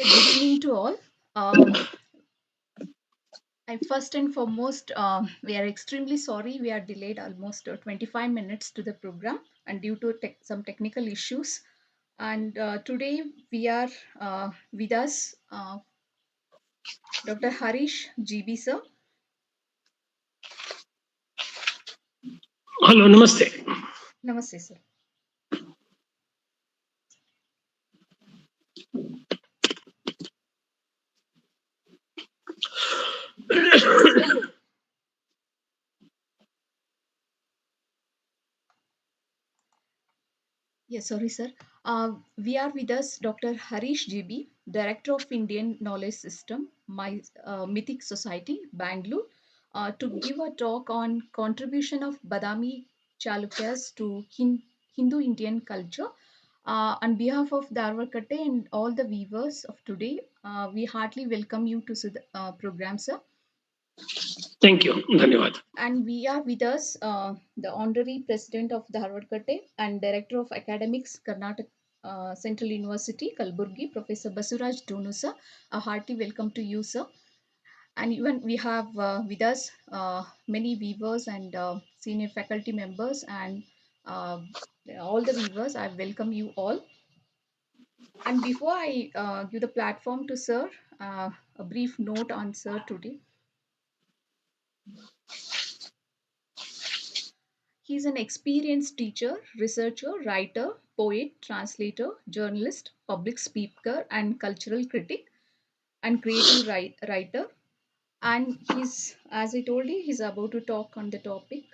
Good evening to all. First and foremost, we are extremely sorry we are delayed almost 25 minutes to the program and due to some technical issues. And today we are with us Dr. Harish GB sir. Hello, namaste. Namaste sir. Yes, sorry, sir. We are with us Dr. Harish GB, Director of Indian Knowledge System, Mythic Society, Bangalore, to give a talk on contribution of Badami Chalukyas to Hindu Indian culture. On behalf of Darwakate and all the viewers of today, we heartily welcome you to the program, sir. Thank you. Dhanyavad. And we are with us the Honorary President of Dharwad and Director of Academics, Karnataka Central University, Kalburgi, Professor Basuraj Donusa. A hearty welcome to you, sir. And even we have with us many viewers and senior faculty members and uh, all the viewers. I welcome you all. And before I give the platform to sir, a brief note on sir today. He's an experienced teacher, researcher, writer, poet, translator, journalist, public speaker, and cultural critic and creative writer. And he's, as I told you, he's about to talk on the topic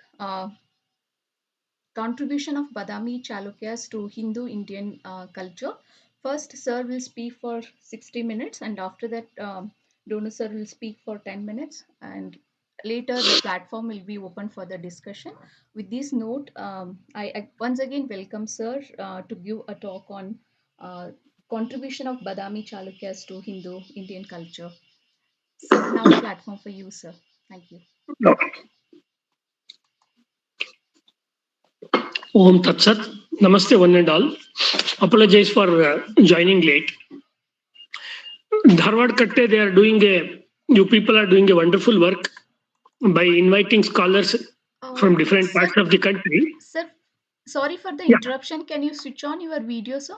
contribution of Badami Chalukyas to Hindu Indian culture. First, sir will speak for 60 minutes, and after that, Donu sir will speak for 10 minutes, and later the platform will be open for the discussion. With this note, I once again welcome sir to give a talk on contribution of Badami Chalukyas to Hindu Indian culture. Sir, now the platform for you, sir. Thank you. Okay. Om Tat Sat. Namaste, one and all. Apologize for joining late. Dharwad Katte, you people are doing a wonderful work by inviting scholars from different parts of the country. Sir, sorry for the interruption. Can you switch on your video, sir?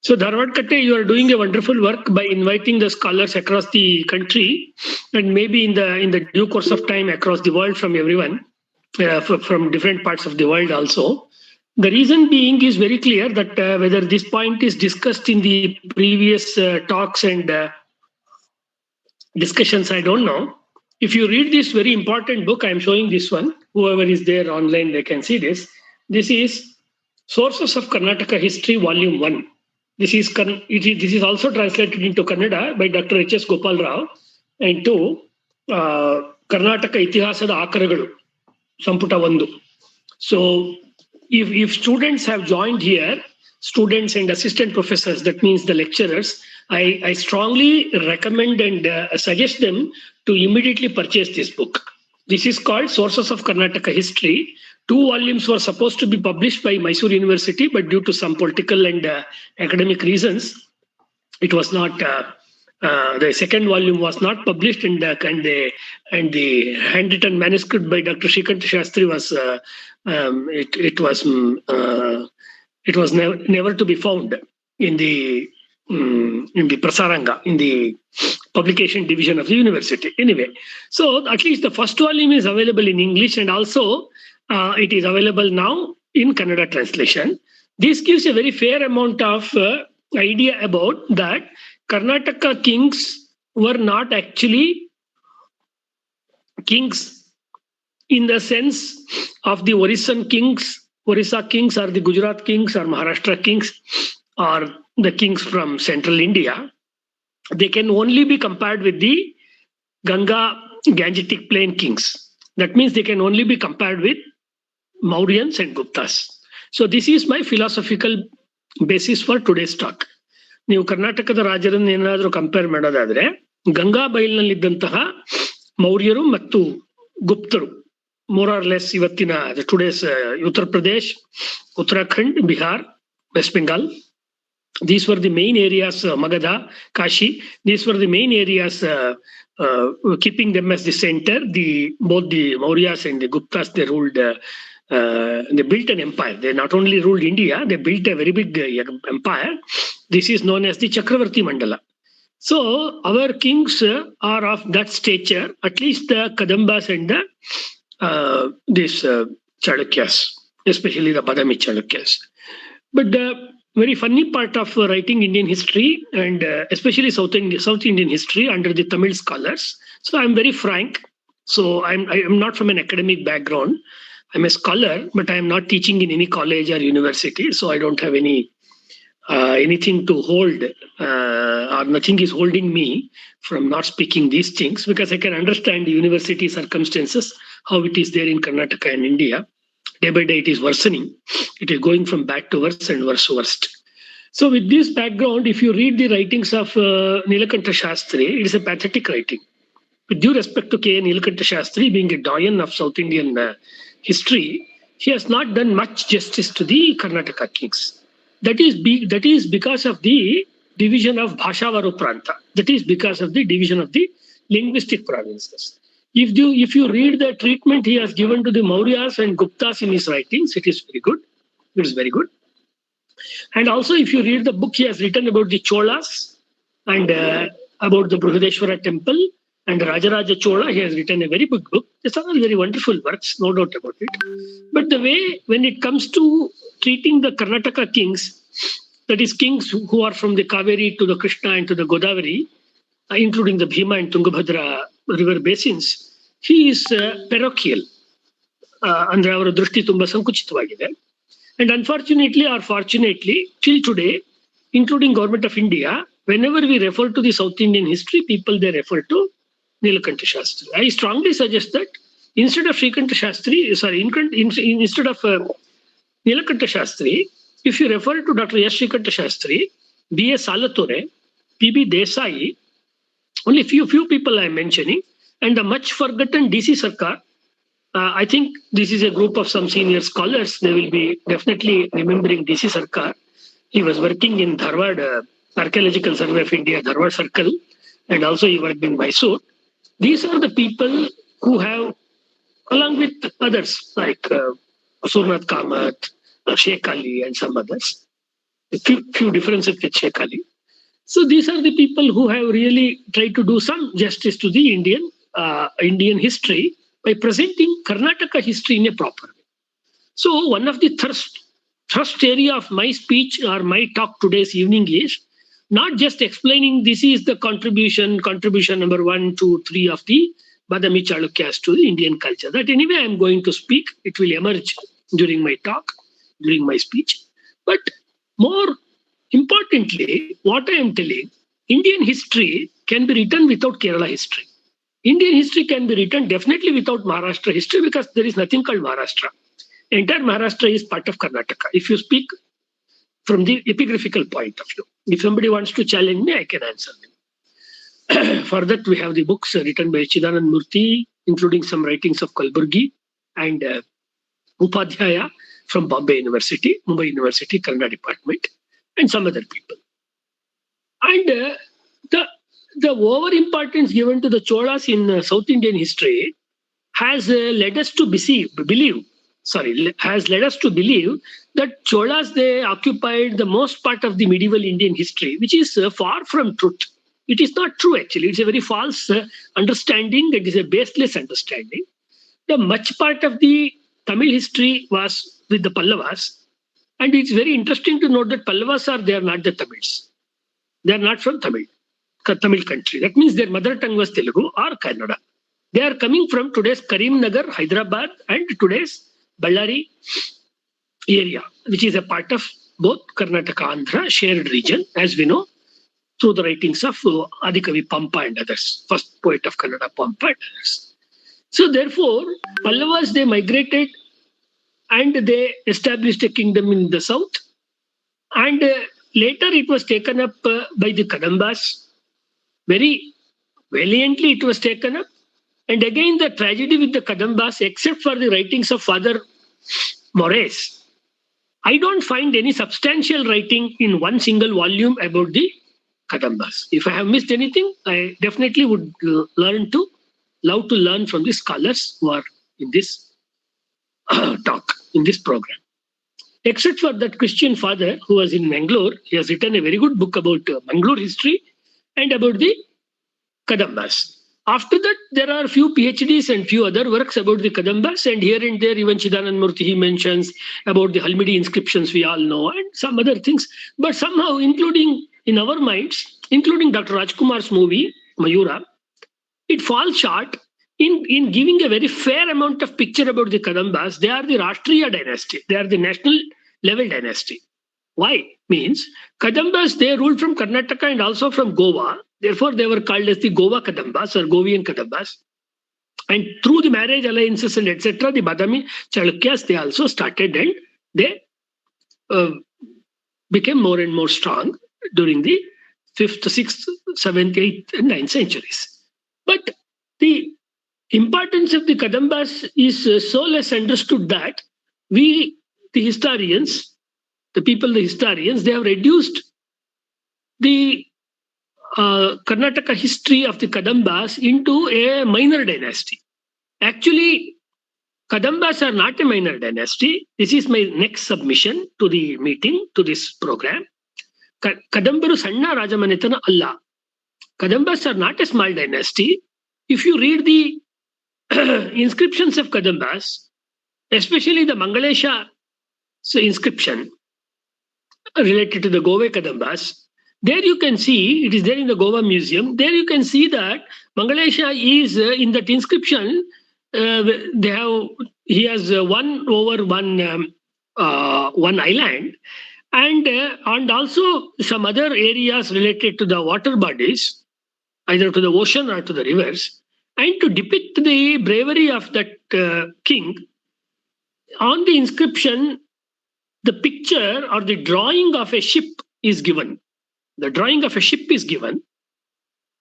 So Dharwad Katte, you are doing a wonderful work by inviting the scholars across the country and maybe in the due course of time across the world from everyone, from different parts of the world also. The reason being is very clear that whether this point is discussed in the previous talks and discussions, I don't know. If you read this very important book, I'm showing this one. Whoever is there online, they can see this. This is Sources of Karnataka History, Volume 1. This is also translated into Kannada by Dr. H.S. Gopal Rao and 2, Karnataka Itihasada Akaragalu, Samputa Vandu. So if students have joined here, students and assistant professors, that means the lecturers, I strongly recommend and suggest them to immediately purchase this book. This is called Sources of Karnataka History. 2 volumes were supposed to be published by Mysore University, but due to some political and academic reasons, it was not. The second volume was not published, and the handwritten manuscript by Dr. Shrikant Shastri was it was never to be found in the Prasaranga, in the publication division of the university. Anyway, so at least the first volume is available in English, and also it is available now in Kannada translation. This gives a very fair amount of idea about that Karnataka kings were not actually kings in the sense of the Orissa kings or the Gujarat kings or Maharashtra kings or the kings from central India. They can only be compared with the Gangetic Plain kings. That means they can only be compared with Mauryans and Guptas. So this is my philosophical basis for today's talk. ನೀವು ಕರ್ನಾಟಕದ ರಾಜರನ್ನು ಏನಾದರೂ compare ಮಾಡೋದಾದ್ರೆ ಗಂಗಾ ಬೈಲ್ನಲ್ಲಿದ್ದಂತಹ ಮೌರ್ಯರು ಮತ್ತು ಗುಪ್ತರು more or less ಇವತ್ತಿನ today's Uttar Pradesh, Uttarakhand, Bihar, West Bengal, These were the main areas, Magadha, Kashi. These were the main areas, keeping them as the center. Both the Mauryas and the Guptas, they ruled. They built an empire. They not only ruled India, they built a very big empire. This is known as the Chakravarti Mandala. So our kings are of that stature, at least the Kadambas and the these Chalukyas, especially the Badami Chalukyas. But the very funny part of writing Indian history, and especially South Indian history under the Tamil scholars. So I'm very frank. So I'm not from an academic background. I'm a scholar, but I'm not teaching in any college or university. So I don't have anything to hold, or nothing is holding me from not speaking these things, because I can understand the university circumstances, how it is there in Karnataka and India. Day by day, it is worsening. It is going from bad to worse and worse to worst. So, with this background, if you read the writings of Nilakanta Shastri, it is a pathetic writing. With due respect to K. Nilakanta Shastri, being a doyen of South Indian history, he has not done much justice to the Karnataka kings. That is because of the division of Bhashavaru Pranta. That is because of the division of the linguistic provinces. If you read the treatment he has given to the Mauryas and Guptas in his writings, it is very good. It is very good. And also, if you read the book he has written about the Cholas and about the Brihadeshwara temple and Rajaraja Chola, he has written a very big book. These are all very wonderful works, no doubt about it. But the way, when it comes to treating the Karnataka kings, that is kings who are from the Kaveri to the Krishna and to the Godavari, including the Bhima and Tungabhadra river basins, he is parochial. ಅಂದ್ರೆ ಅವರ ದೃಷ್ಟಿ ತುಂಬಾ ಸಂಕುಚಿತವಾಗಿದೆ. And unfortunately or fortunately, till today, including Government of India, whenever we refer to the South Indian history, people they refer to Nilakanta Shastri. I strongly suggest that instead of Srikanta Shastri, instead of Nilakanta Shastri, if you refer to Dr. S. Srikanta Shastri, B.A. Salatore, P.B. Desai, only few people I am mentioning, and the much forgotten D.C. Sarkar. I think this is a group of some senior scholars. They will be definitely remembering D.C. Sarkar. He was working in Dharwad Archaeological Survey of India, Dharwad Circle, and also he worked in Mysore. These are the people who have, along with others like Surnath Kamath, Sheikh Ali, and some others, a few differences with Sheikh Ali. So these are the people who have really tried to do some justice to the Indian history by presenting Karnataka history in a proper way. So one of the thrust area of my speech or my talk today's evening is not just explaining this is the contribution number 1, 2, 3 of the Badami Chalukyas to the Indian culture. That anyway I am going to speak. It will emerge during my talk, during my speech. But more importantly, what I am telling, Indian history can be written without Kerala history. Indian history can be written definitely without Maharashtra history, because there is nothing called Maharashtra. Entire Maharashtra is part of Karnataka. If you speak from the epigraphical point of view, if somebody wants to challenge me, I can answer them. For that, we have the books written by Chidanand Murthy, including some writings of Kalburgi and Upadhyaya from Bombay University, Mumbai University, Kannada Department, and some other people. And the over-importance given to the Cholas in South Indian history has led us to believe that Cholas, they occupied the most part of the medieval Indian history, which is far from truth. It is not true, actually. It's a very false understanding. It is a baseless understanding. The much part of the Tamil history was with the Pallavas. And it's very interesting to note that Pallavas they are not the Tamils. They are not from Tamil country. That means their mother tongue was Telugu or Kannada. They are coming from today's Karimnagar, Hyderabad, and today's Ballari area, which is a part of both Karnataka Andhra shared region, as we know, through the writings of Adikavi Pampa and others, first poet of Kannada, Pampa and others. So therefore, Pallavas, they migrated and they established a kingdom in the south. And later it was taken up by the Kadambas. Very valiantly it was taken up. And again, the tragedy with the Kadambas, except for the writings of Father Moraes, I don't find any substantial writing in one single volume about the Kadambas. If I have missed anything, I definitely would love to learn from the scholars who are in this talk, in this program. Except for that Christian father who was in Mangalore, he has written a very good book about Mangalore history and about the Kadambas. After that, there are few PhDs and few other works about the Kadambas, and here and there, even Chidanand Murthy he mentions about the Halmidi inscriptions we all know, and some other things. But somehow, including in our minds, including Dr. Rajkumar's movie, Mayura, it falls short in giving a very fair amount of picture about the Kadambas. They are the Rashtriya dynasty. They are the national level dynasty. Why? Means Kadambas, they ruled from Karnataka and also from Goa. Therefore, they were called as the Goa Kadambas or Govian Kadambas. And through the marriage alliances and etc., the Badami Chalukyas, they also started and they became more and more strong during the 5th, 6th, 7th, 8th, and 9th centuries. But the importance of the Kadambas is so less understood that we, the historians, the historians, they have reduced the Karnataka history of the Kadambas into a minor dynasty. Actually, Kadambas are not a minor dynasty. This is my next submission to the meeting, to this program. Kadambaru Sanna Rajamanitana Allah. Kadambas are not a small dynasty. If you read the inscriptions of Kadambas, especially the Mangalesha inscription related to the Goa Kadambas, there you can see, it is there in the Goa Museum, there you can see that Mangalesha is in that inscription, he has one over one island, and also some other areas related to the water bodies, either to the ocean or to the rivers, and to depict the bravery of that king. On the inscription, the picture or the drawing of a ship is given. The drawing of a ship is given.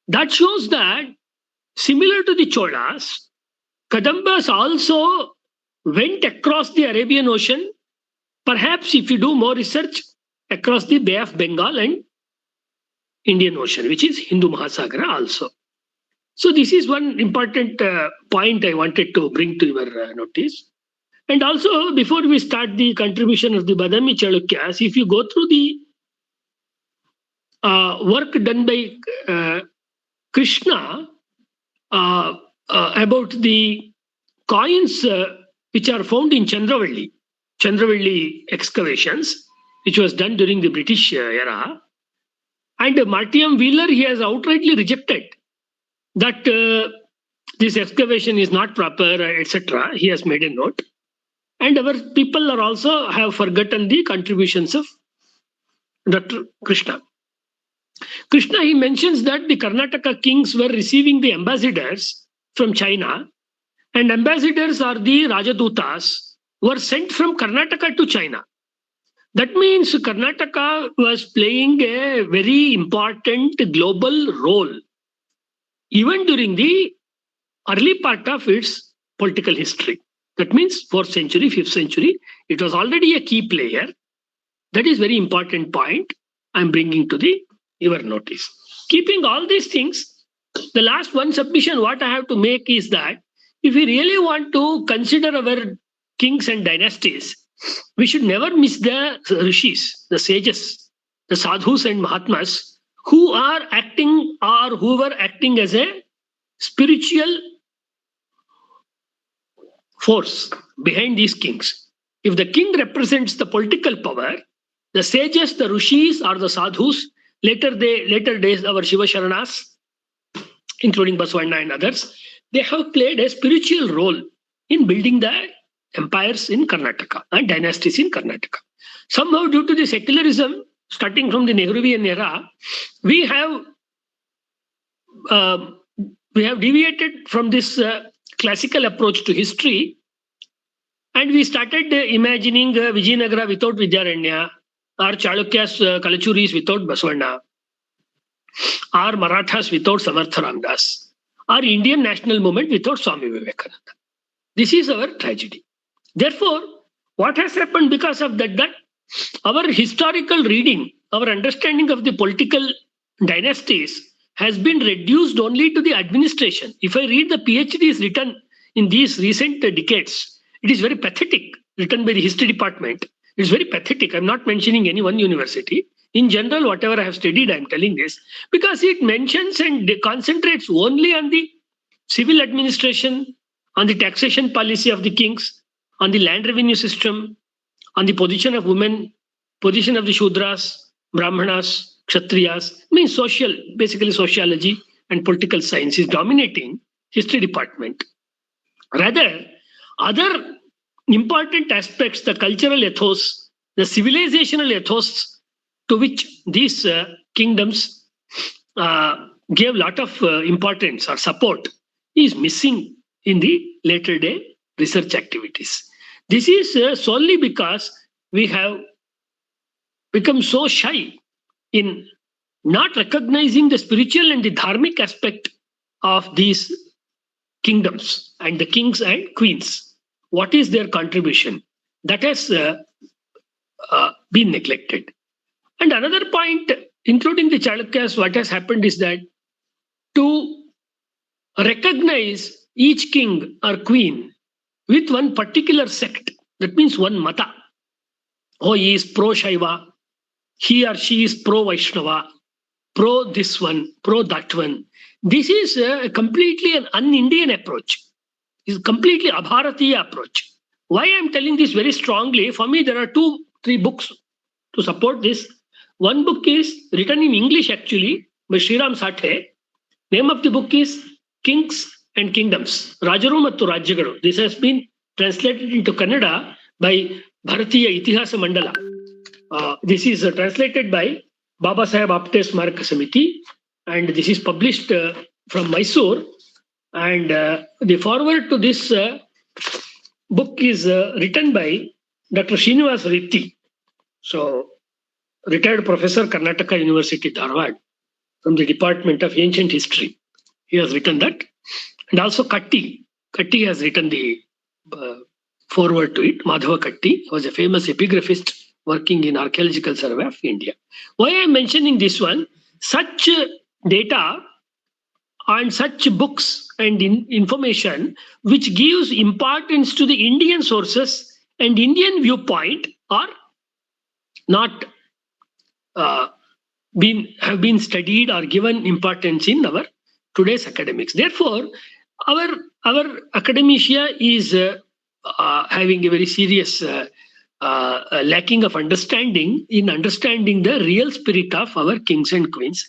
That shows that, similar to the Cholas, Kadambas also went across the Arabian Ocean, perhaps if you do more research, across the Bay of Bengal and Indian Ocean, which is Hindu Mahasagara also. So this is one important point I wanted to bring to your notice. And also, before we start the contribution of the Badami Chalukyas, if you go through the work done by Krishna about the coins which are found in Chandravalli excavations, which was done during the British era, and Martiam Wheeler, he has outrightly rejected that this excavation is not proper, etc. He has made a note. And our people are also have forgotten the contributions of Dr. Krishna. Krishna, he mentions that the Karnataka kings were receiving the ambassadors from China, and ambassadors are the Rajadutas, were sent from Karnataka to China. That means Karnataka was playing a very important global role, even during the early part of its political history. That means 4th century, 5th century, it was already a key player. That is very important point I'm bringing to your notice. Keeping all these things, the last one submission what I have to make is that if we really want to consider our kings and dynasties, we should never miss the rishis, the sages, the sadhus and mahatmas who are acting or who were acting as a spiritual force behind these kings. If the king represents the political power, the sages, the rishis or the sadhus, later days our Shiva Sharanas, including Basavana and others, they have played a spiritual role in building the empires in Karnataka and dynasties in Karnataka. Somehow, due to the secularism, starting from the Nehruvian era, we have deviated from this classical approach to history, and we started imagining Vijayanagara without Vidyaranya, or Chalukyas Kalachuris without Basavana, or Marathas without Samartha Ramdas, or Indian national movement without Swami Vivekananda. This is our tragedy. Therefore, what has happened because of that our historical reading, our understanding of the political dynasties has been reduced only to the administration. If I read the PhDs written in these recent decades, it is very pathetic, written by the history department. It's very pathetic. I'm not mentioning any one university. In general, whatever I have studied, I'm telling this because it mentions and concentrates only on the civil administration, on the taxation policy of the kings, on the land revenue system, on the position of women, position of the Shudras, Brahmanas, Kshatriyas, means social, basically sociology and political science is dominating history department. Rather, other important aspects, the cultural ethos, the civilizational ethos to which these kingdoms gave a lot of importance or support is missing in the later day research activities. This is solely because we have become so shy in not recognizing the spiritual and the dharmic aspect of these kingdoms and the kings and queens. What is their contribution? That has been neglected. And another point, including the Chalukyas, what has happened is that to recognize each king or queen with one particular sect, that means one mata. Oh, he is pro Shaiva, he or she is pro Vaishnava, pro this one, pro that one. This is completely an un-Indian approach. It's completely a Bharatiya approach. Why I'm telling this very strongly, for me there are 2-3 books to support this. One book is written in English actually by Sriram Sathe. Name of the book is Kings and Kingdoms, Rajaru Mattu Rajyagalu. This has been translated into Kannada by Bharatiya Itihasa Mandala. This is translated by Baba Saheb Apte Smaraka Samiti, and this is published from Mysore. And the foreword to this book is written by Dr. Srinivas Ritti. So, retired professor, Karnataka University, Dharwad, from the Department of Ancient History. He has written that. And also Katti. Katti has written the foreword to it. Madhava Katti was a famous epigraphist working in Archaeological Survey of India. Why I am mentioning this one? Such data and such books and information which gives importance to the Indian sources and Indian viewpoint are not have been studied or given importance in our today's academics. Therefore, our academia is having a very serious lacking of understanding in understanding the real spirit of our kings and queens.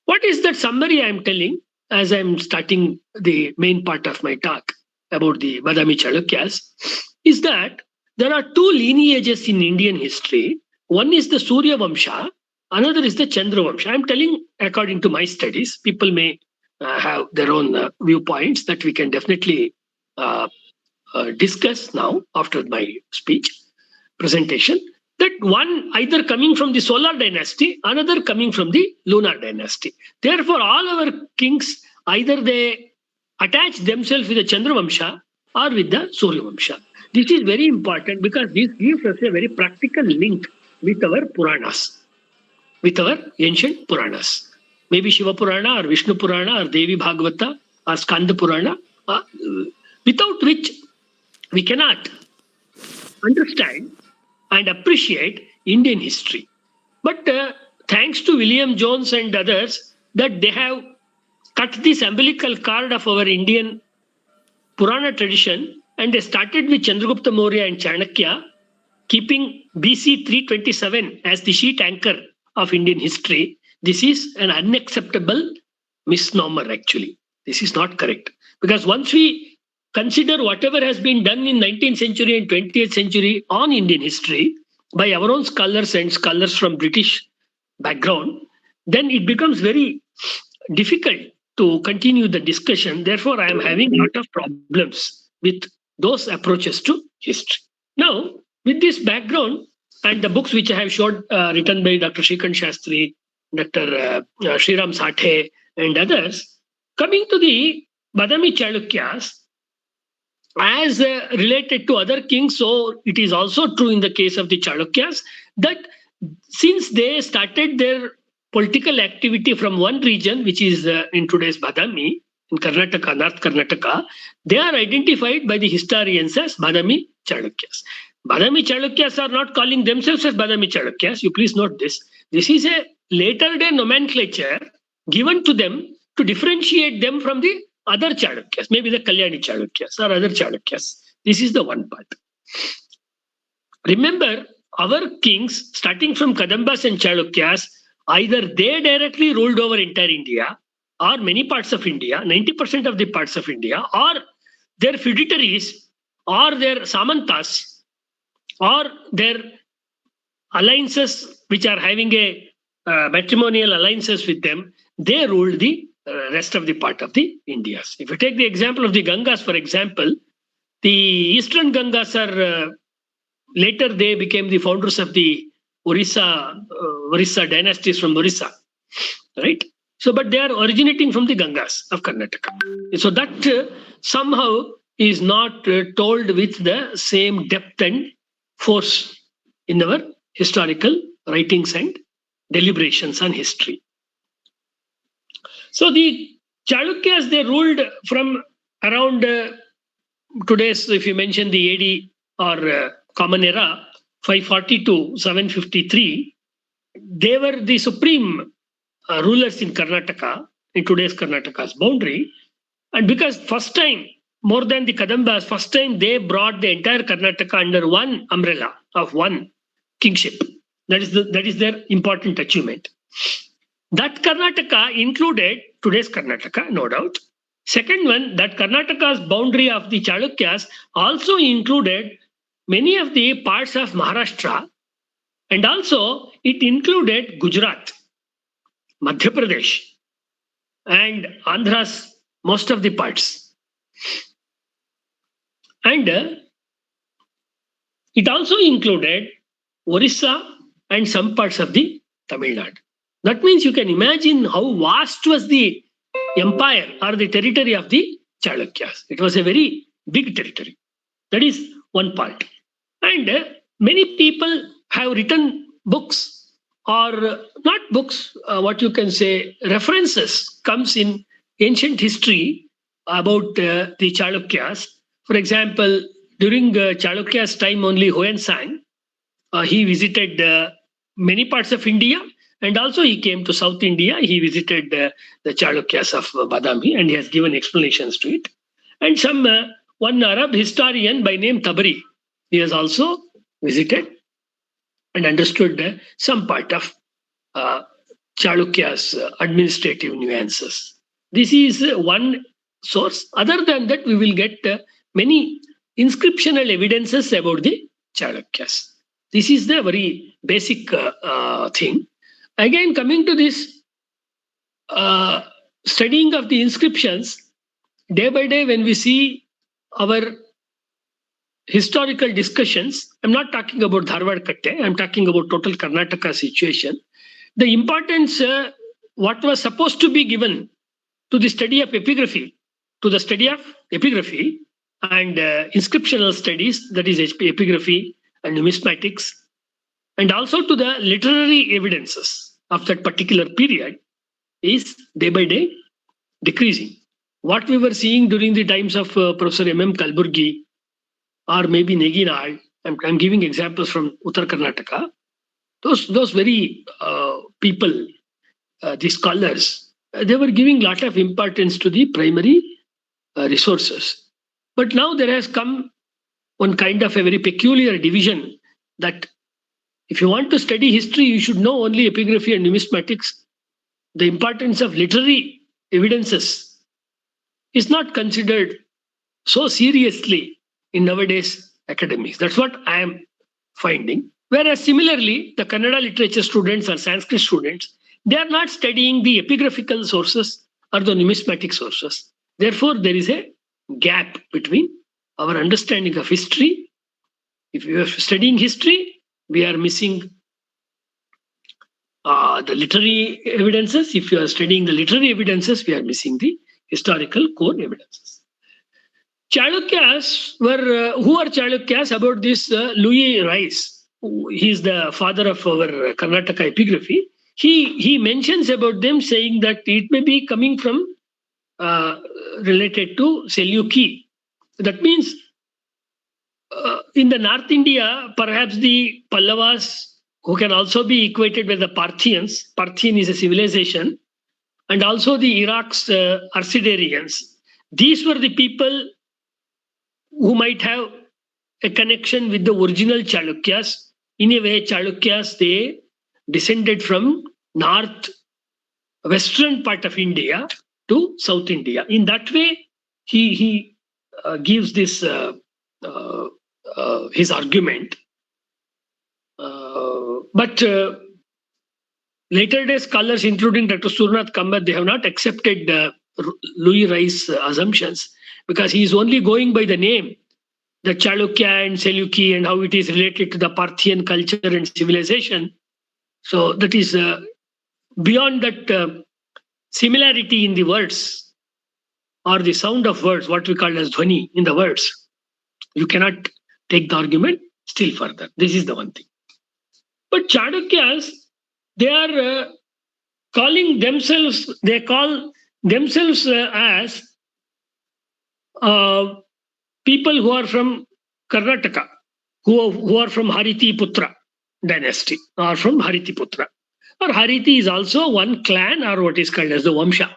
What is that summary I am telling as I am starting the main part of my talk about the Badami Chalukyas? Is that there are 2 lineages in Indian history. One is the Surya Vamsha, another is the Chandra Vamsha. I am telling according to my studies. People may have their own viewpoints that we can definitely discuss now after my speech presentation. That one either coming from the solar dynasty, another coming from the lunar dynasty. Therefore, all our kings, either they attach themselves with the Chandra Vamsha or with the Surya Vamsha. This is very important because this gives us a very practical link with our Puranas, with our ancient Puranas. Maybe Shiva Purana or Vishnu Purana or Devi Bhagavata or Skanda Purana, without which we cannot understand and appreciate Indian history. But thanks to William Jones and others, that they have cut this umbilical cord of our Indian Purana tradition, and they started with Chandragupta Maurya and Chanakya, keeping BC 327 as the sheet anchor of Indian history. This is an unacceptable misnomer actually. This is not correct. Because once we consider whatever has been done in 19th century and 20th century on Indian history by our own scholars and scholars from British background, then it becomes very difficult to continue the discussion. Therefore, I am having a lot of problems with those approaches to history. Now, with this background and the books which I have showed written by Dr. Shrikant Shastri, Dr. Sriram Sathe and others, coming to the Badami Chalukyas, as related to other kings, so it is also true in the case of the Chalukyas that since they started their political activity from one region, which is in today's Badami, in Karnataka, North Karnataka, they are identified by the historians as Badami Chalukyas. Badami Chalukyas are not calling themselves as Badami Chalukyas. You please note this. This is a later day nomenclature given to them to differentiate them from the other Chalukyas, maybe the Kalyani Chalukyas or other Chalukyas. This is the one part. Remember, our kings, starting from Kadambas and Chalukyas, either they directly ruled over entire India or many parts of India, 90% of the parts of India, or their feudatories or their samantas or their alliances which are having a matrimonial alliances with them, they ruled the rest of the part of the Indias. If you take the example of the Gangas, for example, the eastern Gangas are later they became the founders of the Orissa dynasties from Orissa, right? So, but they are originating from the Gangas of Karnataka. So that somehow is not told with the same depth and force in our historical writings and deliberations on history. So the Chalukyas, they ruled from around today's, if you mention the AD or Common Era, 540 to 753, they were the supreme rulers in Karnataka, in today's Karnataka's boundary. And because first time, more than the Kadambas, first time they brought the entire Karnataka under one umbrella of one kingship. That is their important achievement. That Karnataka included today's Karnataka, no doubt. Second one, that Karnataka's boundary of the Chalukyas also included many of the parts of Maharashtra, and also it included Gujarat, Madhya Pradesh, and Andhra's most of the parts. And it also included Orissa and some parts of the Tamil Nadu. That means you can imagine how vast was the empire or the territory of the Chalukyas. It was a very big territory. That is one part. And many people have written books or not books, what you can say, references comes in ancient history about the Chalukyas. For example, during Chalukya's time only, Huan Sang, he visited many parts of India, and also he came to South India. He visited the Chalukyas of Badami, and he has given explanations to it. And one Arab historian by name Tabari, he has also visited and understood some part of Chalukya's administrative nuances. This is one source. Other than that, we will get many inscriptional evidences about the Chalukyas. This is the very basic thing. Again, coming to this studying of the inscriptions, day by day, when we see our historical discussions, I'm not talking about Dharwad Katte, I'm talking about total Karnataka situation. The importance, what was supposed to be given to the study of epigraphy, and inscriptional studies, that is epigraphy and numismatics, and also to the literary evidences of that particular period, is day by day decreasing. What we were seeing during the times of Professor M.M. Kalburgi or maybe Neginal, I'm giving examples from Uttar Karnataka, those very people, the scholars, they were giving a lot of importance to the primary resources. But now there has come one kind of a very peculiar division that if you want to study history, you should know only epigraphy and numismatics. The importance of literary evidences is not considered so seriously in nowadays academics. That's what I am finding. Whereas similarly, the Kannada literature students or Sanskrit students, they are not studying the epigraphical sources or the numismatic sources. Therefore, there is a gap between our understanding of history. If we are studying history, we are missing the literary evidences. If you are studying the literary evidences, we are missing the historical core evidences. Chalukyas were, who are Chalukyas? About this Louis Rice, he is the father of our Karnataka epigraphy. He mentions about them saying that it may be coming from related to Chaluky. That means in the North India, perhaps the Pallavas, who can also be equated with the Parthians. Parthian is a civilization, and also the Iraq's Arsidarians. These were the people who might have a connection with the original Chalukyas. In a way, Chalukyas, they descended from north western part of India to South India. In that way, he gives this his argument. But later day scholars, including Dr. Surnath Kamath, they have not accepted Louis Rice's assumptions, because he is only going by the name, the Chalukya and Chaluky, and how it is related to the Parthian culture and civilization. So that is beyond that similarity in the words or the sound of words, what we call as dhwani in the words. You cannot take the argument still further. This is the one thing. But Chalukyas, they are calling themselves, they call themselves as people who are from Karnataka, who are from Haritiputra dynasty, or from Haritiputra. Or Hariti is also one clan, or what is called as the Vamsha,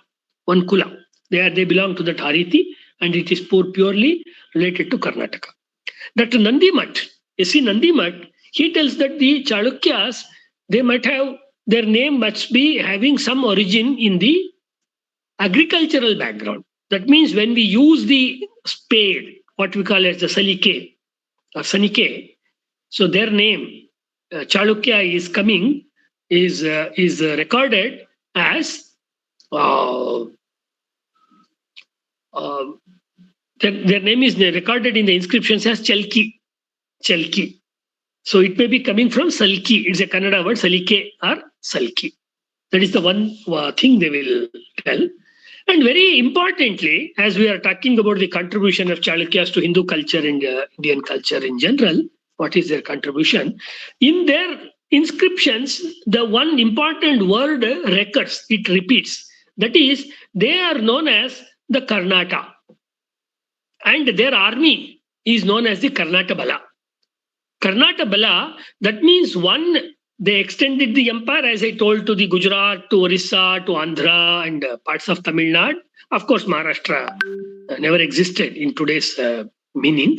one Kula. They belong to that Hariti, and it is purely related to Karnataka. Dr. Nandimat, you see Nandimat, he tells that the Chalukyas, they might have, their name must be having some origin in the agricultural background. That means when we use the spade, what we call as the salike or sanike, so their name, Chalukya, is coming, is recorded as their name is recorded in the inscriptions as Chalki. So it may be coming from Salki. It's a Kannada word, Salike or Salki. That is the one thing they will tell. And very importantly, as we are talking about the contribution of Chalukyas to Hindu culture and Indian culture in general, what is their contribution? In their inscriptions, the one important word recurs, it repeats. That is, they are known as the Karnata. And their army is known as the Karnata Bala. Karnata Bala, that means one, they extended the empire, as I told, to the Gujarat, to Orissa, to Andhra, and parts of Tamil Nadu. Of course, Maharashtra never existed in today's meaning.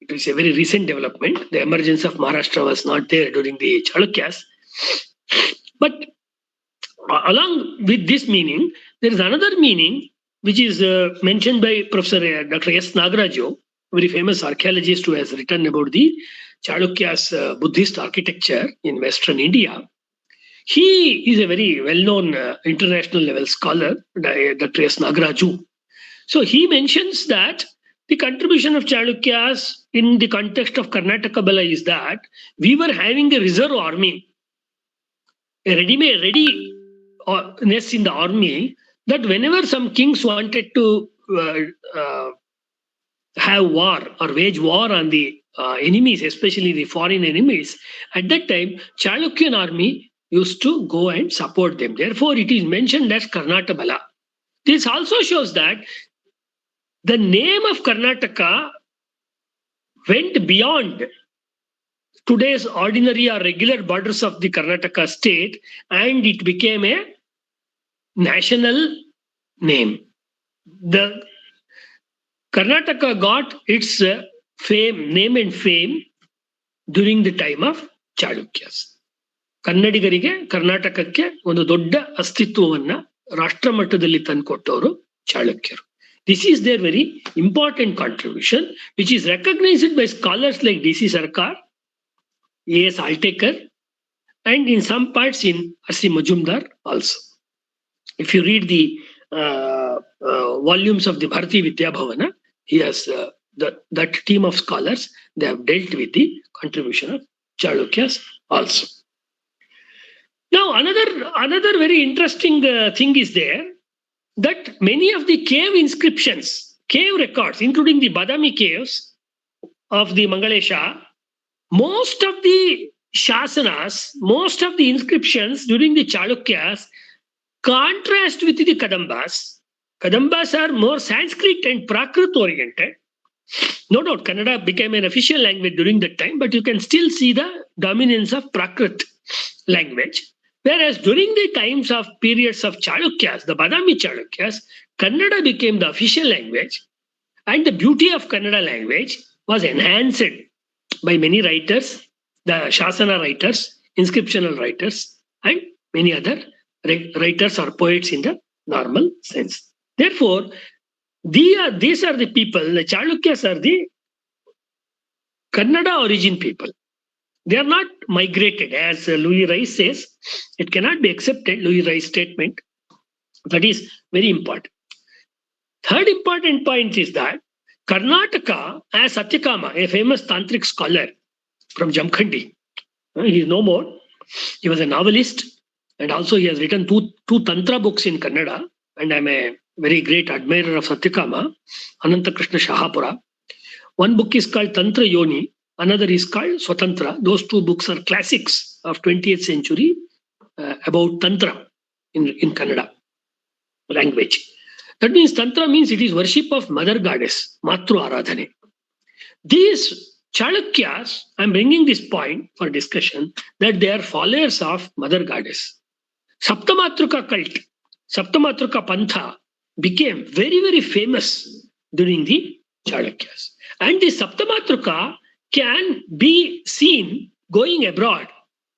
It is a very recent development. The emergence of Maharashtra was not there during the Chalukyas. But along with this meaning, there is another meaning which is mentioned by Professor Dr. S. Nagaraju, very famous archaeologist who has written about the Chalukyas Buddhist architecture in Western India. He is a very well-known international level scholar, Dr. S. Nagaraju. So he mentions that the contribution of Chalukyas in the context of Karnataka Bala is that we were having a reserve army, a readiness in the army, that whenever some kings wanted to have war or wage war on the enemies, especially the foreign enemies, at that time, Chalukyan army used to go and support them. Therefore, it is mentioned as Karnataka Bala. This also shows that the name of Karnataka went beyond today's ordinary or regular borders of the Karnataka state, and it became a national name. The Karnataka got its name and fame during the time of Chalukyas. ಕನ್ನಡಿಗರಿಗೆ ಕರ್ನಾಟಕಕ್ಕೆ ಒಂದು ದೊಡ್ಡ ಅಸ್ತಿತ್ವವನ್ನ ರಾಷ್ಟ್ರ ಮಟ್ಟದಲ್ಲಿ ತಂದುಕೊಟ್ಟವರು ಚಾಳುಕ್ಯರು. This is their very important contribution, which is recognized by scholars like D.C. Sarkar, A.S. Altekar, and in some parts in R.C. Majumdar also. If you read the volumes of the Bharati Vidya Bhavana, he has that team of scholars, they have dealt with the contribution of Chalukyas also. Now, another very interesting thing is there, that many of the cave inscriptions cave records, including the Badami caves of the Mangalesha, most of the shasanas, most of the inscriptions during the Chalukyas contrast with the Kadambas. Kadambas are more Sanskrit and Prakrit oriented. No doubt, Kannada became an official language during that time, but you can still see the dominance of Prakrit language. Whereas during the times of periods of Chalukyas, the Badami Chalukyas, Kannada became the official language, and the beauty of Kannada language was enhanced by many writers, the Shasana writers, inscriptional writers, and many other writers or poets in the normal sense. Therefore, these are the people, the Chalukyas are the Kannada origin people. They are not migrated, as Louis Rice says. It cannot be accepted, Louis Rice statement. That is very important. Third important point is that Karnataka, as Satyakama, a famous tantric scholar from Jamkhandi, he is no more. He was a novelist, and also he has written two tantra books in Kannada, and I'm a very great admirer of Satyakama, Ananta Krishna Shahapura. One book is called Tantra Yoni, another is called Swatantra. Those two books are classics of 20th century about Tantra in Kannada language. That means Tantra means it is worship of Mother Goddess, Matru Aradhane. These Chalukyas, I'm bringing this point for discussion, that they are followers of Mother Goddess. Saptamatruka cult, Saptamatruka Pantha became very, very famous during the Chalukyas. And the Saptamatruka can be seen going abroad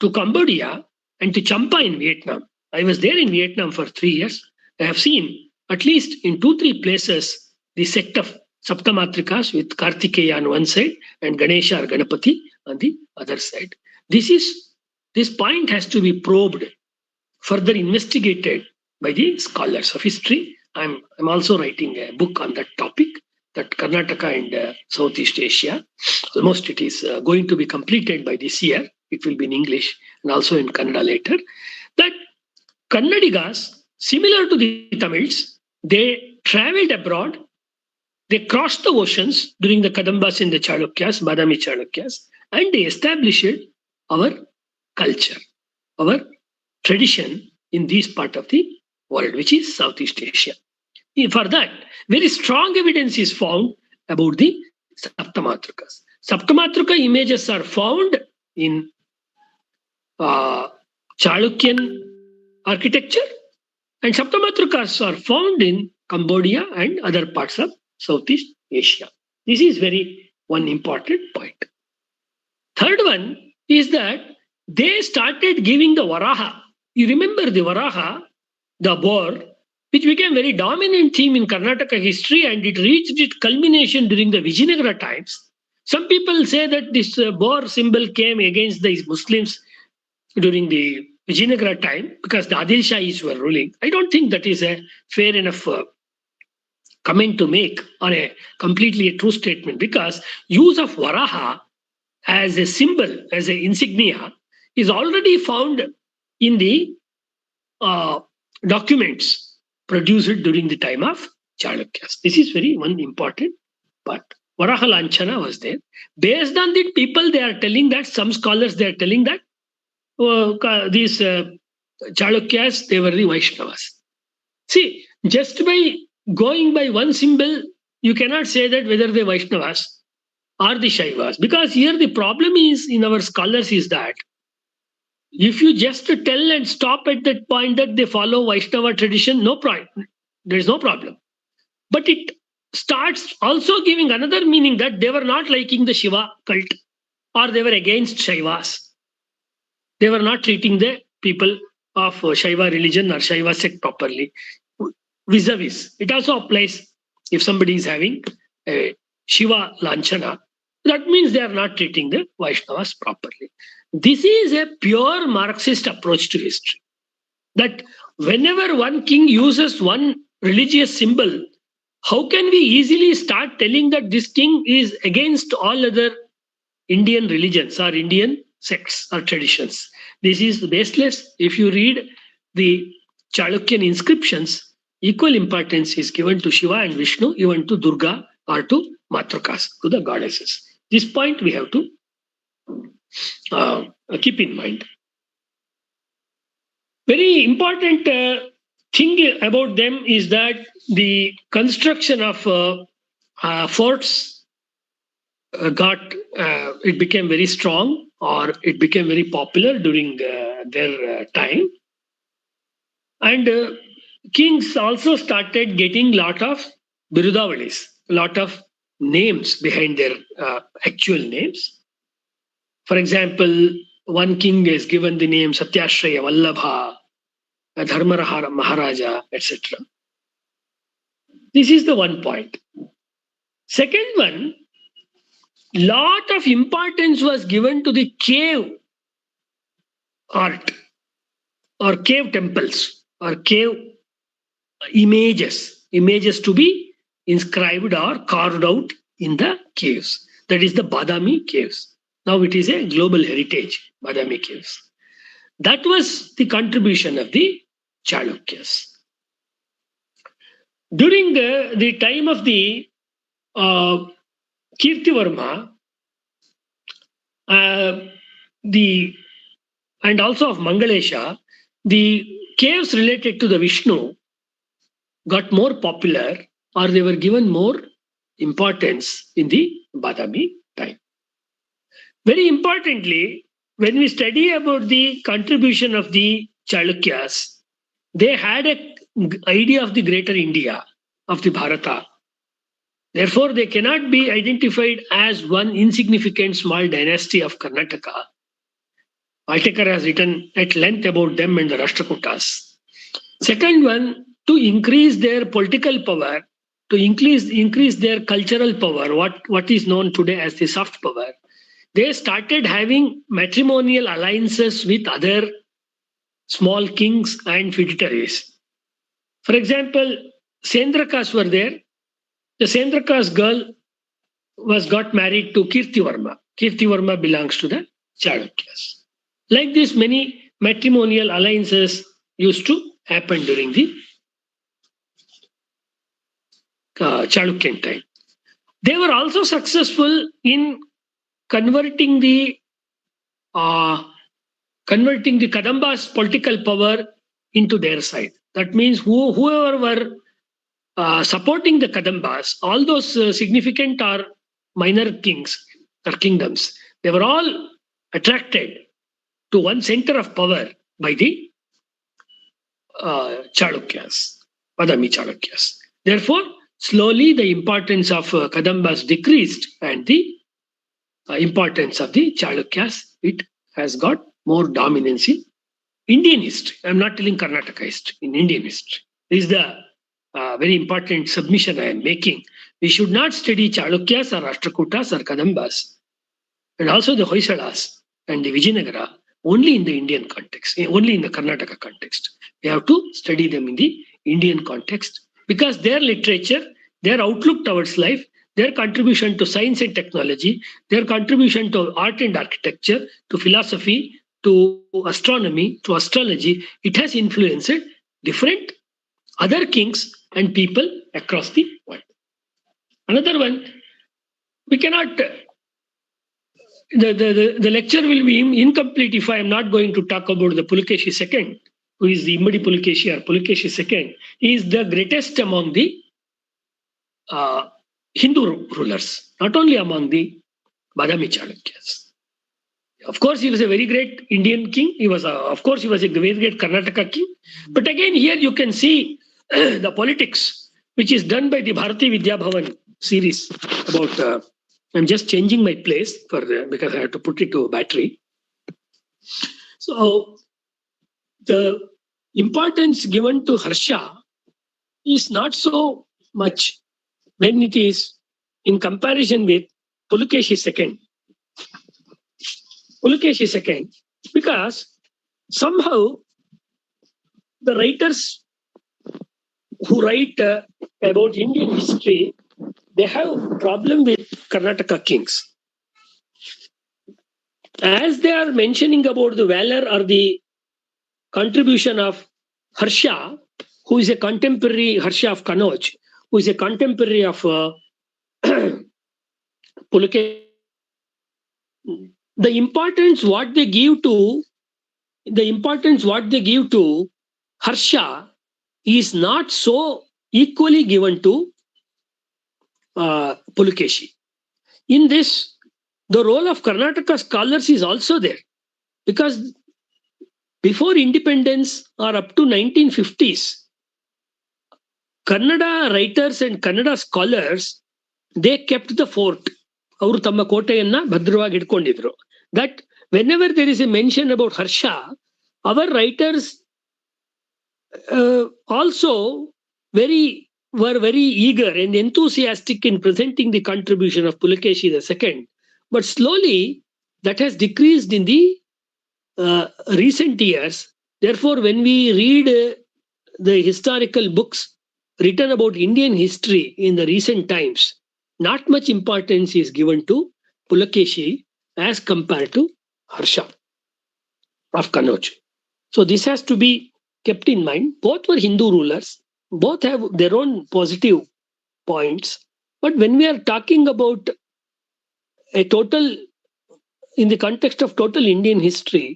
to Cambodia and to Champa in Vietnam. I was there in Vietnam for 3 years. I have seen at least in 2-3 places the sect of Saptamatrikas with Kartikeya on one side and Ganesha or Ganapati on the other side. This point has to be probed, further investigated by the scholars of history. I'm also writing a book on that topic, that Karnataka and Southeast Asia. Almost it is going to be completed by this year. It will be in English and also in Kannada later. That Kannadigas, similar to the Tamils, they traveled abroad, they crossed the oceans during the Kadambas and the Chalukyas, Badami Chalukyas, and they established our culture, our tradition in this part of the world, which is Southeast Asia. For that, very strong evidence is found about the Saptamatrukas. Saptamatruka images are found in Chalukyan architecture, and Saptamatrukas are found in Cambodia and other parts of Southeast Asia. This is one important point. Third one is that they started giving the Waraha. You remember the Waraha, the boar, which became very dominant theme in Karnataka history, and it reached its culmination during the Vijayanka times. Some people say that this boar symbol came against the Muslims during the Vijayanagara time because the Adil Shahis were ruling. I don't think that is a fair enough comment to make, or a completely a true statement, because use of Waraha as a symbol, as an insignia, is already found in the documents produced during the time of Chalukyas. This is one important part. Waraha Lanchana was there. Based on the people, they are telling that, some scholars, they are telling that these Chalukyas, they were the Vaishnavas. See, just by going by one symbol, you cannot say that whether they Vaishnavas or the Shaivas. Because here the problem is in our scholars is that if you just tell and stop at that point that they follow Vaishnava tradition, no problem. There is no problem. But it starts also giving another meaning that they were not liking the Shiva cult, or they were against Shaivas. They were not treating the people of Shaiva religion or Shaiva sect properly. Vis-a-vis. It also applies if somebody is having a Shiva Lanchana. That means they are not treating the Vaishnavas properly. This is a pure Marxist approach to history. That whenever one king uses one religious symbol, how can we easily start telling that this king is against all other Indian religions or Indian sects or traditions? This is baseless. If you read the Chalukyan inscriptions, equal importance is given to Shiva and Vishnu, even to Durga or to Matrukas, to the goddesses. This point we have to keep in mind. Very important thing about them is that the construction of forts it became very strong, or it became very popular during their time. And kings also started getting lot of birudavalis, lot of names behind their actual names. For example, one king is given the name Satyashraya Vallabha, Dharmara Maharaja, etc. This is the one point. Second one, lot of importance was given to the cave art, or cave temples, or cave images to be inscribed or carved out in the caves. That is the Badami caves. Now it is a global heritage, Badami caves. That was the contribution of the Chalukyas. During the time of the Kirtivarma, and also of Mangalesha, the caves related to the Vishnu got more popular, or they were given more importance in the Badami time. Very importantly, when we study about the contribution of the Chalukyas, they had an idea of the greater India, of the Bharata. Therefore, they cannot be identified as one insignificant small dynasty of Karnataka. Whitaker has written at length about them and the Rashtrakutas. Second one, to increase their political power, to increase their cultural power, what is known today as the soft power, they started having matrimonial alliances with other small kings and feudatories. For example, Sendrakas were there. The Sendrakas girl got married to Kirtivarma. Kirtivarma belongs to the Chalukyas. Like this, many matrimonial alliances used to happen during the Chalukyan time. They were also successful in converting the Kadamba's political power into their side. That means whoever were supporting the Kadambas, all those significant or minor kings or kingdoms, they were all attracted to one center of power by the Chalukyas, Badami Chalukyas. Therefore, slowly the importance of Kadambas decreased, and the importance of the Chalukyas, it has got more dominance in Indian history. I'm not telling Karnataka history, in Indian history. This is the very important submission I am making. We should not study Chalukyas or Rashtrakutas or Kadambas, and also the Hoysalas and the Vijayanagara only in the Indian context, only in the Karnataka context. We have to study them in the Indian context, because their literature, their outlook towards life, their contribution to science and technology, their contribution to art and architecture, to philosophy, to astronomy, to astrology, it has influenced different other kings and people across the world. Another one, we cannot, the lecture will be incomplete if I am not going to talk about the Pulukesh II, who is the Immadi Pulukeshi or Pulukesh II. He is the greatest among the Hindu rulers, not only among the Badami Chalukyas. Of course, he was a very great Indian king. He was, of course, he was a very great Karnataka king. But again, here you can see the politics, which is done by the Bharati Vidya Bhavan series about. I'm just changing my place because I have to put it to a battery. So the importance given to Harsha is not so much when it is in comparison with Pulukesh II. Pulukesh II, because somehow the writers who write about Indian history, they have problem with Karnataka kings. As they are mentioning about the valor or the contribution of Harsha, who is a contemporary Harsha of Kannauj, who is a contemporary of Pulukesh. The importance what they give to Harsha is not so equally given to Pulukeshi. In this, the role of Karnataka scholars is also there, because before independence or up to 1950s, Kannada writers and Kannada scholars, they kept the fort. ಅವರು ತಮ್ಮ ಕೋಟೆಯನ್ನ ಭದ್ರವಾಗಿ ಇಟ್ಕೊಂಡಿದ್ರು. That whenever there is a mention about Harsha, our writers also were very eager and enthusiastic in presenting the contribution of Pulukeshi II. But slowly that has decreased in the recent years. Therefore, when we read the historical books written about Indian history in the recent times, not much importance is given to Pulukeshi as compared to Harsha of Kannauj. So this has to be kept in mind. Both were Hindu rulers. Both have their own positive points. But when we are talking about a total, in the context of total Indian history,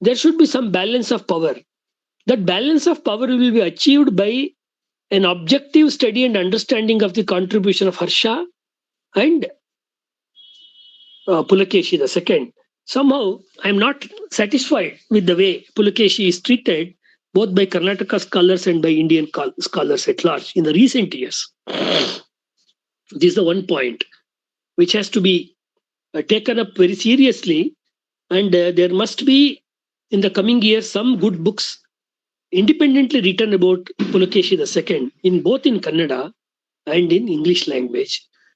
there should be some balance of power. That balance of power will be achieved by an objective study and understanding of the contribution of Harsha and Pulukeshi II. Somehow, I am not satisfied with the way Pulukeshi is treated both by Karnataka scholars and by Indian scholars at large in the recent years. This is the one point which has to be taken up very seriously, and there must be in the coming years some good books independently written about Pulukeshi II in both in Kannada and in English language,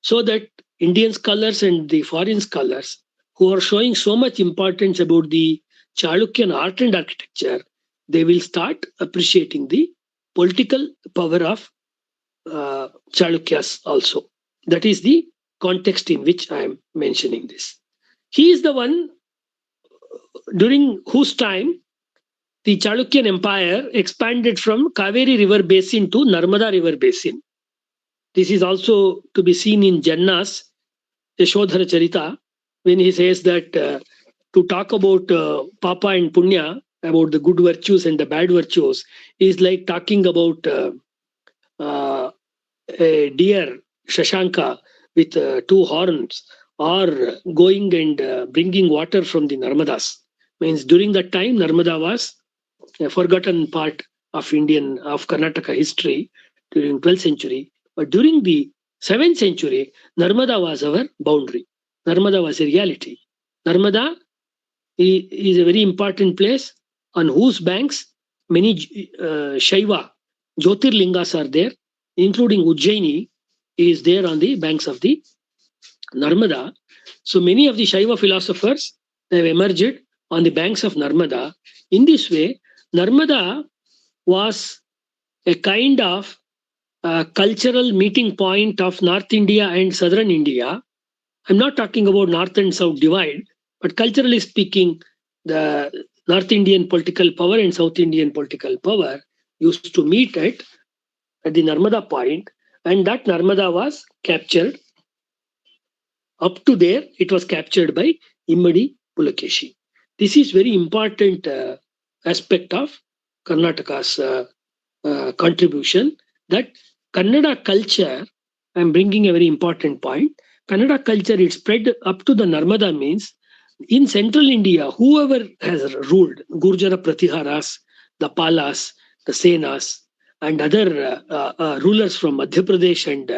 so that Indian scholars and the foreign scholars who are showing so much importance about the Chalukyan art and architecture, they will start appreciating the political power of Chalukyas also. That is the context in which I am mentioning this. He is the one during whose time the Chalukyan Empire expanded from Kaveri River Basin to Narmada River Basin. This is also to be seen in Janna's Yashodhara Charita, when he says that to talk about Papa and Punya, about the good virtues and the bad virtues, is like talking about a deer, Shashanka, with two horns, or going and bringing water from the Narmadas. Means during that time, Narmada was a forgotten part of Karnataka history during 12th century. But during the 7th century, Narmada was our boundary. Narmada was a reality. Narmada is a very important place on whose banks many Shaiva Jyotirlingas are there, including Ujjaini is there on the banks of the Narmada. So many of the Shaiva philosophers have emerged on the banks of Narmada. In this way, Narmada was a kind of cultural meeting point of North India and Southern India. I'm not talking about North and South divide, but culturally speaking, the North Indian political power and South Indian political power used to meet at the Narmada point, and that Narmada was captured. Up to there, it was captured by Immadi Pulukeshi. This is very important aspect of Karnataka's contribution, that Kannada culture, I'm bringing a very important point. Kannada culture, it spread up to the Narmada, means in central India, whoever has ruled, Gurjara Pratiharas, the Palas, the Senas, and other rulers from Madhya Pradesh and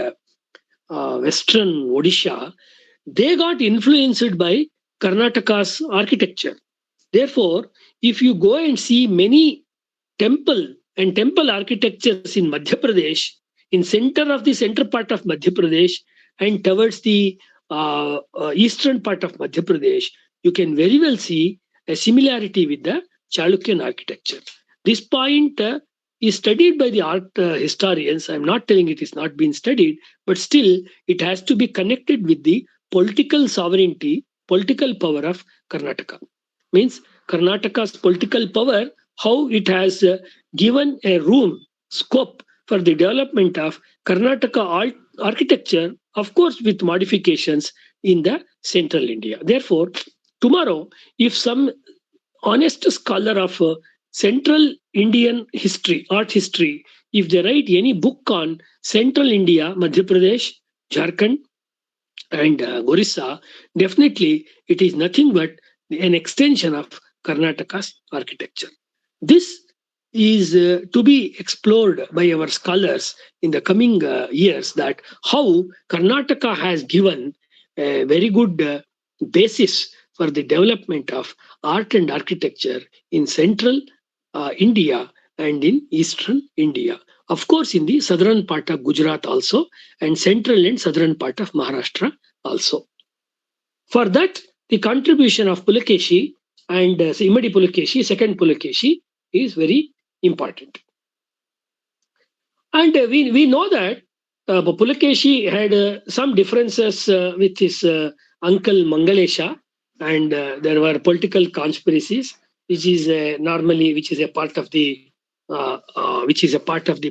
western Odisha, they got influenced by Karnataka's architecture. Therefore, if you go and see many temple architectures in Madhya Pradesh, in center of the center part of Madhya Pradesh and towards the eastern part of Madhya Pradesh, you can very well see a similarity with the Chalukyan architecture. This point is studied by the art historians. I'm not telling it is not been studied, but still it has to be connected with the political sovereignty, political power of Karnataka. Means Karnataka's political power, how it has given a room, scope for the development of Karnataka architecture, of course, with modifications in the central India. Therefore, tomorrow, if some honest scholar of central Indian history, art history, if they write any book on central India, Madhya Pradesh, Jharkhand, and Orissa, definitely it is nothing but an extension of Karnataka's architecture. This is to be explored by our scholars in the coming years, that how Karnataka has given a very good basis for the development of art and architecture in central India and in eastern India. Of course, in the southern part of Gujarat also, and central and southern part of Maharashtra also. For that, the contribution of Pulukeshi and Imadi Pulukeshi, second Pulukeshi, is very important. And we know that Pulukeshi had some differences with his uncle Mangalesha, and there were political conspiracies, which is normally a part of the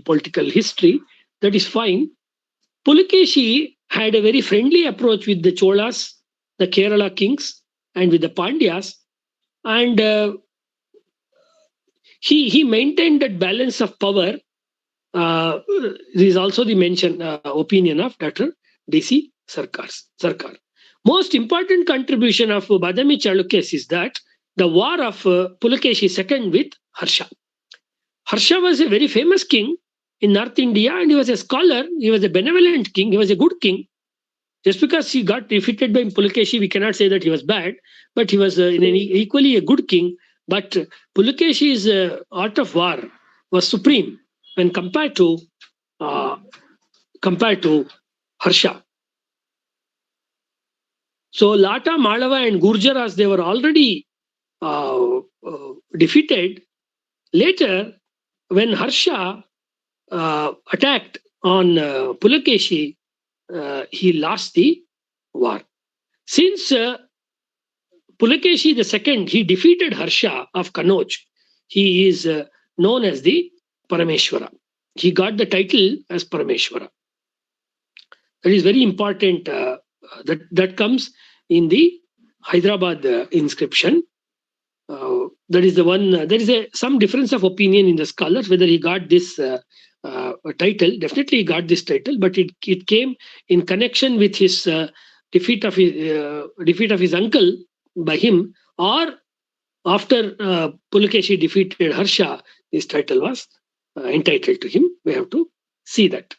political history. That is fine. Pulukeshi had a very friendly approach with the Cholas, the Kerala kings, and with the Pandyas, and he maintained that balance of power. This is also the opinion of Dr. D.C. Sarkar. Most important contribution of Badami Chalukyas is that the war of Pulukeshi II with Harsha. Harsha was a very famous king in North India, and he was a scholar, he was a benevolent king, he was a good king. Just because he got defeated by Pulukeshi, we cannot say that he was bad, but he was equally a good king. But Pulukeshi's art of war was supreme when compared to Harsha. So Lata, Malava, and Gurjaras, they were already defeated. Later, when Harsha attacked on Pulukeshi, he lost the war. Since Pulukeshi II, he defeated Harsha of Kannauj, he is known as the Parmeshwara. He got the title as Parmeshwara. That is very important. That comes in the Hyderabad inscription. That is the one. There is some difference of opinion in the scholars whether he got this title. Definitely, he got this title, but it came in connection with his defeat of his uncle by him, or after Pulukeshi defeated Harsha, this title was entitled to him. We have to see that.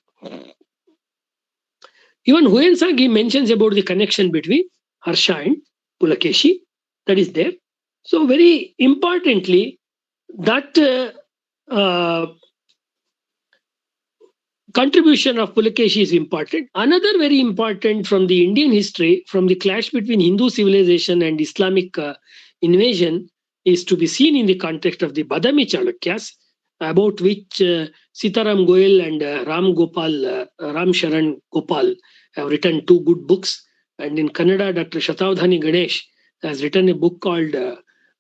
Even Huyen he mentions about the connection between Harsha and Pulukeshi. That is there. So very importantly, that contribution of Pulukeshi is important. Another very important from the Indian history, from the clash between Hindu civilization and Islamic invasion, is to be seen in the context of the Badami Chalukyas, about which Sitaram Goyal and Ram Sharan Gopal have written two good books. And in Kannada, Dr. Shatavdhani Ganesh has written a book called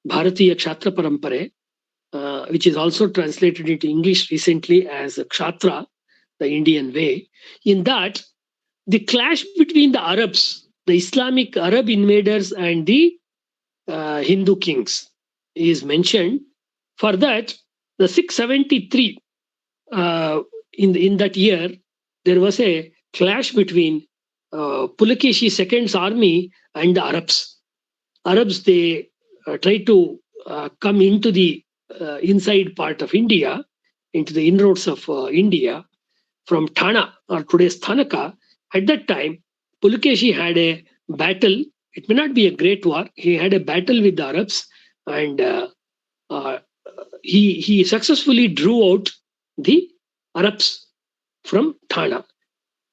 Bharatiya Kshatra Parampare, which is also translated into English recently as Kshatra, the Indian way. In that, the clash between the Arabs, the Islamic Arab invaders, and the Hindu kings is mentioned. For that, the 673, in that year, there was a clash between Pulukeshi II's army and the Arabs. Arabs, they tried to come into the inside part of India, into the inroads of India, from Thana, or today's Thanaka. At that time, Pulukeshi had a battle. It may not be a great war. He had a battle with the Arabs, and he successfully drew out the Arabs from Thana.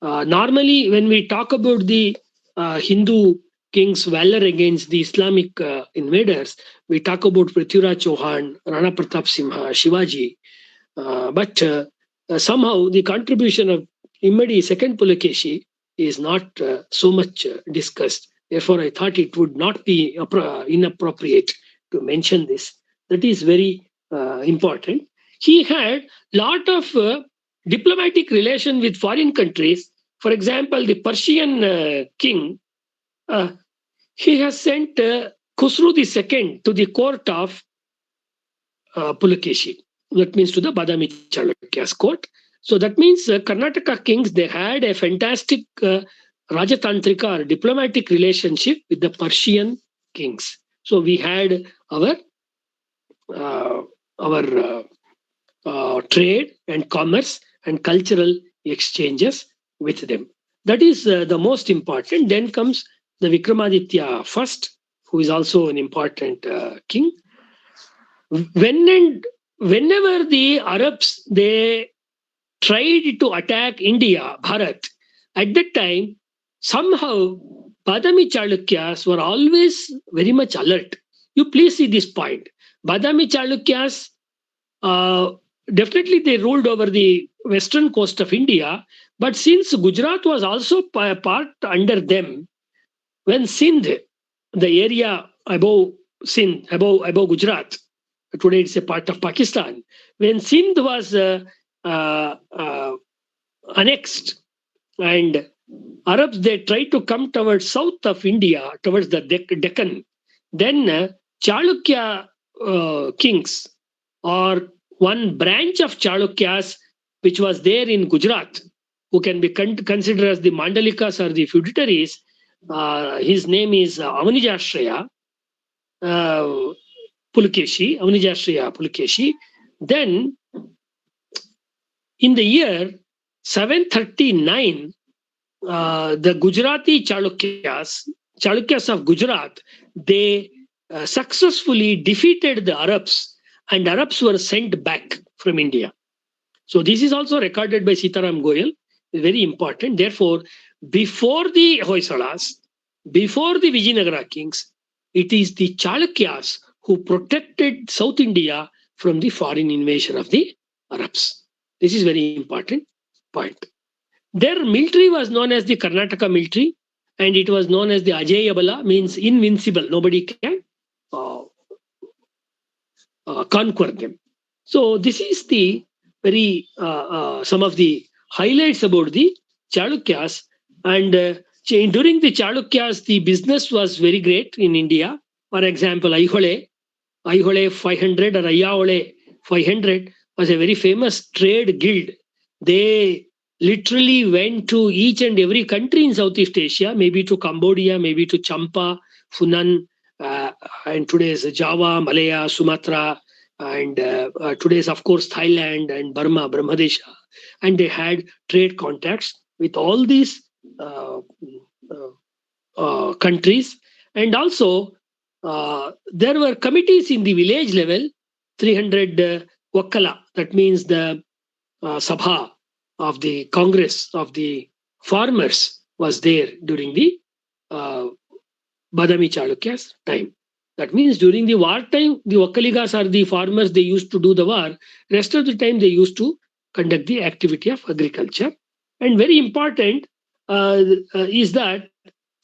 Normally, when we talk about the Hindu king's valor against the Islamic invaders, we talk about Prithviraj Chauhan, Rana Pratap Simha, Shivaji. But somehow the contribution of Imadi second Pulukeshi is not so much discussed. Therefore, I thought it would not be inappropriate to mention this. That is very important. he had lot of diplomatic relation with foreign countries. For example, the Persian king, uh, he has sent Khusru II to the court of Pulukeshi. That means to the Badami Chalukyas court. So that means Karnataka kings, they had a fantastic Rajatantrika or diplomatic relationship with the Persian kings. So we had uh, our trade and commerce and cultural exchanges with them. That is the most important. Then comes the Vikramaditya first, who is also an important king. When and whenever the Arabs they tried to attack India, Bharat, at that time, somehow Badami Chalukyas were always very much alert. You please see this point. Badami Chalukyas, uh, definitely they ruled over the western coast of India, but since Gujarat was also part under them, when Sindh, the area above Sindh, above Gujarat, today it's a part of Pakistan, when Sindh was uh, uh, annexed and Arabs they tried to come towards south of India, towards the Deccan, then Chalukya kings or one branch of Chalukyas which was there in Gujarat, who can be considered as the Mandalikas or the feudatories. His name is Avanijashraya Pulukeshi, Avanijashraya Pulukeshi. Then in the year 739, the Gujarati Chalukyas of Gujarat, they successfully defeated the Arabs, and Arabs were sent back from India. So this is also recorded by Sitaram Goyal, very important. Therefore, before the Hoysalas, before the Vijayanagara kings, it is the Chalukyas who protected South India from the foreign invasion of the Arabs. This is very important point. Their military was known as the Karnataka military, and it was known as the Ajayabala, means invincible. Nobody can conquer them. So this is the very some of the highlights about the Chalukyas. And during the Chalukyas, the business was very great in India. For example, Aihole 500 or Ayahole 500 was a very famous trade guild. They literally went to each and every country in Southeast Asia, maybe to Cambodia, maybe to Champa, Funan, and today's Java, Malaya, Sumatra, and today's, of course, Thailand and Burma, Brahmadesha. And they had trade contacts with all these countries. And also, there were committees in the village level, 300 Wakkala, that means the Sabha of the Congress of the farmers was there during the Badami Chalukyas time. That means during the war time, the Wakkaligas are the farmers, they used to do the war. Rest of the time, they used to conduct the activity of agriculture. And very important is that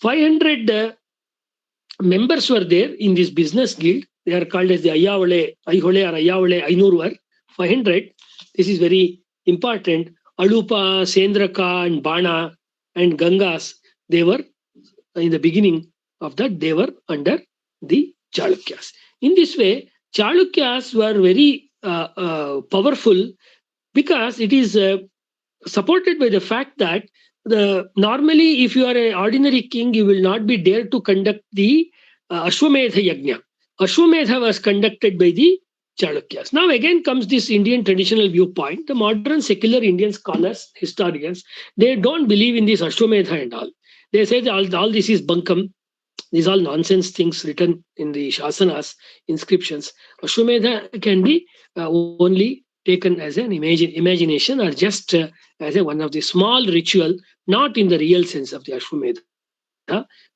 500 members were there in this business guild. They are called as the Aihole or Ayahole Ainurvar, 500. This is very important. Alupa, Sendraka, and Bana, and Gangas, they were in the beginning of that, they were under the Chalukyas. In this way, Chalukyas were very powerful because it is supported by the fact that normally, if you are an ordinary king, you will not be dared to conduct the Ashwamedha Yajna. Ashwamedha was conducted by the Chalukyas. Now again comes this Indian traditional viewpoint. The modern secular Indian scholars, historians, they don't believe in this Ashwamedha and all. They say that all this is bunkum. These are all nonsense things written in the Shasanas, inscriptions. Ashwamedha can be only taken as an imagination or just as one of the small ritual, not in the real sense of the Ashwamedha.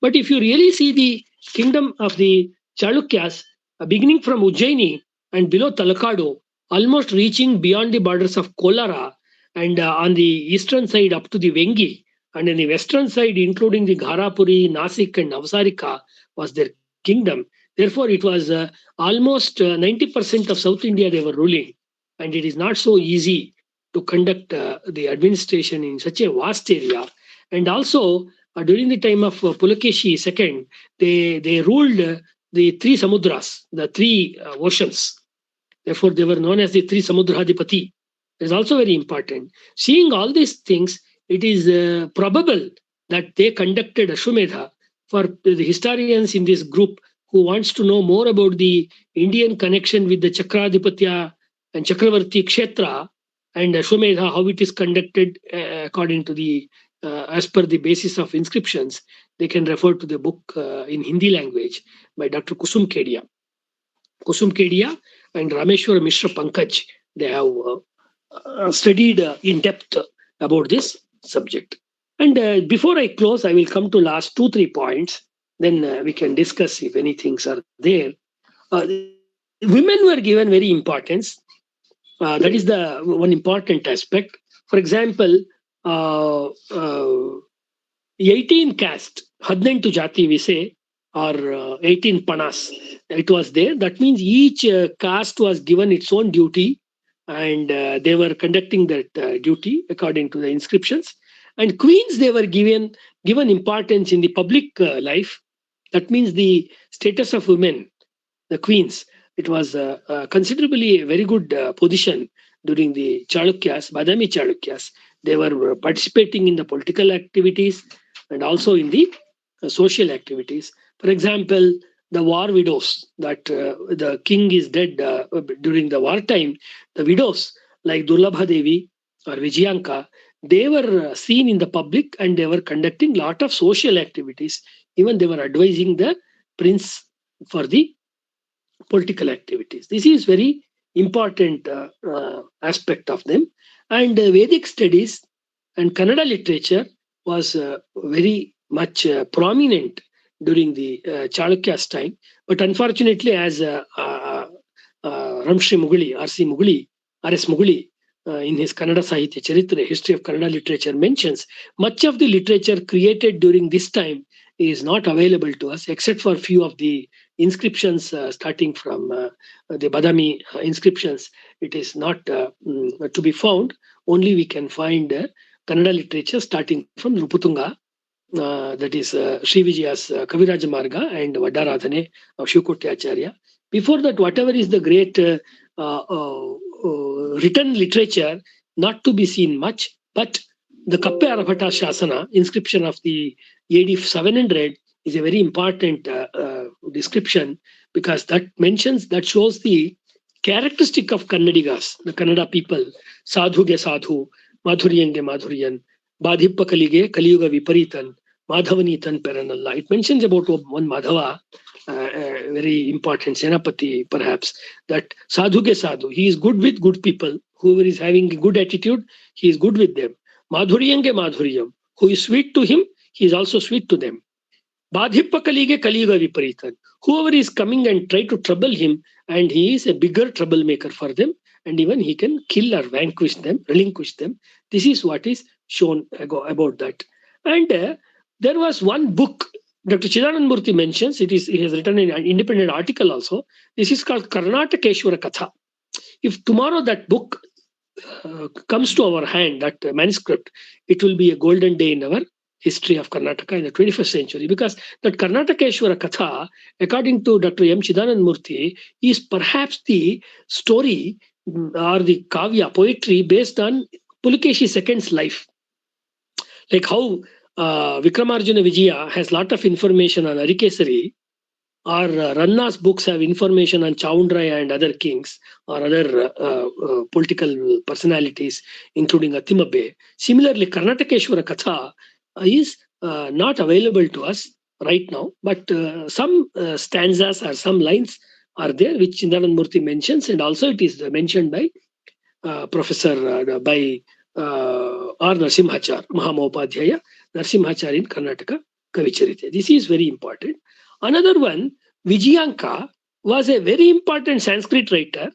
But if you really see the kingdom of the Chalukyas, beginning from Ujjaini and below Talakadu, almost reaching beyond the borders of Kolara, and on the eastern side up to the Vengi, and in the western side, including the Gharapuri, Nasik, and Navsarika, was their kingdom. Therefore, it was almost 90% of South India they were ruling. and it is not so easy to conduct the administration in such a vast area. And also, during the time of Pulukesh II, they ruled the three samudras, the three oceans. Therefore, they were known as the three Samudrahadipati. It is also very important. Seeing all these things, it is probable that they conducted Ashwamedha. For the historians in this group who wants to know more about the Indian connection with the Chakradipatya and Chakravarti Kshetra and Ashwamedha, how it is conducted according to the as per the basis of inscriptions, they can refer to the book in Hindi language by Dr. Kusum Kedia. Kusum Kedia and Rameshwar Mishra Pankaj, they have studied in depth about this subject. And before I close, I will come to last 2-3 points. Then we can discuss if any things are there. Women were given very importance. That is the one important aspect. For example, uh, uh, 18 caste, 18 jati we say, or 18 panas, it was there. That means each caste was given its own duty, and they were conducting that duty according to the inscriptions. And queens, they were given importance in the public life. That means the status of women, the queens, it was considerably a very good position during the Chalukyas, Badami Chalukyas. They were participating in the political activities and also in the social activities. For example, the war widows, that the king is dead during the wartime, the widows like Durlabha Devi or Vijayanka, they were seen in the public and they were conducting lot of social activities. Even they were advising the prince for the political activities. This is very important aspect of them. And Vedic studies and Kannada literature was very much prominent during the Chalukyas time. But unfortunately, as Ramshri Muguli, R.C. Muguli, R.S. Muguli, in his Kannada Sahitya Charitra, History of Kannada Literature, mentions, much of the literature created during this time is not available to us, except for few of the inscriptions starting from the Badami inscriptions. It is not to be found. Only we can find Kannada literature starting from Ruputunga, that is Sri Vijaya's Kaviraja Marga and Vadaradhane of Shivkotyacharya. Before that, whatever is the great written literature, not to be seen much, but the Kappe Arabhata Shasana, inscription of the AD 700, is a very important description, because that mentions, that shows the characteristic of Kannadigas, the Kannada people, Sadhuge Sadhu, Madhuryange Madhuryan, Badhippa Kalige, Kaliyuga Viparitan, Madhavanitan Peranalla. It mentions about one Madhava, very important Senapati perhaps, that Sadhuge Sadhu, he is good with good people. Whoever is having a good attitude, he is good with them. Madhuryange Madhuryam, who is sweet to him, he is also sweet to them. Badhippa Kalige Kaliyuga Viparitan, whoever is coming and try to trouble him, and he is a bigger troublemaker for them, and even he can kill or vanquish them, relinquish them. This is what is shown about that. And there was one book Dr. Chidanand Murthy mentions. He has written an independent article also. This is called Karnatakeshwara Katha. If tomorrow that book comes to our hand, that manuscript, it will be a golden day in our history of Karnataka in the 21st century, because that Karnatakeshwara Katha, according to Dr. M. Chidanand Murthy, is perhaps the story or the kavya, poetry, based on Pulukesh II's life. Like how Vikramarjuna Vijaya has lot of information on Arikesari, or Ranna's books have information on Chaundraya and other kings or other political personalities, including Atimabe. Similarly, Karnatakeshwara Katha is not available to us right now, but some stanzas or some lines are there which Chindanand Murthy mentions, and also it is mentioned by Professor by R. Narasimhachar, Mahamopadhyaya Narasimhachar in Karnataka Kavicharita. This is very important. Another one, Vijayanka, was a very important Sanskrit writer.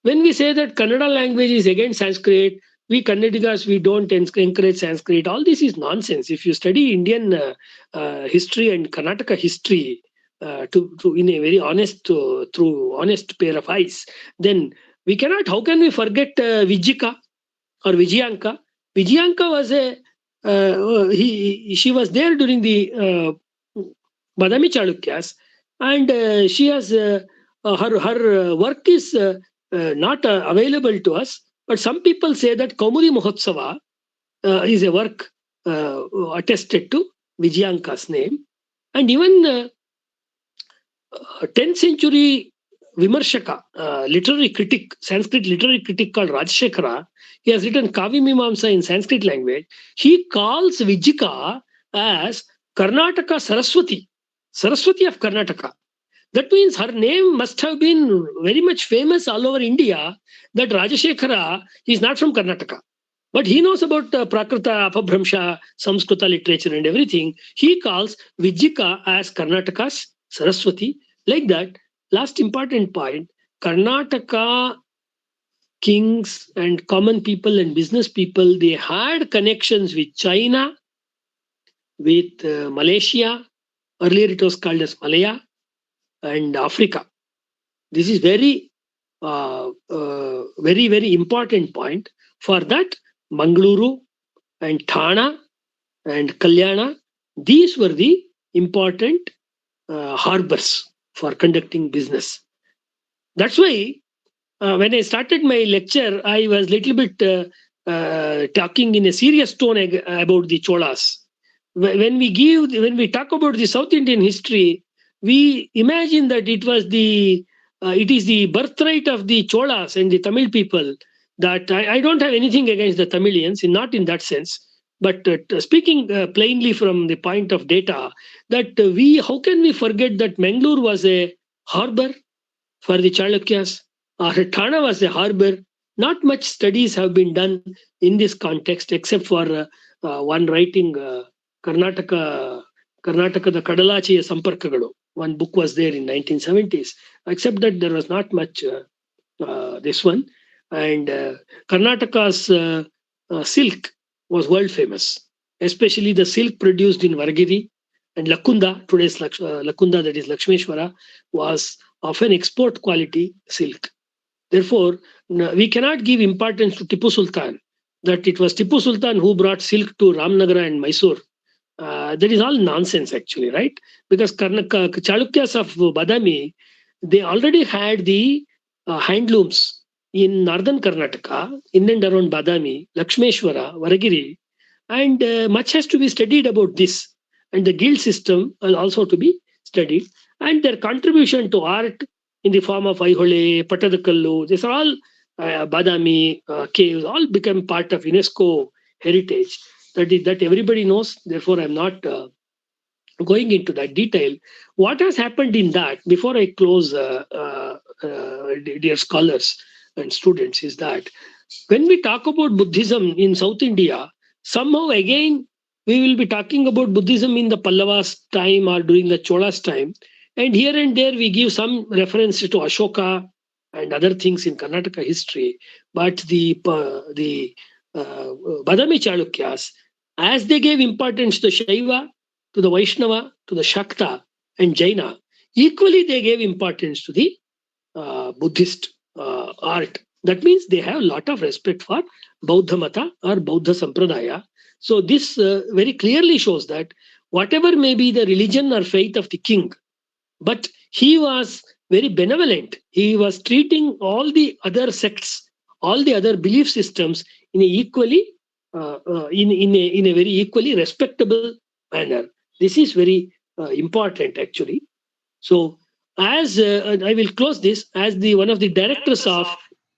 When we say that Kannada language is against Sanskrit, we Kannadigas, we don't encourage Sanskrit. All this is nonsense. If you study Indian history and Karnataka history in a very honest, through honest pair of eyes, then We cannot, how can we forget Vijika or Vijayanka? Vijayanka was she was there during the Badami Chalukyas, and she has her work is not available to us. But some people say that Kaumudi Mahotsava is a work attested to Vijayanka's name, and even 10th century Vimarshaka, literary critic, Sanskrit literary critic called Rajashekara, he has written Kavi Mimamsa in Sanskrit language. He calls Vijika as Karnataka Saraswati, Saraswati of Karnataka. That means her name must have been very much famous all over India, that Rajashekara is not from Karnataka. But he knows about Prakrita, Apabhramsha, Samskrita literature and everything. He calls Vijika as Karnataka's Saraswati. Like that, last important point, Karnataka kings and common people and business people, they had connections with China, with Malaysia. Earlier it was called as Malaya, and Africa. This is very important point. For that, Mangaluru and Thana and Kalyana, these were the important harbors for conducting business. That's why when I started my lecture, I was little bit talking in a serious tone about the Cholas. When we talk about the South Indian history, we imagine that it is the birthright of the Cholas and the Tamil people. That I don't have anything against the Tamilians, not in that sense. But speaking plainly from the point of data, that how can we forget that Mangalore was a harbor for the Chalukyas, or Thana was a harbor? Not much studies have been done in this context, except for one writing, Karnataka, the Kadalachiya Samparkagalu. One book was there in 1970s. Except that there was not much this one. And Karnataka's silk was world famous, especially the silk produced in Varagiri and Lakunda, today's Lakunda, that is Lakshmeshwara, was of an export quality silk. Therefore, we cannot give importance to Tipu Sultan, that it was Tipu Sultan who brought silk to Ramnagara and Mysore. That is all nonsense, actually, right? Because Chalukyas of Badami, they already had the handlooms in northern Karnataka, in and around Badami, Lakshmeshwara, Varagiri, and much has to be studied about this. And the guild system will also to be studied, and their contribution to art in the form of Aihole, Patadakallu, these are all Badami caves, all become part of UNESCO heritage. That everybody knows. Therefore, I'm not going into that detail. What has happened in that, before I close, dear scholars and students, is that when we talk about Buddhism in South India, somehow again we will be talking about Buddhism in the Pallavas time or during the Cholas time. And here and there we give some reference to Ashoka and other things in Karnataka history. But the Badami Chalukyas, as they gave importance to Shaiva, to the Vaishnava, to the Shakta and Jaina, equally they gave importance to the Buddhist art. That means they have a lot of respect for Bauddha Mata or Bauddha Sampradaya. So this very clearly shows that whatever may be the religion or faith of the king, but he was very benevolent. He was treating all the other sects, all the other belief systems in a equally, in a very equally respectable manner. This is very important, actually. So, as I will close this, as the one of the directors of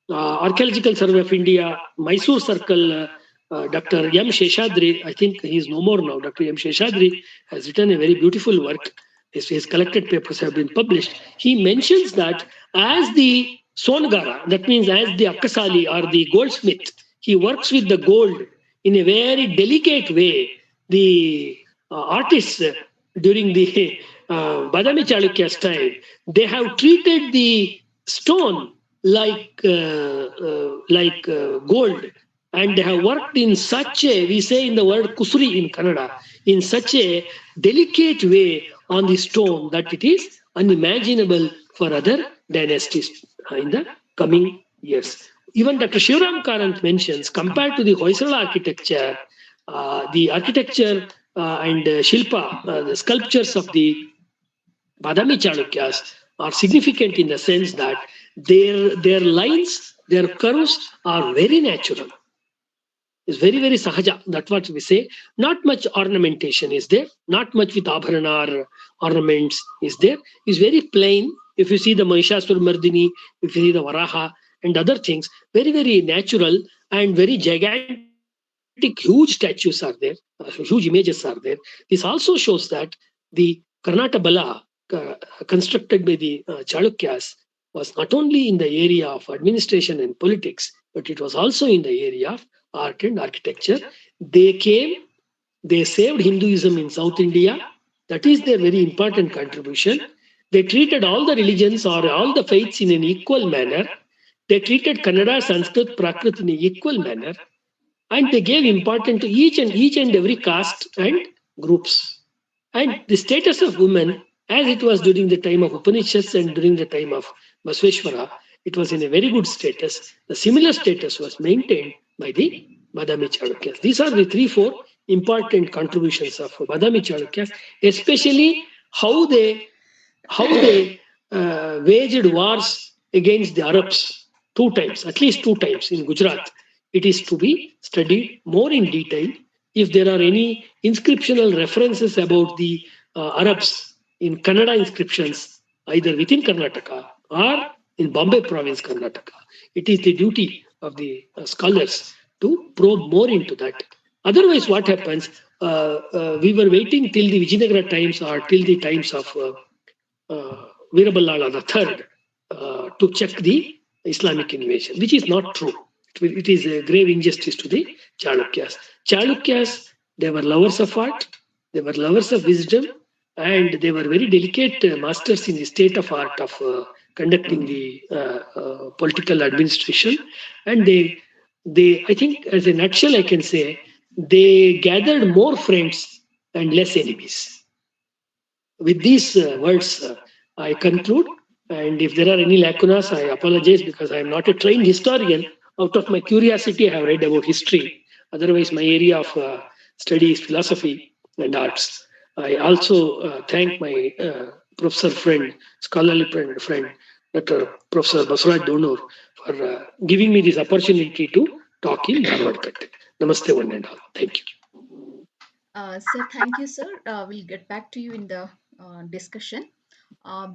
Archaeological Survey of India, Mysore Circle, Dr. M. Sheshadri, I think he is no more now. Dr. M. Sheshadri has written a very beautiful work. His collected papers have been published. He mentions that as the Songara, that means as the Akkasali or the goldsmith, he works with the gold in a very delicate way. The artists during the Badami Chalukya's time, they have treated the stone like gold, and they have worked in such a, we say in the word kusuri in Kannada, in such a delicate way on the stone that it is unimaginable for other dynasties in the coming Yes. Even Dr. Shivram Karant mentions, compared to the Hoysala architecture, the architecture and Shilpa, the sculptures of the Badami Chalukyas are significant in the sense that their lines, their curves are very natural. It's very, very sahaja. That's what we say. Not much ornamentation is there. Not much with abharana or ornaments is there. It's very plain. If you see the Mahishasur Mardini, if you see the Waraha and other things, very, very natural and very gigantic, huge statues are there. Huge images are there. This also shows that the Karnataka Bala constructed by the Chalukyas was not only in the area of administration and politics, but it was also in the area of art and architecture. They came, they saved Hinduism in South India. That is their very important contribution. They treated all the religions or all the faiths in an equal manner. They treated Kannada, Sanskrit, Prakrit in an equal manner. And they gave importance to each and every caste and groups. And the status of women, as it was during the time of Upanishads and during the time of Basveshwara, it was in a very good status. The similar status was maintained by the Badami Chalukyas. These are the three, four important contributions of Badami Chalukyas, especially how they waged wars against the Arabs two times, at least two times in Gujarat. It is to be studied more in detail. If there are any inscriptional references about the Arabs in Kannada inscriptions, either within Karnataka or in Bombay province, Karnataka, it is the duty of the scholars to probe more into that. Otherwise, what happens? We were waiting till the Vijayanagara times or till the times of Veeraballala III to check the Islamic invasion, which is not true. It is a grave injustice to the Chalukyas. Chalukyas, they were lovers of art, they were lovers of wisdom, and they were very delicate masters in the state of art of conducting the political administration. And I think, as a nutshell, I can say, they gathered more friends and less enemies. With these words, I conclude. And if there are any lacunas, I apologize because I am not a trained historian. Out of my curiosity, I have read about history. Otherwise, my area of study is philosophy and arts. I also thank my professor friend, scholarly friend, Dr. Professor Basraj Donor, for giving me this opportunity to talk in Dharwad Katte. Namaste, one and all. Thank you. Sir, thank you, sir. We'll get back to you in the discussion.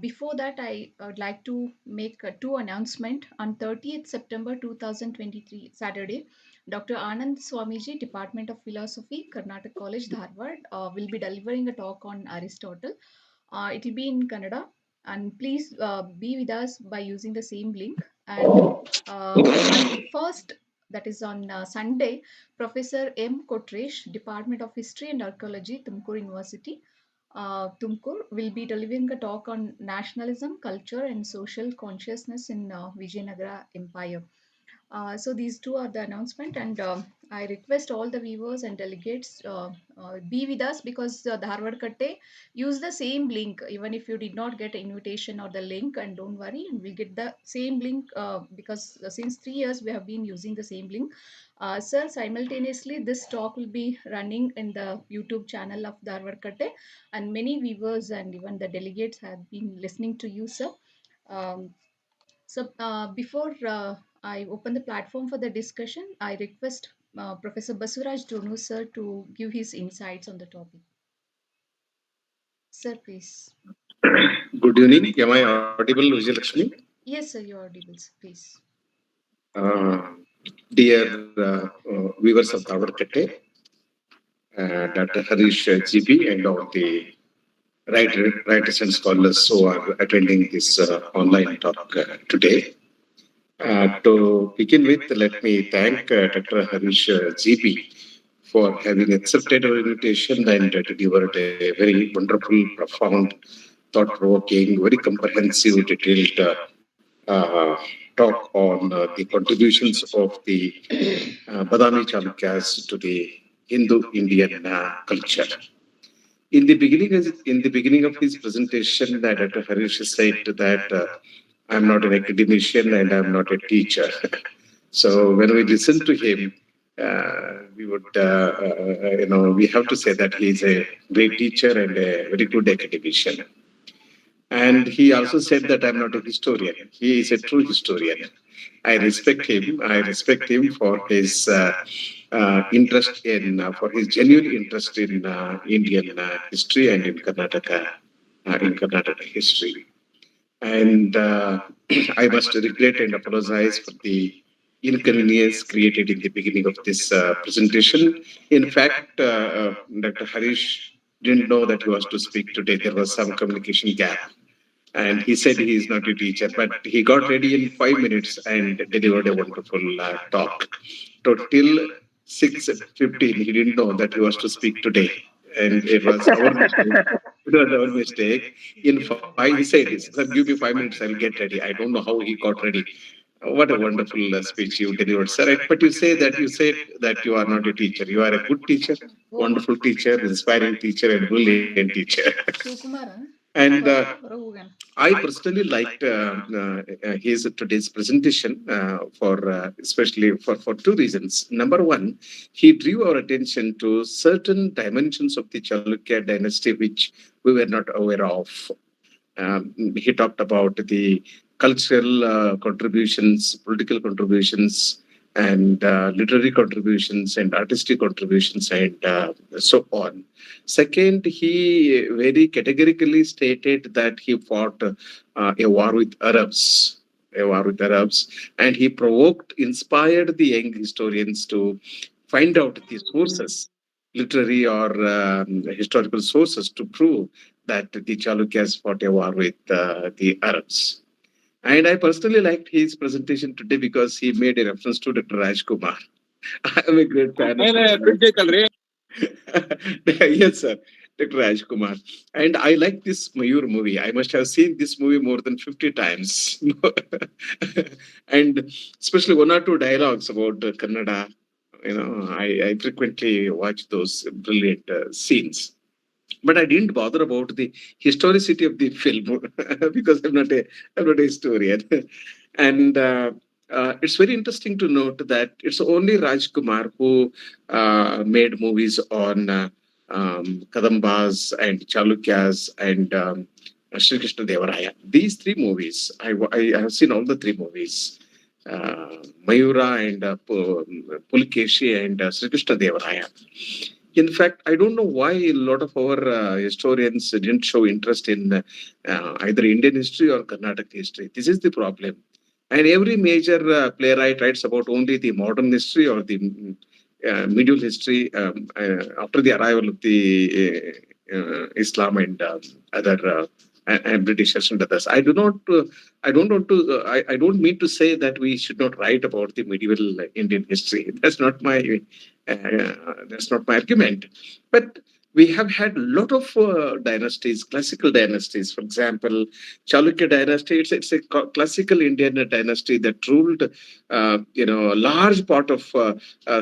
Before that, I would like to make two announcements. On 30th September 2023, Saturday, Dr. Anand Swamiji, Department of Philosophy, Karnataka College, Dharwad, will be delivering a talk on Aristotle. It will be in Kannada, and please be with us by using the same link. And on first, that is on Sunday, Professor M. Kotresh, Department of History and Archaeology, Tumkur University, Tumkur, will be delivering a talk on nationalism, culture, and social consciousness in Vijayanagara Empire. So these two are the announcement, and I request all the viewers and delegates be with us, because the Harvard Katte use the same link even if you did not get invitation or the link, and don't worry, and we'll get the same link because since 3 years we have been using the same link. Sir, simultaneously this talk will be running in the YouTube channel of the Harvard Katte, and many viewers and even the delegates have been listening to you, sir. Um, before I open the platform for the discussion, I request Professor Basuraj Donu sir to give his insights on the topic. Sir, please. Good evening. Am I audible, Vijayalakshmi? Yes, sir, you are audible, sir, please. Uh, dear viewers of Dharwad Katte, Dr. Harish GP, and all the writers and scholars who are attending this online talk today. To begin with, let me thank Dr. Harish GP for having accepted our invitation and delivered a very wonderful, profound, thought-provoking, very comprehensive, detailed talk on the contributions of the Badami Chalukyas to the Hindu-Indian culture. In the beginning of his presentation, Dr. Harish said that I'm not an academician and I'm not a teacher. So when we listen to him, we would, we have to say that he's a great teacher and a very good academician. And he also said that I'm not a historian. He is a true historian. I respect him. I respect him for his interest in, for his genuine interest in Indian history and in Karnataka history. And I must regret and apologize for the inconvenience created in the beginning of this presentation. In fact, Dr. Harish didn't know that he was to speak today. There was some communication gap. And he said he is not a teacher, but he got ready in 5 minutes and delivered a wonderful talk. So till 6:15, he didn't know that he was to speak today. And it was our mistake. It was our mistake. In five, he said, "Sir, give me 5 minutes, I'll get ready." I don't know how he got ready. What a wonderful speech you delivered, sir. But you said that you are not a teacher. You are a good teacher, wonderful teacher, inspiring teacher, and brilliant teacher. And I personally liked his today's presentation especially for two reasons. Number one, he drew our attention to certain dimensions of the Chalukya dynasty which we were not aware of. He talked about the cultural contributions, political contributions, and literary contributions, and artistic contributions, and so on. Second, he very categorically stated that he fought a war with Arabs. A war with Arabs, and he inspired the young historians to find out the sources, literary or historical sources, to prove that the Chalukyas fought a war with the Arabs. And I personally liked his presentation today because he made a reference to Dr. Rajkumar. I am a great fan of yes, sir. Dr. Rajkumar. And I like this Mayur movie. I must have seen this movie more than 50 times. And especially one or two dialogues about Kannada. I frequently watch those brilliant scenes. But I didn't bother about the historicity of the film because I'm not a historian. And it's very interesting to note that it's only Rajkumar who made movies on Kadambas and Chalukyas and Sri Krishna Devaraya. These three movies, I have seen all the three movies. Mayura and Pulukesh and Sri Krishna Devaraya. In fact, I don't know why a lot of our historians didn't show interest in either Indian history or Karnataka history. This is the problem. And every major playwright writes about only the modern history or the medieval history after the arrival of the Islam and other and Britishers and others. I do not. I don't want to. I don't mean to say that we should not write about the medieval Indian history. That's not my. That's not my argument. But we have had a lot of dynasties, classical dynasties. For example, Chalukya dynasty. It's a classical Indian dynasty that ruled, a large part of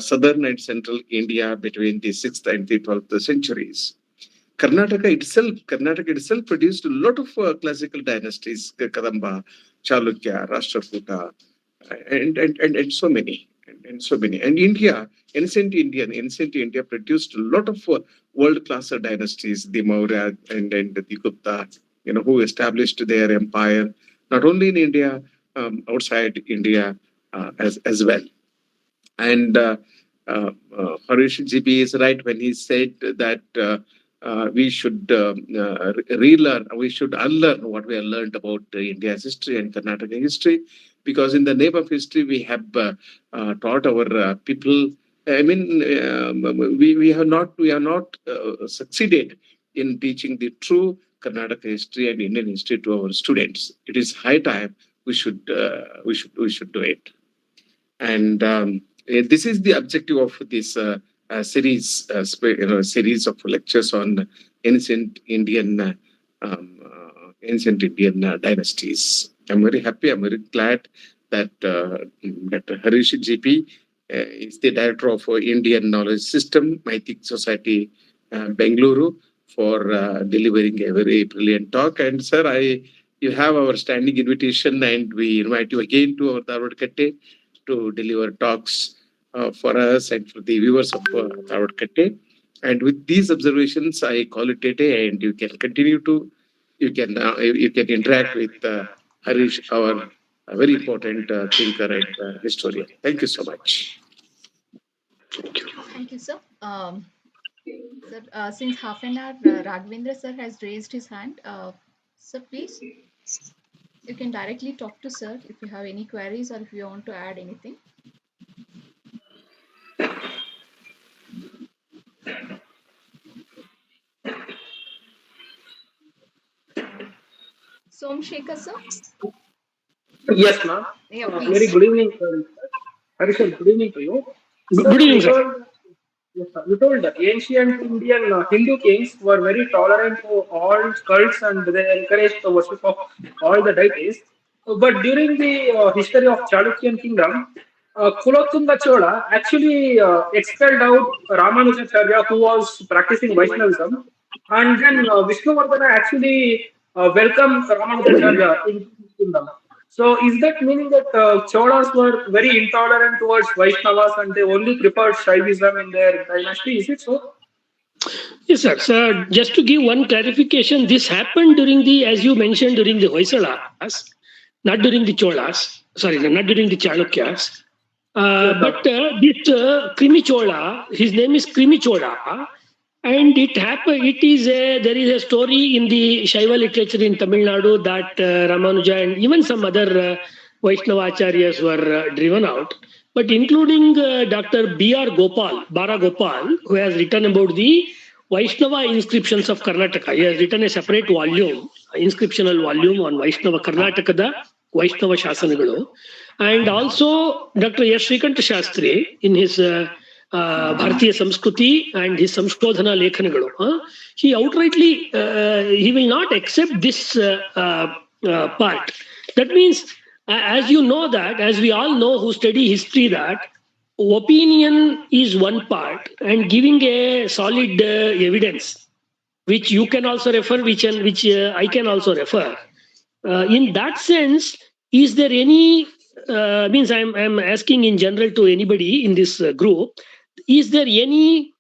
southern and central India between the 6th and the 12th centuries. Karnataka itself produced a lot of classical dynasties, Kadamba, Chalukya, Rashtrakuta, and so many. And so many. And ancient India produced a lot of world-class dynasties, the Maurya and the Gupta, who established their empire, not only in India, outside India as well. And Harish GB is right when he said that we should relearn, we should unlearn what we have learned about India's history and Karnataka history, because in the name of history we have taught our people. I mean, we have not succeeded in teaching the true Karnataka history and Indian history to our students. It is high time we should do it. And this is the objective of this series of lectures on ancient Indian dynasties. I'm very happy. I'm very glad that Dr. Harish GP is the director of Indian Knowledge System, Maitik Society, Bengaluru, for delivering a very brilliant talk. And sir, I you have our standing invitation, and we invite you again to our Dharwad Katte to deliver talks for us and for the viewers of Dharwad Katte. And with these observations, I call it a day, and you can continue to, you can interact with Harish, our very important thinker and historian. Thank you so much. Thank you, sir. Sir, since half an hour, Raghavendra sir has raised his hand. Sir, please, you can directly talk to sir if you have any queries or if you want to add anything. Somshekar sir? Yes, ma'am. Yeah, Very please. good evening, sir. Harsha, good evening to you. Sir, Good evening, sir. yes, sir. You told that ancient Indian Hindu kings were very tolerant to all cults and they encouraged the worship of all the deities. But during the history of Chalukyan kingdom, Kulothunga Chola actually expelled out Ramanujacharya, who was practicing Vaishnavism, and then Vishnuvardhana actually welcomed Ramanujacharya in his kingdom. So, is that meaning that Cholas were very intolerant towards Vaishnavas and they only preferred Shaivism in their dynasty? Is it so? Yes, sir. So just to give one clarification, this happened during the, as you mentioned, during the Hoysalas, not during the Cholas. Sorry, not during the Chalukyas. But this Krimi Chola, his name is Krimi Chola, and it happened. It is there is a story in the Shaiva literature in Tamil Nadu that Ramanuja and even some other Vaishnava acharyas were driven out, but including Dr. B.R. Gopal, Bara Gopal, who has written about the Vaishnava inscriptions of Karnataka. He has written a separate volume, inscriptional volume on Vaishnava Karnataka, the Vaishnava Shasanagalu. And also Dr. S. Srikanta Shastri in his Bharatiya Samskruti and his Samshodhana Lekhanagalu. He outrightly, he will not accept this part. That means, as you know that, as we all know who study history, that opinion is one part and giving a solid evidence, which you can also refer, which I can also refer. In that sense, is there any means I'm asking in general to anybody in this group, is there any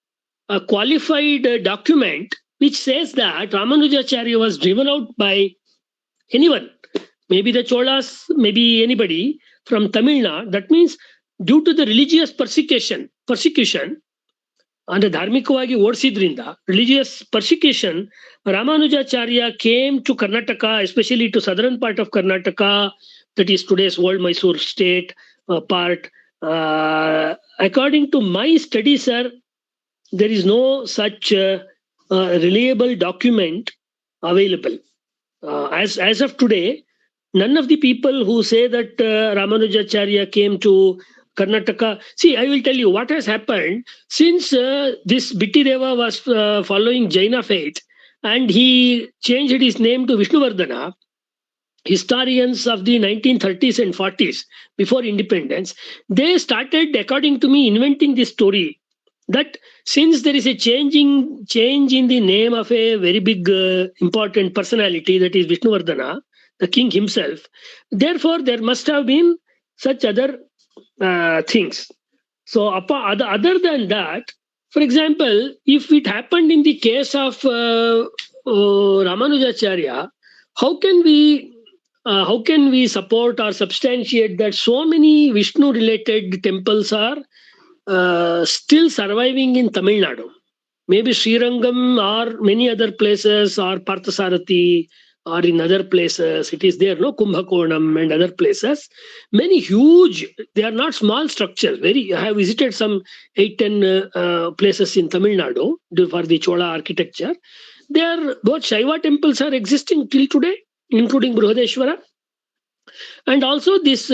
qualified document which says that Ramanujacharya was driven out by anyone, maybe the Cholas, maybe anybody from Tamil Nadu? That means due to the religious persecution ಅಂದ್ರೆ ಧಾರ್ಮಿಕವಾಗಿ ಓಡಿಸಿದ್ರಿಂದ religious persecution Ramanujacharya came to Karnataka, especially to southern part of Karnataka, that is today's old Mysore state part. According to my study, sir, there is no such reliable document available. As of today, none of the people who say that Ramanujacharya came to Karnataka. See, I will tell you what has happened since this Bittideva was following Jaina faith and he changed his name to Vishnuvardhana. Historians of the 1930s and 40s, before independence, they started, according to me, inventing this story that since there is a change in the name of a very big important personality, that is Vishnuvardhana, the king himself, therefore there must have been such other things. So other than that, for example, if it happened in the case of Ramanujacharya, how can we support or substantiate that so many Vishnu related temples are still surviving in Tamil Nadu? Maybe Srirangam or many other places, or Parthasarathi, or in other places it is there, no, Kumbhakonam and other places, many huge, they are not small structures. I have visited some 8-10 places in Tamil Nadu for the Chola architecture. There both Shaiva temples are existing till today, including Brihadeshwara, and also this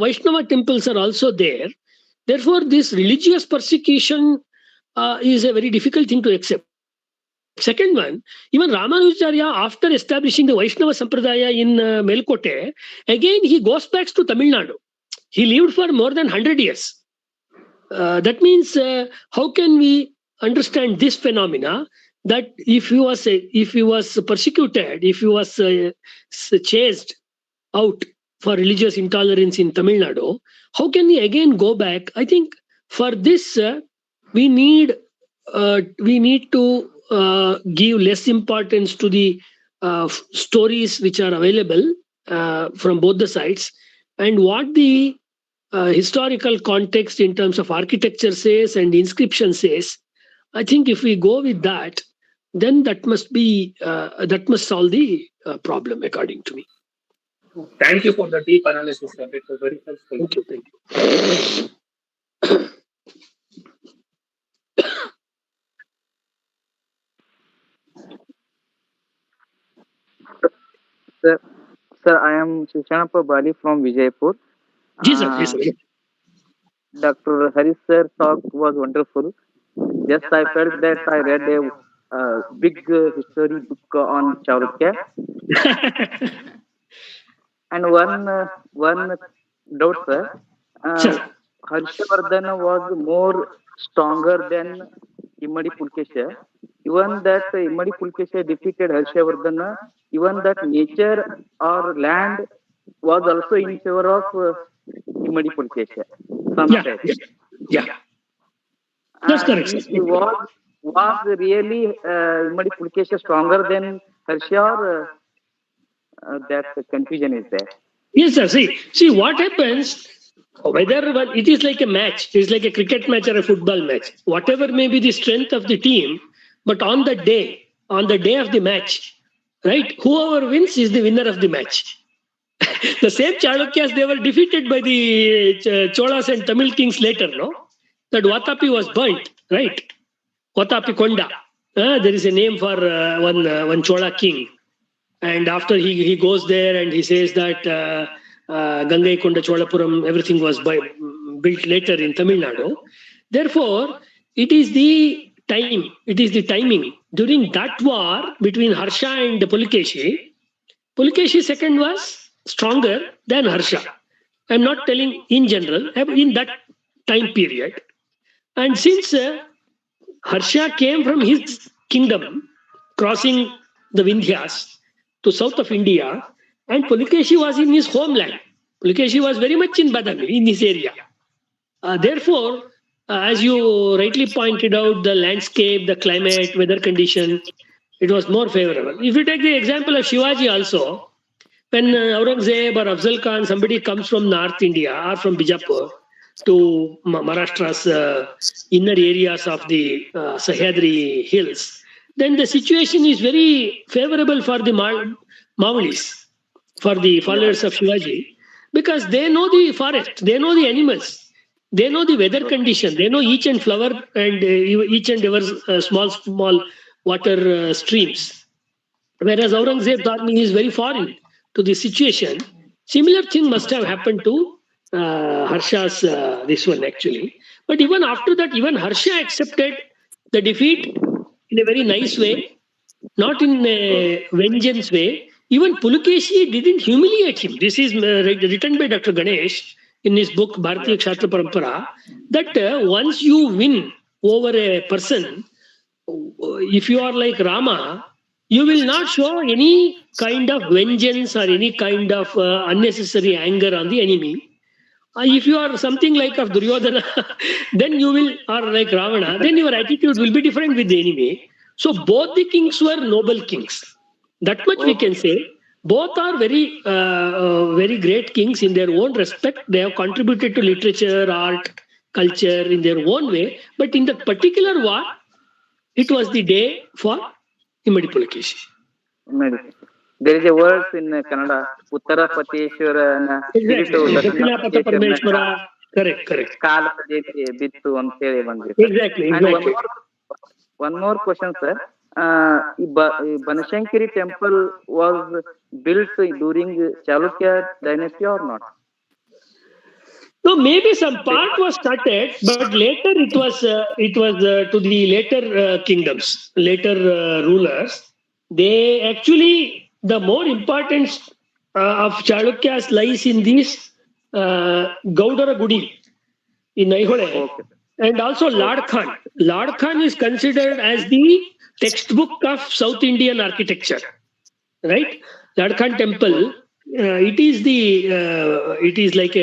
Vaishnava temples are also there. Therefore this religious persecution is a very difficult thing to accept. Second one, even Ramanujacharya, after establishing the Vaishnava Sampradaya in Melkote, again he goes back to Tamil Nadu. He lived for more than 100 years. That means how can we understand this phenomena that if he was persecuted, if he was chased out for religious intolerance in Tamil Nadu, how can he again go back? I think for this we need to give less importance to the stories which are available from both the sides, and what the historical context in terms of architecture says and inscription says. I think if we go with that, then that must solve the problem, according to me. Thank you for the deep analysis, sir. It was very helpful. Thank you. Thank you. Sir, sir, I am Shushanapa Bali from Vijaypur. Yes, sir. Yes, sir. Dr. Harish sir talk was wonderful. Just I felt that I read a big history book on Chalukya, and one doubt, sir. Sure. Harshavardhana was more stronger than Imadi Pulkesha. Even that Imadi Pulkesha defeated Harshavardhana, even that nature or land was also in favor of Imadi Pulkesha. Some Yeah. said. Yeah. That's correct, sir. Was really Imadi Pulkesha stronger than Harsha, or that confusion is there? Yes, sir. See what happens. Whether it is like a match, it is like a cricket match or a football match. Whatever may be the strength of the team, but on the day of the match, right? Whoever wins is the winner of the match. The same Chalukyas, they were defeated by the Cholas and Tamil kings later, no? That Vatapi was burnt, right? Vatapi Konda. There is a name for one Chola king. And after he goes there and he says that Gangai Konda Cholapuram, everything was built later in Tamil Nadu. Therefore, it is the timing. During that war between Harsha and Pulukeshi, Pulukeshi's second was stronger than Harsha. I'm not telling in general, in that time period. And since Harsha came from his kingdom, crossing the Vindhyas to south of India, and Pulukeshi was in his homeland. Pulukeshi was very much in Badami, in this area. Therefore, as you rightly pointed out, the landscape, the climate, weather condition, it was more favorable. If you take the example of Shivaji also, when Aurangzeb or Afzal Khan, somebody comes from North India or from Bijapur to Maharashtra's inner areas of the Sahyadri hills, then the situation is very favorable for the Maolis, for the followers of Shivaji, because they know the forest, they know the animals, they know the weather condition, they know each and flower and each and every small water streams. Whereas Aurangzeb's army is very foreign to the situation. Similar thing must have happened to Harsha's this one actually. But even after that, even Harsha accepted the defeat in a very nice way, not in a vengeance way. Even Pulukeshi didn't humiliate him. This is written by Dr. Ganesh in his book Bharatiya Kshatriya Parampara, that once you win over a person, if you are like Rama, you will not show any kind of vengeance or any kind of unnecessary anger on the enemy. If you are something like of Duryodhana, then you will, or like Ravana, then your attitude will be different with the enemy. So both the kings were noble kings. That much we can say. Both are very, very great kings in their own respect. They have contributed to literature, art, culture in their own way. But in that particular war, it was the day for Imadi Pulukeshi. There is a word in Kannada, Uttara Pateshwara, Exactly. Parmeshwara. Correct. Exactly. And one more question, sir. Banashankari temple was built during Chalukya dynasty or not? So maybe some part was started, but later it was to the later kingdoms, later rulers. They actually, the more importance of Chalukyas lies in this Gaudara Gudi in Aihole, and also Lord Khan. Lord Khan is considered as the textbook of South Indian architecture, right? The Adkhan Temple, it is like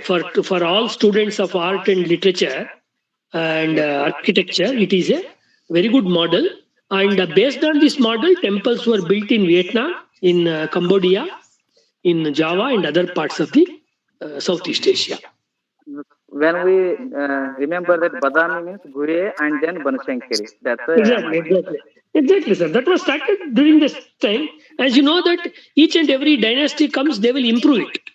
for all students of art and literature and architecture. It is a very good model, and based on this model, temples were built in Vietnam, in Cambodia, in Java, and other parts of the Southeast Asia. When we remember that Badami means Gure and then Banashankari. That's Exactly, sir. That was started during this time. As you know that each and every dynasty comes, they will improve it.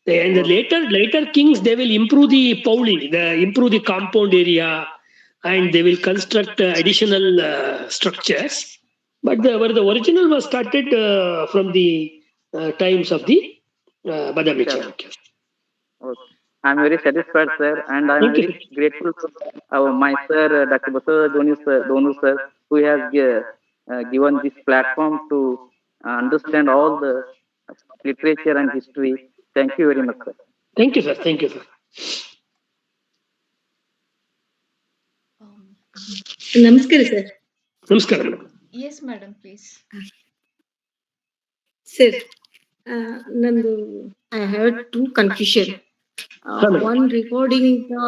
And the later kings, they will improve the Pauli, improve the compound area, and they will construct additional structures. But the original was started from the times of the Badami Chalukyas. Okay. I'm very satisfied, sir, and I'm very grateful to my sir, Dr. Basavaraja Donu sir, who has given this platform to understand all the literature and history. Thank you very much, sir. Thank you, sir. Thank you, sir. Namaskar, sir. Namaskar, madam. Yes, madam, please. Sir, Nandu, I have two confusion. One regarding the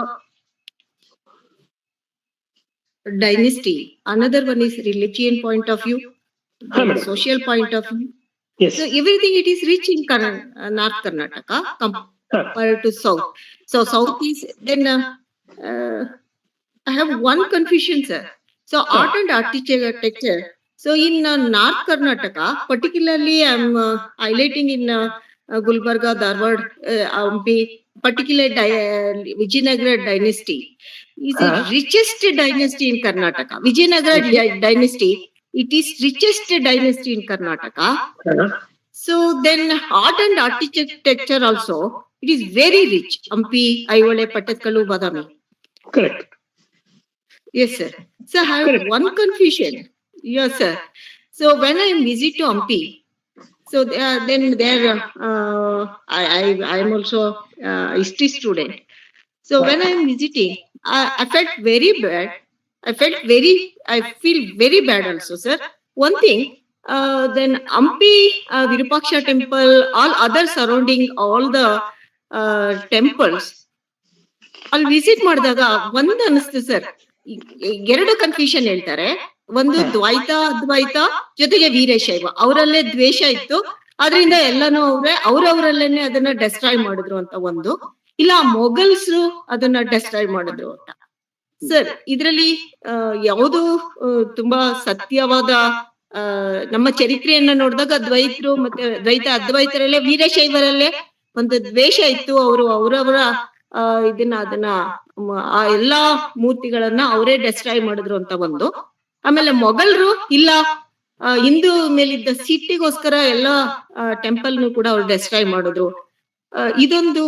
dynasty, another one is religion point of view, the social point of view. Yes. So everything it is rich in North Karnataka compared to South. So South is then I have one confusion, sir. So art and architecture. So in North Karnataka, particularly I'm highlighting in Gulbarga, Dharwad, particular Vijayanka dynasty is the richest dynasty in Karnataka. Vijayanka dynasty, it is richest dynasty in Karnataka. So then art and architecture also, it is very rich. Hampi, Aivale, Patakkalu, Badami. Correct. Yes, sir. So I have one confusion. Yes, sir. So when I visit to Hampi, so then there I am also a history student. So when I am visiting, I felt very bad. I feel very bad also, sir. One thing, then Hampi, Virupaksha temple, all other surrounding all the temples, ಅಲ್ಲಿ visit ಮಾಡಿದಾಗ ಒಂದ್ ಅನಿಸ್ತು sir, ಎರಡು confusion ಹೇಳ್ತಾರೆ. ಒಂದು ದ್ವೈತ ಅದ್ವೈತ ಜೊತೆಗೆ ವೀರಶೈವ, ಅವರಲ್ಲೇ ದ್ವೇಷ ಇತ್ತು, ಅದರಿಂದ ಎಲ್ಲಾನು ಅವ್ರವ್ರಲ್ಲೇನೆ ಅದನ್ನ ಡೆಸ್ಟ್ರಾಯ್ ಮಾಡಿದ್ರು ಅಂತ ಒಂದು, ಇಲ್ಲ ಮೊಘಲ್ಸ್ ಅದನ್ನ ಡೆಸ್ಟ್ರಾಯ್ ಮಾಡಿದ್ರು ಅಂತ. ಸರ್ ಇದ್ರಲ್ಲಿ ಯಾವುದು ತುಂಬಾ ಸತ್ಯವಾದ ನಮ್ಮ ಚರಿತ್ರೆಯನ್ನ ನೋಡಿದಾಗ ದ್ವೈತರು ಮತ್ತೆ ದ್ವೈತ ಅದ್ವೈತರಲ್ಲೇ ವೀರಶೈವರಲ್ಲೇ ಒಂದು ದ್ವೇಷ ಇತ್ತು, ಅವರವರ ಅದನ್ನ ಆ ಎಲ್ಲಾ ಮೂರ್ತಿಗಳನ್ನ ಅವರೇ ಡೆಸ್ಟ್ರಾಯ್ ಮಾಡಿದ್ರು ಅಂತ ಒಂದು. ಆಮೇಲೆ ಮೊಘಲರು ಇಲ್ಲ ಹಿಂದೂ ಮೇಲಿದ್ದ ಸಿಟ್ಟಿಗೋಸ್ಕರ ಎಲ್ಲಾ ಟೆಂಪಲ್ನು ಕೂಡ ಅವ್ರು ಡೆಸ್ಟ್ರಾಯ್ ಮಾಡಿದ್ರು. ಇದೊಂದು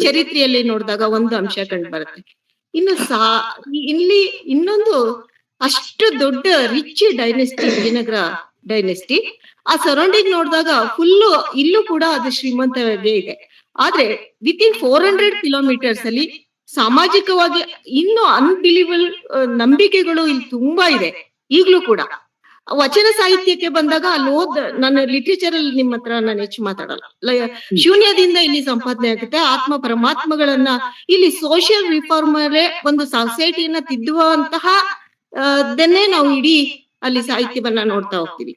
ಚರಿತ್ರೆಯಲ್ಲಿ ನೋಡಿದಾಗ ಒಂದು ಅಂಶ ಕಂಡು ಬರುತ್ತೆ. ಇನ್ನು ಇಲ್ಲಿ ಇನ್ನೊಂದು ಅಷ್ಟು ದೊಡ್ಡ ರಿಚ್ ಡೈನೆಸ್ಟಿ ವಿಜಯನಗರ ಡೈನೆಸ್ಟಿ, ಆ ಸರೌಂಡಿಂಗ್ ನೋಡಿದಾಗ ಫುಲ್ಲು ಇಲ್ಲೂ ಕೂಡ ಅದು ಶ್ರೀಮಂತವಾಗೇ ಇದೆ. ಆದ್ರೆ ವಿತ್ ಇನ್ 400 ಕಿಲೋಮೀಟರ್ಸ್ ಅಲ್ಲಿ ಸಾಮಾಜಿಕವಾಗಿ ಇನ್ನು ಅನ್ಬಿಲಿವಲ್ ನಂಬಿಕೆಗಳು ಇಲ್ಲಿ ತುಂಬಾ ಇದೆ ಈಗ್ಲೂ ಕೂಡ. ವಚನ ಸಾಹಿತ್ಯಕ್ಕೆ ಬಂದಾಗ ಅಲ್ಲಿ ನನ್ನ ಲಿಟ್ರೇಚರ್ ಅಲ್ಲಿ ನಿಮ್ಮ ಹತ್ರ ನಾನು ಹೆಚ್ಚು ಮಾತಾಡಲ್ಲ. ಶೂನ್ಯದಿಂದ ಇಲ್ಲಿ ಸಂಪಾದನೆ ಆಗುತ್ತೆ. ಆತ್ಮ ಪರಮಾತ್ಮಗಳನ್ನ ಇಲ್ಲಿ ಸೋಷಿಯಲ್ ರಿಫಾರ್ಮರೇ ಒಂದು ಸೊಸೈಟಿಯನ್ನ ತಿದ್ದುವಂತಹ ದನ್ನೇ ನಾವು ಇಡೀ ಅಲ್ಲಿ ಸಾಹಿತ್ಯವನ್ನ ನೋಡ್ತಾ ಹೋಗ್ತೀವಿ.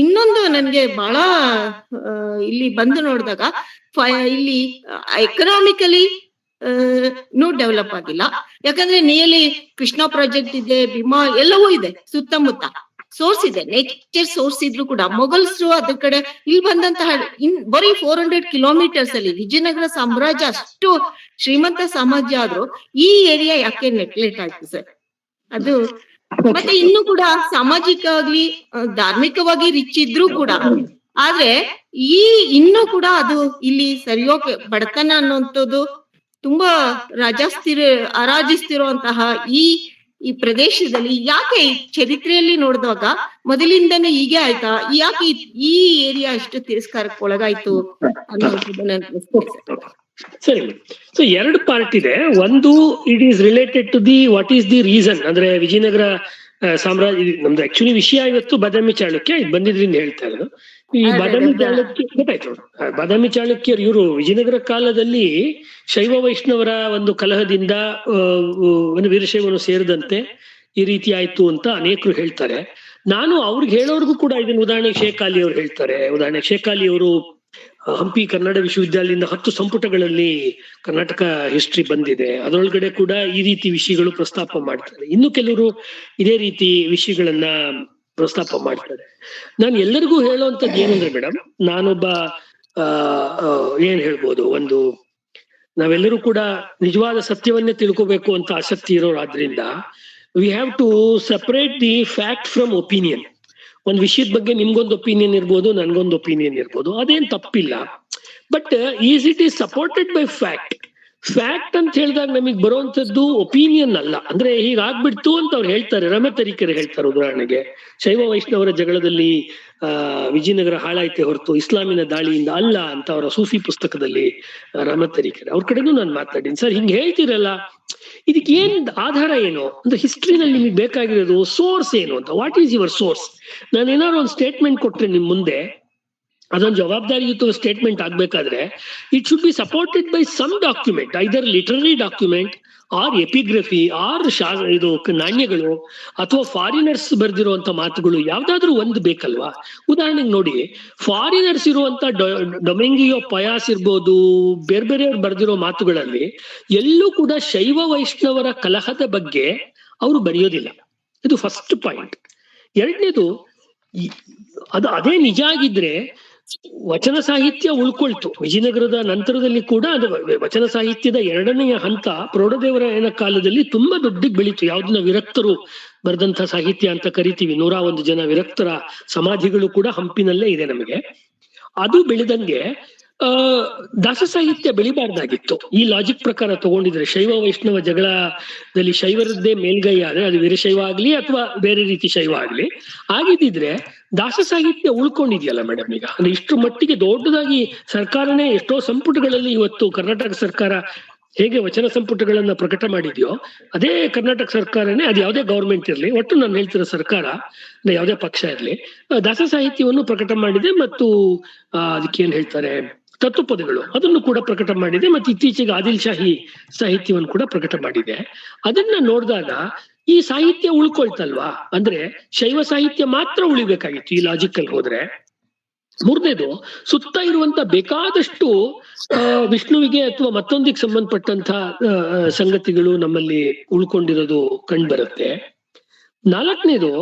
ಇನ್ನೊಂದು ನನ್ಗೆ ಬಹಳ ಇಲ್ಲಿ ಬಂದು ನೋಡಿದಾಗ ಇಲ್ಲಿ ಎಕನಾಮಿಕಲಿ ಡೆವಲಪ್ ಆಗಿಲ್ಲ. ಯಾಕಂದ್ರೆ ನಿಯರ್ಲಿ ಕೃಷ್ಣ ಪ್ರಾಜೆಕ್ಟ್ ಇದೆ, ಭೀಮಾ ಎಲ್ಲವೂ ಇದೆ, ಸುತ್ತಮುತ್ತ ಸೋರ್ಸ್ ಇದೆ, ನೇಚರ್ ಸೋರ್ಸ್ ಇದ್ರು ಕೂಡ ಮೊಘಲ್ಸ್ರು ಅದ್ರ ಕಡೆ ಇಲ್ಲಿ ಬಂದಂತಹ ಬರೀ 400 ಕಿಲೋಮೀಟರ್ಸ್ ಅಲ್ಲಿ ವಿಜಯನಗರ ಸಾಮ್ರಾಜ್ಯ ಅಷ್ಟು ಶ್ರೀಮಂತ ಸಾಮ್ರಾಜ್ಯ ಆದ್ರೂ ಈ ಏರಿಯಾ ಯಾಕೆ ನೆಗ್ಲೆಕ್ಟ್ ಆಯ್ತು ಸರ್? ಅದು ಮತ್ತೆ ಇನ್ನು ಕೂಡ ಸಾಮಾಜಿಕವಾಗಿ ಧಾರ್ಮಿಕವಾಗಿ ರಿಚ್ ಇದ್ರು ಕೂಡ, ಆದ್ರೆ ಇನ್ನೂ ಕೂಡ ಅದು ಇಲ್ಲಿ ಸರಿಯೋಕೆ ಬಡತನ ಅನ್ನುವಂಥದ್ದು ತುಂಬಾ ಅರಾಜಿಸ್ತಿರುವಂತಹ ಈ ಪ್ರದೇಶದಲ್ಲಿ ಯಾಕೆ ಚರಿತ್ರೆಯಲ್ಲಿ ನೋಡಿದಾಗ ಮೊದಲಿಂದನೇ ಹೀಗೆ ಆಯ್ತಾ, ಯಾಕೆ ಈ ಏರಿಯಾ ಅಷ್ಟು ತಿರಸ್ಕಾರಕ್ಕೆ ಒಳಗಾಯ್ತು ಅನ್ನೋದು ಸರಿ. ಸೊ 2 ಪಾರ್ಟ್ ಇದೆ. ಒಂದು, it is related to the what is the reason, ಅಂದ್ರೆ ವಿಜಯನಗರ ಸಾಮ್ರಾಜ್ಯ, ನಮ್ದು ಆಕ್ಚುಲಿ ವಿಷಯ ಇವತ್ತು ಬಾದಾಮಿ ಚಾಳುಕ್ಯ, ಇದು ಬಂದಿದ್ರಿಂದ ಹೇಳ್ತಾ ಇರೋದು. ಈ ಬಾದಾಮಿ ಚಾಳುಕ್ಯ ಗೊತ್ತಾಯ್ತು. ಬಾದಾಮಿ ಚಾಳುಕ್ಯರು ಇವರು ವಿಜಯನಗರ ಕಾಲದಲ್ಲಿ ಶೈವ ವೈಷ್ಣವರ ಒಂದು ಕಲಹದಿಂದ ವೀರಶೈವನು ಸೇರಿದಂತೆ ಈ ರೀತಿ ಆಯ್ತು ಅಂತ ಅನೇಕರು ಹೇಳ್ತಾರೆ. ನಾನು ಅವ್ರಿಗೆ ಹೇಳೋರ್ಗು ಕೂಡ ಇದನ್ನ ಉದಾಹರಣೆಗೆ ಶೇಖಾಲಿ ಅವ್ರು ಹೇಳ್ತಾರೆ. ಉದಾಹರಣೆಗೆ ಶೇಖಾಲಿ ಅವರು ಹಂಪಿ ಕನ್ನಡ ವಿಶ್ವವಿದ್ಯಾಲಯದಿಂದ 10 ಸಂಪುಟಗಳಲ್ಲಿ ಕರ್ನಾಟಕ ಹಿಸ್ಟ್ರಿ ಬಂದಿದೆ, ಅದರೊಳಗಡೆ ಕೂಡ ಈ ರೀತಿ ವಿಷಯಗಳು ಪ್ರಸ್ತಾಪ ಮಾಡ್ತಾರೆ. ಇನ್ನು ಕೆಲವರು ಇದೇ ರೀತಿ ವಿಷಯಗಳನ್ನ ಪ್ರಸ್ತಾಪ ಮಾಡ್ತಾರೆ. ನಾನು ಎಲ್ಲರಿಗೂ ಹೇಳುವಂಥದ್ದು ಏನಂದ್ರೆ ಮೇಡಮ್, ನಾನೊಬ್ಬ ಏನ್ ಹೇಳ್ಬೋದು, ಒಂದು ನಾವೆಲ್ಲರೂ ಕೂಡ ನಿಜವಾದ ಸತ್ಯವನ್ನೇ ತಿಳ್ಕೋಬೇಕು ಅಂತ ಆಸಕ್ತಿ ಇರೋರಾದ್ರಿಂದ we have to separate the fact from opinion. ಒಂದ್ ವಿಷಯದ ಬಗ್ಗೆ ನಿಮ್ಗೊಂದು ಒಪಿನಿಯನ್ ಇರ್ಬೋದು, ನನ್ಗೊಂದು ಒಪಿನಿಯನ್ ಇರ್ಬೋದು, ಅದೇನ್ ತಪ್ಪಿಲ್ಲ. But is it is supported by fact. Fact ಅಂತ ಹೇಳಿದಾಗ ನಮಗ್ ಬರುವಂತದ್ದು ಒಪಿನಿಯನ್ ಅಲ್ಲ. ಅಂದ್ರೆ ಹೀಗಾಗ್ಬಿಡ್ತು ಅಂತ ಅವ್ರು ಹೇಳ್ತಾರೆ. ರಮತರಿಕರು ಹೇಳ್ತಾರೆ ಉದಾಹರಣೆಗೆ, ಶೈವ ವೈಷ್ಣವರ ಜಗಳದಲ್ಲಿ ವಿಜಯನಗರ ಹಾಳಾಯ್ತೆ ಹೊರತು ಇಸ್ಲಾಮಿನ ದಾಳಿಯಿಂದ ಅಲ್ಲ ಅಂತ ಅವರ ಸೂಫಿ ಪುಸ್ತಕದಲ್ಲಿ ರಮತರಿಕರು. ಅವ್ರ ಕಡೆಗೂ ನಾನು ಮಾತಾಡಿನಿ. ಸರ್ ಹಿಂಗ್ ಹೇಳ್ತಿರಲ್ಲ, ಇದಕ್ಕೆ ಏನ್ ಆಧಾರ ಏನು ಅಂದ್ರೆ ಹಿಸ್ಟ್ರಿನಲ್ಲಿ ನಿಮಗೆ ಬೇಕಾಗಿರೋದು ಸೋರ್ಸ್ ಏನು ಅಂತ. What is your source? ನಾನು ಏನಾದ್ರು ಒಂದು ಸ್ಟೇಟ್ಮೆಂಟ್ ಕೊಟ್ರೆ ನಿಮ್ ಮುಂದೆ, ಅದೊಂದು ಜವಾಬ್ದಾರಿಯುತ ಸ್ಟೇಟ್ಮೆಂಟ್ ಆಗ್ಬೇಕಾದ್ರೆ it should be supported by some document, either literary document or epigraphy or ಇದು ನಾಣ್ಯಗಳು ಅಥವಾ ಫಾರಿನರ್ಸ್ ಬರ್ದಿರುವಂತ ಮಾತುಗಳು, ಯಾವ್ದಾದ್ರು ಒಂದು ಬೇಕಲ್ವಾ. ಉದಾಹರಣೆಗೆ ನೋಡಿ, ಫಾರಿನರ್ಸ್ ಇರುವಂತ ಡೊಮೆಂಗಿಯೋ ಪಯಾಸ್ ಇರ್ಬೋದು, ಬೇರೆ ಬೇರೆಯವ್ರು ಬರ್ದಿರೋ ಮಾತುಗಳಲ್ಲಿ ಎಲ್ಲೂ ಕೂಡ ಶೈವ ವೈಷ್ಣವರ ಕಲಹದ ಬಗ್ಗೆ ಅವರು ಬರೆಯೋದಿಲ್ಲ. ಇದು ಫಸ್ಟ್ ಪಾಯಿಂಟ್. ಎರಡನೇದು, ಅದೇ ನಿಜ ಆಗಿದ್ರೆ ವಚನ ಸಾಹಿತ್ಯ ಉಳ್ಕೊಳ್ತು. ವಿಜಯನಗರದ ನಂತರದಲ್ಲಿ ಕೂಡ ಅದು ವಚನ ಸಾಹಿತ್ಯದ 2ನೇ ಹಂತ ಪ್ರೌಢದೇವರಾಯನ ಕಾಲದಲ್ಲಿ ತುಂಬಾ ದೊಡ್ಡಕ್ಕೆ ಬೆಳೀತು. ಯಾವ್ದನ್ನ ವಿರಕ್ತರು ಬರೆದಂತ ಸಾಹಿತ್ಯ ಅಂತ ಕರಿತೀವಿ. 101 ಜನ ವಿರಕ್ತರ ಸಮಾಧಿಗಳು ಕೂಡ ಹಂಪಿನಲ್ಲೇ ಇದೆ ನಮಗೆ. ಅದು ಬೆಳೆದಂಗೆ ದಾಸ ಸಾಹಿತ್ಯ ಬೆಳಿಬಾರ್ದಾಗಿತ್ತು. ಈ ಲಾಜಿಕ್ ಪ್ರಕಾರ ತಗೊಂಡಿದ್ರೆ ಶೈವ ವೈಷ್ಣವ ಜಗಳದಲ್ಲಿ ಶೈವರದ್ದೇ ಮೇಲ್ಗೈ ಆದ್ರೆ ಅದು ವೀರಶೈವ ಆಗ್ಲಿ ಅಥವಾ ಬೇರೆ ರೀತಿ ಶೈವ ಆಗ್ಲಿ ಆಗಿದ್ದಿದ್ರೆ ದಾಸ ಸಾಹಿತ್ಯ ಉಳ್ಕೊಂಡಿದ್ಯಲ್ಲ ಮೇಡಮ್. ಈಗ ಅಂದ್ರೆ ಇಷ್ಟು ಮಟ್ಟಿಗೆ ದೊಡ್ಡದಾಗಿ ಸರ್ಕಾರನೇ ಎಷ್ಟೋ ಸಂಪುಟಗಳಲ್ಲಿ ಇವತ್ತು ಕರ್ನಾಟಕ ಸರ್ಕಾರ ಹೇಗೆ ವಚನ ಸಂಪುಟಗಳನ್ನ ಪ್ರಕಟ ಮಾಡಿದ್ಯೋ ಅದೇ ಕರ್ನಾಟಕ ಸರ್ಕಾರನೇ, ಅದು ಯಾವುದೇ ಗೌರ್ಮೆಂಟ್ ಇರ್ಲಿ, ಒಟ್ಟು ನಾನು ಹೇಳ್ತಿರೋ ಸರ್ಕಾರ ಯಾವುದೇ ಪಕ್ಷ ಇರ್ಲಿ, ದಾಸ ಸಾಹಿತ್ಯವನ್ನು ಪ್ರಕಟ ಮಾಡಿದೆ. ಮತ್ತು ಅದಕ್ಕೆ ಏನ್ ಹೇಳ್ತಾರೆ, ತತ್ವಪದಗಳು ಅದನ್ನು ಕೂಡ ಪ್ರಕಟ ಮಾಡಿದೆ. ಮತ್ತು ಇತ್ತೀಚೆಗೆ ಆದಿಲ್ ಶಾಹಿ ಸಾಹಿತ್ಯವನ್ನು ಕೂಡ ಪ್ರಕಟ ಮಾಡಿದೆ. ಅದನ್ನ ನೋಡಿದಾಗ ಈ ಸಾಹಿತ್ಯ ಉಳ್ಕೊಳ್ತಲ್ವಾ? ಅಂದ್ರೆ ಶೈವ ಸಾಹಿತ್ಯ ಮಾತ್ರ ಉಳಿಬೇಕಾಗಿತ್ತು ಈ ಲಾಜಿಕಲ್ ಹೋದ್ರೆ. ಮೂರನೇದು, ಸುತ್ತ ಇರುವಂತ ಬೇಕಾದಷ್ಟು ವಿಷ್ಣುವಿಗೆ ಅಥವಾ ಮತ್ತೊಂದಿಗೆ ಸಂಬಂಧಪಟ್ಟಂತ ಸಂಗತಿಗಳು ನಮ್ಮಲ್ಲಿ ಉಳ್ಕೊಂಡಿರೋದು ಕಂಡು ಬರುತ್ತೆ. 4ನೇದು,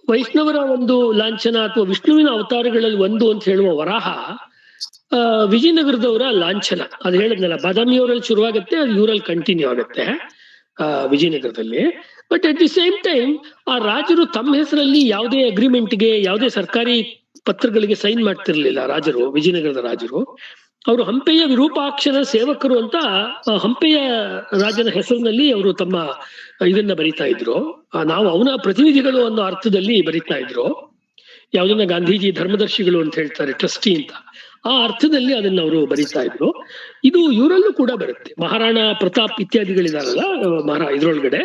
ವೈಷ್ಣವರ ಒಂದು ಲಾಂಛನ ಅಥವಾ ವಿಷ್ಣುವಿನ ಅವತಾರಗಳಲ್ಲಿ ಒಂದು ಅಂತ ಹೇಳುವ ವರಾಹ ವಿಜಯನಗರದವರ ಲಾಂಛನ. ಅದು ಹೇಳಿದ್ನಲ್ಲ, ಬಾದಾಮಿಯವರಲ್ಲಿ ಶುರುವಾಗುತ್ತೆ, ಅದು ಇವರಲ್ಲಿ ಕಂಟಿನ್ಯೂ ಆಗುತ್ತೆ ವಿಜಯನಗರದಲ್ಲಿ. But at the same time ಆ ರಾಜರು ತಮ್ಮ ಹೆಸರಲ್ಲಿ ಯಾವುದೇ ಅಗ್ರಿಮೆಂಟ್ಗೆ, ಯಾವುದೇ ಸರ್ಕಾರಿ ಪತ್ರಗಳಿಗೆ ಸೈನ್ ಮಾಡ್ತಿರ್ಲಿಲ್ಲ ರಾಜರು. ವಿಜಯನಗರದ ರಾಜರು ಅವರು ಹಂಪೆಯ ವಿರೂಪಾಕ್ಷನ ಸೇವಕರು ಅಂತ ಹಂಪೆಯ ರಾಜನ ಹೆಸರಿನಲ್ಲಿ ಅವರು ತಮ್ಮ ಇದನ್ನ ಬರಿತಾ ಇದ್ರು. ನಾವು ಅವನ ಪ್ರತಿನಿಧಿಗಳು ಅನ್ನೋ ಅರ್ಥದಲ್ಲಿ ಬರಿತಾ ಇದ್ರು. ಯಾವ್ದನ್ನ ಗಾಂಧೀಜಿ ಧರ್ಮದರ್ಶಿಗಳು ಅಂತ ಹೇಳ್ತಾರೆ, ಟ್ರಸ್ಟಿ ಅಂತ, ಆ ಅರ್ಥದಲ್ಲಿ ಅದನ್ನ ಅವರು ಬರಿತಾ ಇದ್ರು. ಇದು ಇವರಲ್ಲೂ ಕೂಡ ಬರುತ್ತೆ. ಮಹಾರಾಣಾ ಪ್ರತಾಪ್ ಇತ್ಯಾದಿಗಳಿದಾರಲ್ಲ ಇದ್ರೊಳಗಡೆ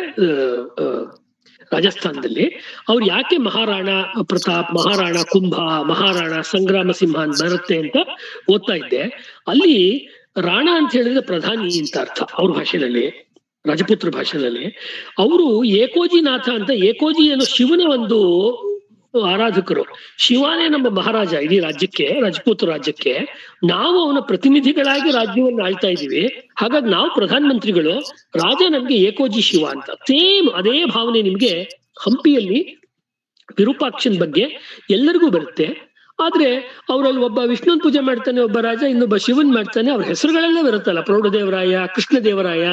ರಾಜಸ್ಥಾನದಲ್ಲಿ, ಅವ್ರು ಯಾಕೆ ಮಹಾರಾಣಾ ಪ್ರತಾಪ್, ಮಹಾರಾಣಾ ಕುಂಭ, ಮಹಾರಾಣಾ ಸಂಗ್ರಾಮ ಸಿಂಹ ಅಂತ ಬರುತ್ತೆ ಅಂತ ಓದ್ತಾ ಇದ್ದೆ. ಅಲ್ಲಿ ರಾಣ ಅಂತ ಹೇಳಿದ್ರೆ ಪ್ರಧಾನಿ ಅಂತ ಅರ್ಥ ಅವ್ರ ಭಾಷೆನಲ್ಲಿ, ರಾಜಪುತ್ರ ಭಾಷೆನಲ್ಲಿ. ಅವರು ಏಕೋಜಿನಾಥ ಅಂತ, ಏಕೋಜಿ ಅನ್ನೋ ಶಿವನ ಒಂದು ಆರಾಧಕರು. ಶಿವನೇ ನಮ್ಮ ಮಹಾರಾಜ ಇಡೀ ರಾಜ್ಯಕ್ಕೆ, ರಾಜಪೂತ್ ರಾಜ್ಯಕ್ಕೆ. ನಾವು ಅವನ ಪ್ರತಿನಿಧಿಗಳಾಗಿ ರಾಜ್ಯವನ್ನು ಆಳ್ತಾ ಇದೀವಿ. ಹಾಗಾಗಿ ನಾವು ಪ್ರಧಾನ ಮಂತ್ರಿಗಳು, ರಾಜ ನಮ್ಗೆ ಏಕೋಜಿ ಶಿವ ಅಂತ. ಸೇಮ್ ಅದೇ ಭಾವನೆ ನಿಮ್ಗೆ ಹಂಪಿಯಲ್ಲಿ ವಿರೂಪಾಕ್ಷನ್ ಬಗ್ಗೆ ಎಲ್ಲರಿಗೂ ಬರುತ್ತೆ. ಆದ್ರೆ ಅವರಲ್ಲಿ ಒಬ್ಬ ವಿಷ್ಣುನ್ ಪೂಜೆ ಮಾಡ್ತಾನೆ ಒಬ್ಬ ರಾಜ, ಇನ್ನೊಬ್ಬ ಶಿವನ್ ಮಾಡ್ತಾನೆ. ಅವ್ರ ಹೆಸರುಗಳೆಲ್ಲ ಬರುತ್ತಲ್ಲ, ಪ್ರೌಢದೇವರಾಯ, ಕೃಷ್ಣದೇವರಾಯ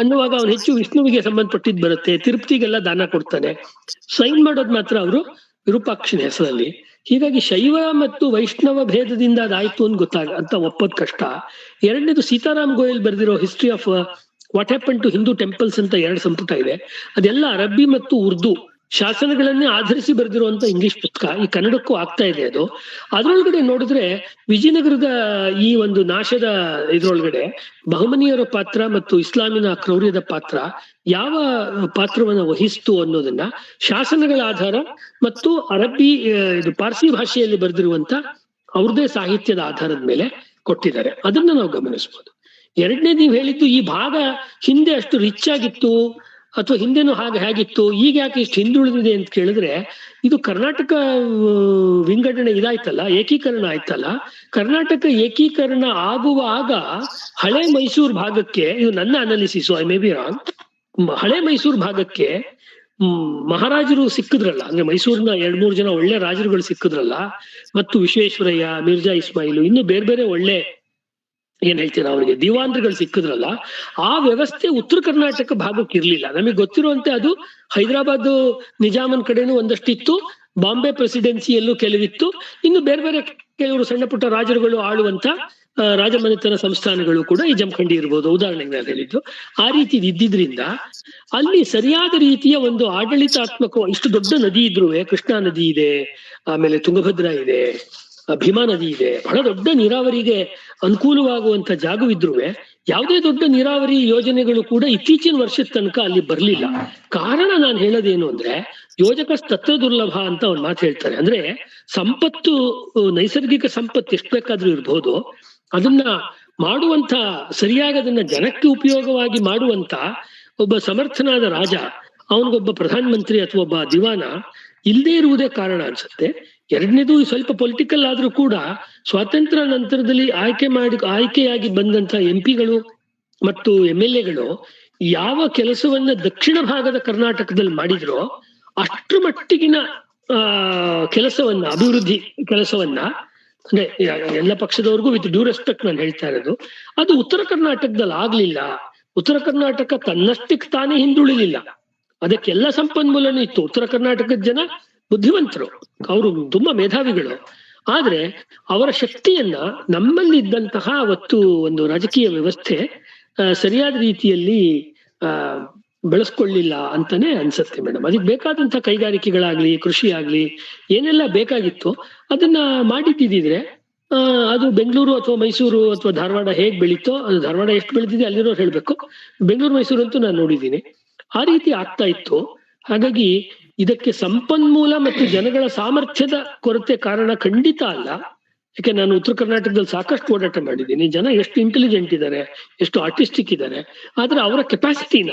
ಅನ್ನುವಾಗ ಅವ್ನು ಹೆಚ್ಚು ವಿಷ್ಣುವಿಗೆ ಸಂಬಂಧಪಟ್ಟಿದ್ ಬರುತ್ತೆ. ತಿರುಪತಿಗೆಲ್ಲ ದಾನ ಕೊಡ್ತಾನೆ. ಸೈನ್ ಮಾಡೋದು ಮಾತ್ರ ಅವರು ವಿರೂಪಾಕ್ಷನ ಹೆಸರಲ್ಲಿ. ಹೀಗಾಗಿ ಶೈವ ಮತ್ತು ವೈಷ್ಣವ ಭೇದದಿಂದ ಅದಾಯ್ತು ಅಂತ ಒಪ್ಪೋದ್ ಕಷ್ಟ. ಎರಡನೇದು, ಸೀತಾರಾಮ್ ಗೋಯಲ್ ಬರೆದಿರೋ history of what happen to Hindu temples ಅಂತ 2 ಸಂಪುಟ ಇದೆ. ಅದೆಲ್ಲ ಅರಬ್ಬಿ ಮತ್ತು ಉರ್ದು ಶಾಸನಗಳನ್ನೇ ಆಧರಿಸಿ ಬರೆದಿರುವಂತ ಇಂಗ್ಲಿಷ್ ಪುಸ್ತಕ, ಈ ಕನ್ನಡಕ್ಕೂ ಆಗ್ತಾ ಇದೆ ಅದು. ಅದ್ರೊಳಗಡೆ ನೋಡಿದ್ರೆ ವಿಜಯನಗರದ ಈ ಒಂದು ನಾಶದ ಇದ್ರೊಳಗಡೆ ಬಹಮನಿಯರ ಪಾತ್ರ ಮತ್ತು ಇಸ್ಲಾಮಿನ ಕ್ರೌರ್ಯದ ಪಾತ್ರ ಯಾವ ಪಾತ್ರವನ್ನ ವಹಿಸ್ತು ಅನ್ನೋದನ್ನ ಶಾಸನಗಳ ಆಧಾರ ಮತ್ತು ಅರಬ್ಬಿ ಇದು ಪಾರ್ಸಿ ಭಾಷೆಯಲ್ಲಿ ಬರೆದಿರುವಂತ ಅವ್ರದೇ ಸಾಹಿತ್ಯದ ಆಧಾರದ ಮೇಲೆ ಕೊಟ್ಟಿದ್ದಾರೆ. ಅದನ್ನ ನಾವು ಗಮನಿಸ್ಬೋದು. ಎರಡನೇ ನೀವು ಹೇಳಿದ್ದು ಈ ಭಾಗ ಹಿಂದೆ ಅಷ್ಟು ರಿಚ್ ಆಗಿತ್ತು ಅಥವಾ ಹಿಂದೆನೂ ಹೇಗಿತ್ತು, ಈಗ ಯಾಕೆ ಇಷ್ಟು ಹಿಂದುಳಿದಿದೆ ಅಂತ ಕೇಳಿದ್ರೆ, ಇದು ಕರ್ನಾಟಕ ವಿಂಗಡಣೆ ಇದಾಯ್ತಲ್ಲ, ಏಕೀಕರಣ ಆಯ್ತಲ್ಲ. ಕರ್ನಾಟಕ ಏಕೀಕರಣ ಆಗುವಾಗ ಹಳೆ ಮೈಸೂರು ಭಾಗಕ್ಕೆ, ಇದು ನನ್ನ analysis, I may be wrong, ಹಳೆ ಮೈಸೂರು ಭಾಗಕ್ಕೆ ಮಹಾರಾಜರು ಸಿಕ್ಕಿದ್ರಲ್ಲ, ಅಂದ್ರೆ ಮೈಸೂರಿನ 2-3 ಜನ ಒಳ್ಳೆ ರಾಜರುಗಳು ಸಿಕ್ಕಿದ್ರಲ್ಲ, ಮತ್ತು ವಿಶ್ವೇಶ್ವರಯ್ಯ, ಮಿರ್ಜಾ ಇಸ್ಮಾಯಿಲು, ಇನ್ನು ಬೇರೆ ಬೇರೆ ಒಳ್ಳೆ ಏನ್ ಹೇಳ್ತೀರಾ ಅವರಿಗೆ ದಿವಾನ್ರುಗಳು ಸಿಕ್ಕಿದ್ರಲ್ಲ, ಆ ವ್ಯವಸ್ಥೆ ಉತ್ತರ ಕರ್ನಾಟಕ ಭಾಗಕ್ಕೆ ಇರ್ಲಿಲ್ಲ. ನಮಗೆ ಗೊತ್ತಿರುವಂತೆ ಅದು ಹೈದರಾಬಾದ್ ನಿಜಾಮನ್ ಕಡೆನೂ ಒಂದಷ್ಟಿತ್ತು, ಬಾಂಬೆ ಪ್ರೆಸಿಡೆನ್ಸಿಯಲ್ಲೂ ಕೆಲವಿತ್ತು, ಇನ್ನು ಬೇರೆ ಬೇರೆ ಕೆಲವರು ಸಣ್ಣ ಪುಟ್ಟ ರಾಜರುಗಳು ಆಳುವಂತ ರಾಜಮನೆತನ ಸಂಸ್ಥಾನಗಳು ಕೂಡ ಈ ಜಮಖಂಡಿ ಇರ್ಬೋದು, ಉದಾಹರಣೆಗೆ ನಾನು ಹೇಳಿದ್ದು. ಆ ರೀತಿ ಇದ್ದಿದ್ರಿಂದ ಅಲ್ಲಿ ಸರಿಯಾದ ರೀತಿಯ ಒಂದು ಆಡಳಿತಾತ್ಮಕ, ಇಷ್ಟು ದೊಡ್ಡ ನದಿ ಇದ್ರು, ಕೃಷ್ಣಾ ನದಿ ಇದೆ, ಆಮೇಲೆ ತುಂಗಭದ್ರಾ ಇದೆ, ಭೀಮಾ ನದಿ ಇದೆ, ಬಹಳ ದೊಡ್ಡ ನೀರಾವರಿಗೆ ಅನುಕೂಲವಾಗುವಂತ ಜಾಗವಿದ್ರು ಯಾವುದೇ ದೊಡ್ಡ ನೀರಾವರಿ ಯೋಜನೆಗಳು ಕೂಡ ಇತ್ತೀಚಿನ ವರ್ಷದ ತನಕ ಅಲ್ಲಿ ಬರ್ಲಿಲ್ಲ. ಕಾರಣ ನಾನು ಹೇಳೋದೇನು ಅಂದ್ರೆ, ಯೋಜಕ ತತ್ರ ದುರ್ಲಭ ಅಂತ ಒಂದು ಮಾತು ಹೇಳ್ತಾರೆ. ಅಂದ್ರೆ ಸಂಪತ್ತು, ನೈಸರ್ಗಿಕ ಸಂಪತ್ತು ಎಷ್ಟು ಬೇಕಾದ್ರೂ ಇರ್ಬೋದು, ಅದನ್ನ ಮಾಡುವಂತ, ಸರಿಯಾಗಿ ಅದನ್ನ ಜನಕ್ಕೆ ಉಪಯೋಗವಾಗಿ ಮಾಡುವಂತ ಒಬ್ಬ ಸಮರ್ಥನಾದ ರಾಜ, ಅವನಿಗೊಬ್ಬ ಪ್ರಧಾನ ಮಂತ್ರಿ ಅಥವಾ ಒಬ್ಬ ದಿವಾನ ಇಲ್ಲದೆ ಇರುವುದೇ ಕಾರಣ ಅನ್ಸುತ್ತೆ. ಎರಡನೇದು ಸ್ವಲ್ಪ ಪೊಲಿಟಿಕಲ್ ಆದ್ರೂ ಕೂಡ ಸ್ವಾತಂತ್ರ್ಯ ನಂತರದಲ್ಲಿ ಆಯ್ಕೆಯಾಗಿ ಬಂದಂತ ಎಂಪಿಗಳು ಮತ್ತು MLAಗಳು ಯಾವ ಕೆಲಸವನ್ನ ದಕ್ಷಿಣ ಭಾಗದ ಕರ್ನಾಟಕದಲ್ಲಿ ಮಾಡಿದ್ರೋ ಅಷ್ಟ್ರ ಮಟ್ಟಿಗಿನ ಕೆಲಸವನ್ನ, ಅಭಿವೃದ್ಧಿ ಕೆಲಸವನ್ನ, ಅಂದ್ರೆ ಎಲ್ಲ ಪಕ್ಷದವ್ರಿಗೂ ವಿತ್ ಡ್ಯೂ ರೆಸ್ಪೆಕ್ಟ್ ನಾನು ಹೇಳ್ತಾ ಇರೋದು, ಅದು ಉತ್ತರ ಕರ್ನಾಟಕದಲ್ಲಿ ಆಗ್ಲಿಲ್ಲ. ಉತ್ತರ ಕರ್ನಾಟಕ ತನ್ನಷ್ಟಕ್ಕೆ ತಾನೇ ಹಿಂದುಳಿಲಿಲ್ಲ, ಅದಕ್ಕೆಲ್ಲ ಸಂಪನ್ಮೂಲನೂ ಇತ್ತು. ಉತ್ತರ ಕರ್ನಾಟಕದ ಜನ ಬುದ್ಧಿವಂತರು, ಅವರು ತುಂಬಾ ಮೇಧಾವಿಗಳು. ಆದ್ರೆ ಅವರ ಶಕ್ತಿಯನ್ನ ನಮ್ಮಲ್ಲಿ ಇದ್ದಂತಹ ಅವತ್ತು ಒಂದು ರಾಜಕೀಯ ವ್ಯವಸ್ಥೆ ಸರಿಯಾದ ರೀತಿಯಲ್ಲಿ ಬೆಳೆಸ್ಕೊಳ್ಳಿಲ್ಲ ಅಂತಾನೆ ಅನ್ಸುತ್ತೆ ಮೇಡಮ್. ಅದಕ್ಕೆ ಬೇಕಾದಂತ ಕೈಗಾರಿಕೆಗಳಾಗ್ಲಿ, ಕೃಷಿ ಆಗ್ಲಿ, ಏನೆಲ್ಲ ಬೇಕಾಗಿತ್ತು ಅದನ್ನ ಮಾಡಿದ್ದಿದ್ರೆ ಅದು ಬೆಂಗಳೂರು ಅಥವಾ ಮೈಸೂರು ಅಥವಾ ಧಾರವಾಡ ಹೇಗ್ ಬೆಳೀತೋ, ಅದು ಧಾರವಾಡ ಎಷ್ಟು ಬೆಳೆದಿದೆ ಅಲ್ಲಿರೋರು ಹೇಳ್ಬೇಕು, ಬೆಂಗಳೂರು ಮೈಸೂರು ಅಂತೂ ನಾನು ನೋಡಿದ್ದೀನಿ, ಆ ರೀತಿ ಆಗ್ತಾ ಇತ್ತು. ಹಾಗಾಗಿ ಇದಕ್ಕೆ ಸಂಪನ್ಮೂಲ ಮತ್ತು ಜನಗಳ ಸಾಮರ್ಥ್ಯದ ಕೊರತೆ ಕಾರಣ ಖಂಡಿತ ಅಲ್ಲ. ಯಾಕೆ ನಾನು ಉತ್ತರ ಕರ್ನಾಟಕದಲ್ಲಿ ಸಾಕಷ್ಟು ಓಡಾಟ ಮಾಡಿದ್ದೀನಿ. ಜನ ಎಷ್ಟು ಇಂಟೆಲಿಜೆಂಟ್ ಇದ್ದಾರೆ, ಎಷ್ಟು ಆರ್ಟಿಸ್ಟಿಕ್ ಇದ್ದಾರೆ, ಆದ್ರೆ ಅವರ ಕೆಪಾಸಿಟಿನ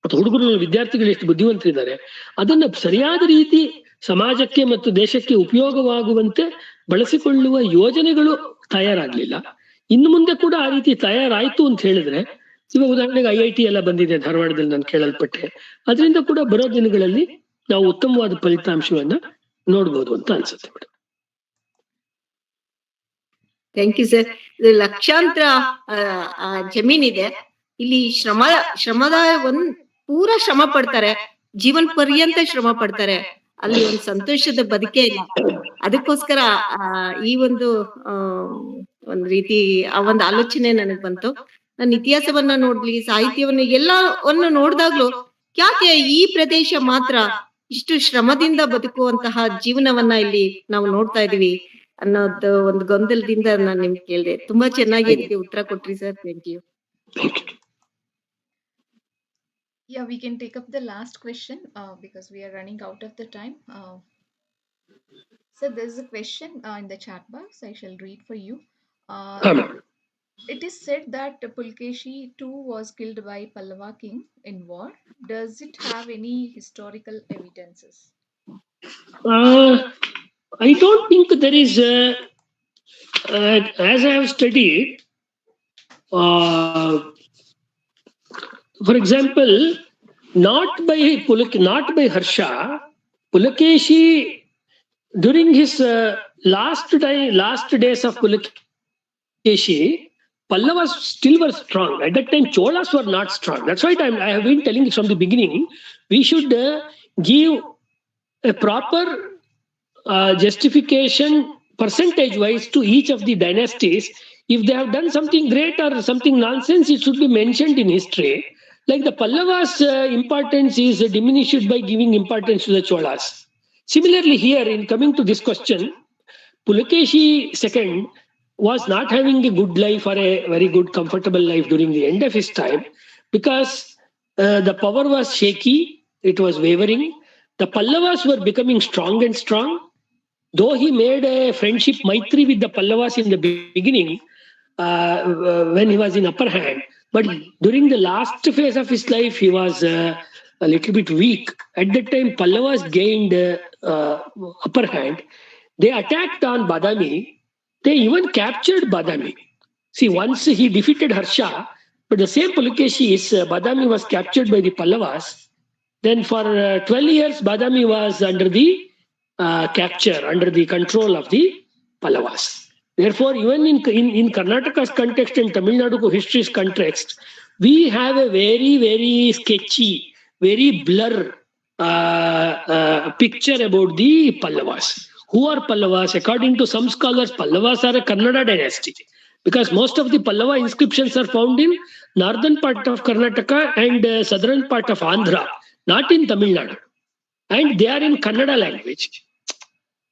ಅಥವಾ ಹುಡುಗರು ವಿದ್ಯಾರ್ಥಿಗಳು ಎಷ್ಟು ಬುದ್ಧಿವಂತರಿದ್ದಾರೆ, ಅದನ್ನ ಸರಿಯಾದ ರೀತಿ ಸಮಾಜಕ್ಕೆ ಮತ್ತು ದೇಶಕ್ಕೆ ಉಪಯೋಗವಾಗುವಂತೆ ಬಳಸಿಕೊಳ್ಳುವ ಯೋಜನೆಗಳು ತಯಾರಾಗ್ಲಿಲ್ಲ. ಇನ್ನು ಮುಂದೆ ಕೂಡ ಆ ರೀತಿ ತಯಾರಾಯ್ತು ಅಂತ ಹೇಳಿದ್ರೆ, ಇವಾಗ ಉದಾಹರಣೆಗೆ IIT ಎಲ್ಲ ಬಂದಿದೆ ಧಾರವಾಡದಲ್ಲಿ, ನಾನು ಕೇಳಲ್ಪಟ್ಟೆ. ಅದರಿಂದ ಕೂಡ ಬರೋ ದಿನಗಳಲ್ಲಿ ನಾವು ಉತ್ತಮವಾದ ಫಲಿತಾಂಶವನ್ನ ನೋಡ್ಬೋದು ಅಂತ ಅನ್ಸುತ್ತೆ ಮೇಡಮ್. Thank you sir. ಲಕ್ಷಾಂತರ ಜಮೀನಿದೆ ಇಲ್ಲಿ, ಶ್ರಮದ ಪೂರಾ ಶ್ರಮ ಪಡ್ತಾರೆ, ಜೀವನ ಪರ್ಯಂತ ಶ್ರಮ ಪಡ್ತಾರೆ, ಅಲ್ಲಿ ಒಂದು ಸಂತೋಷದ ಬದುಕೇ ಇಲ್ಲ. ಅದಕ್ಕೋಸ್ಕರ ಈ ಒಂದು ರೀತಿ ಆ ಒಂದು ಆಲೋಚನೆ ನನಗ್ ಬಂತು. ನಾನು ಇತಿಹಾಸವನ್ನ ನೋಡ್ಲಿ, ಸಾಹಿತ್ಯವನ್ನ ಎಲ್ಲವನ್ನು ನೋಡ್ದಾಗ್ಲೂ ಯಾಕೆ ಈ ಪ್ರದೇಶ ಮಾತ್ರ ಇಷ್ಟು ಶ್ರಮದಿಂದ ಬದುಕುವಂತಹ ಜೀವನವನ್ನ ಇಲ್ಲಿ ನಾವು ನೋಡ್ತಾ ಇದೀವಿ ಅನ್ನೋದು ಒಂದು ಗೊಂದಲದಿಂದ ನಾನು ನಿಮ್ಗೆ ಕೇಳಿದೆ. ತುಂಬಾ ಚೆನ್ನಾಗಿ ಉತ್ತರ ಕೊಟ್ರಿ sir. Thank you. Yeah, we can take up the last question because we are running out of the time. So there is a question in the chat box. I shall read for you. It is said that Pulukesh too was killed by Pallava king in war. Does it have any historical evidences? I don't think there is, as I have studied, for example, not by Harsha, Pulukesh, during his last days of Pulukesh, Pallavas still were strong. At that time, Cholas were not strong. That's why I have been telling from the beginning, we should give a proper justification percentage-wise to each of the dynasties. If they have done something great or something nonsense, it should be mentioned in history. Like the Pallavas' importance is diminished by giving importance to the Cholas. Similarly, here in coming to this question, Pulukeshi II was not having a good life or a very good, comfortable life during the end of his time because the power was shaky, it was wavering. The Pallavas were becoming strong and strong. Though he made a friendship Maitri with the Pallavas in the beginning, when he was in upper hand, but during the last phase of his life, he was a little bit weak. At that time, Pallavas gained upper hand. They attacked on Badami. They even captured Badami. See, once he defeated Harsha, but the same Pulukeshis, Badami was captured by the Pallavas. Then for 12 years, Badami was under the capture, under the control of the Pallavas. Therefore, even in Karnataka's context and Tamil Nadu history's context, we have a very, very sketchy, very blur picture about the Pallavas. Who are Pallavas? According to some scholars, Pallavas are a Kannada dynasty because most of the Pallava inscriptions are found in northern part of Karnataka and southern part of Andhra, not in Tamil Nadu. And they are in Kannada language.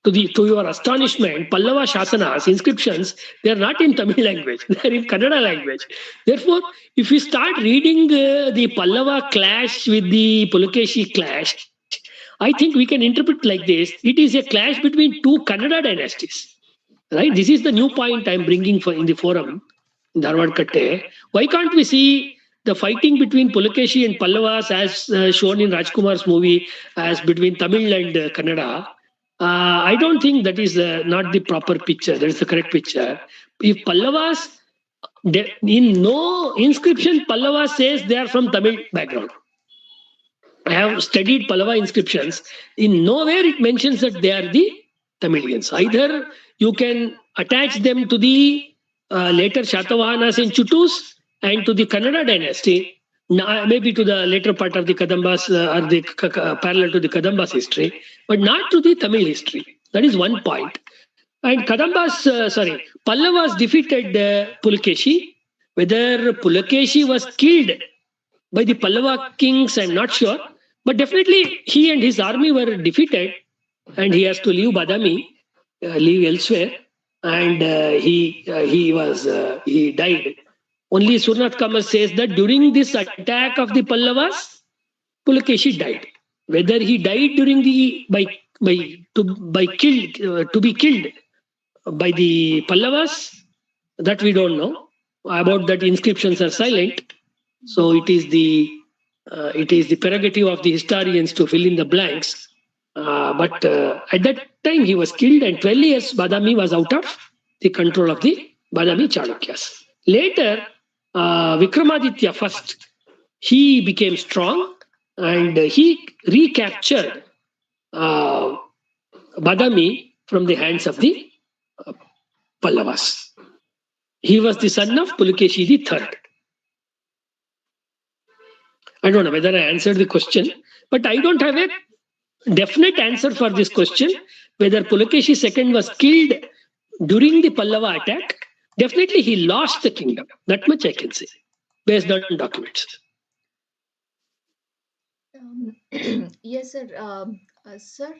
To your astonishment, Pallava Shasanas, inscriptions, they are not in Tamil language, they are in Kannada language. Therefore, if we start reading the Pallava clash with the Pulukeshi clash, I think we can interpret like this. It is a clash between two Kannada dynasties. Right? This is the new point I'm bringing for in the forum, in Dharwad Katte. Why can't we see the fighting between Pulukeshi and Pallavas as shown in Rajkumar's movie as between Tamil and Kannada? I don't think that is not the proper picture. That is the correct picture. If Pallavas, in no inscription, Pallava says they are from Tamil background. I have studied Pallava inscriptions. In nowhere it mentions that they are the Tamilians. Either you can attach them to the later Shatavahanas and Chutus and to the Kannada dynasty, maybe to the later part of the Kadambas or the parallel to the Kadambas history, but not to the Tamil history. That is one point. And Pallavas defeated Pulukeshi. Whether Pulukeshi was killed by the Pallava kings, I'm not sure. But definitely he and his army were defeated and he has to leave Badami, leave elsewhere. And he died. Only Surnath Kamal says that during this attack of the Pallavas, Pulakeshi died. Whether he died during the to be killed by the Pallavas, that we don't know. About that, inscriptions are silent. So it is the prerogative of the historians to fill in the blanks. But at that time he was killed, and 12 years Badami was out of the control of the Badami Chalukyas. Later, Vikramaditya first, he became strong and he recaptured Badami from the hands of the Pallavas. He was the son of Pulukeshi III. I don't know whether I answered the question, but I don't have a definite answer for this question. Whether Pulukeshi II was killed during the Pallava attack, definitely he lost the kingdom. That much I can say, based on documents. Yes, sir. Sir,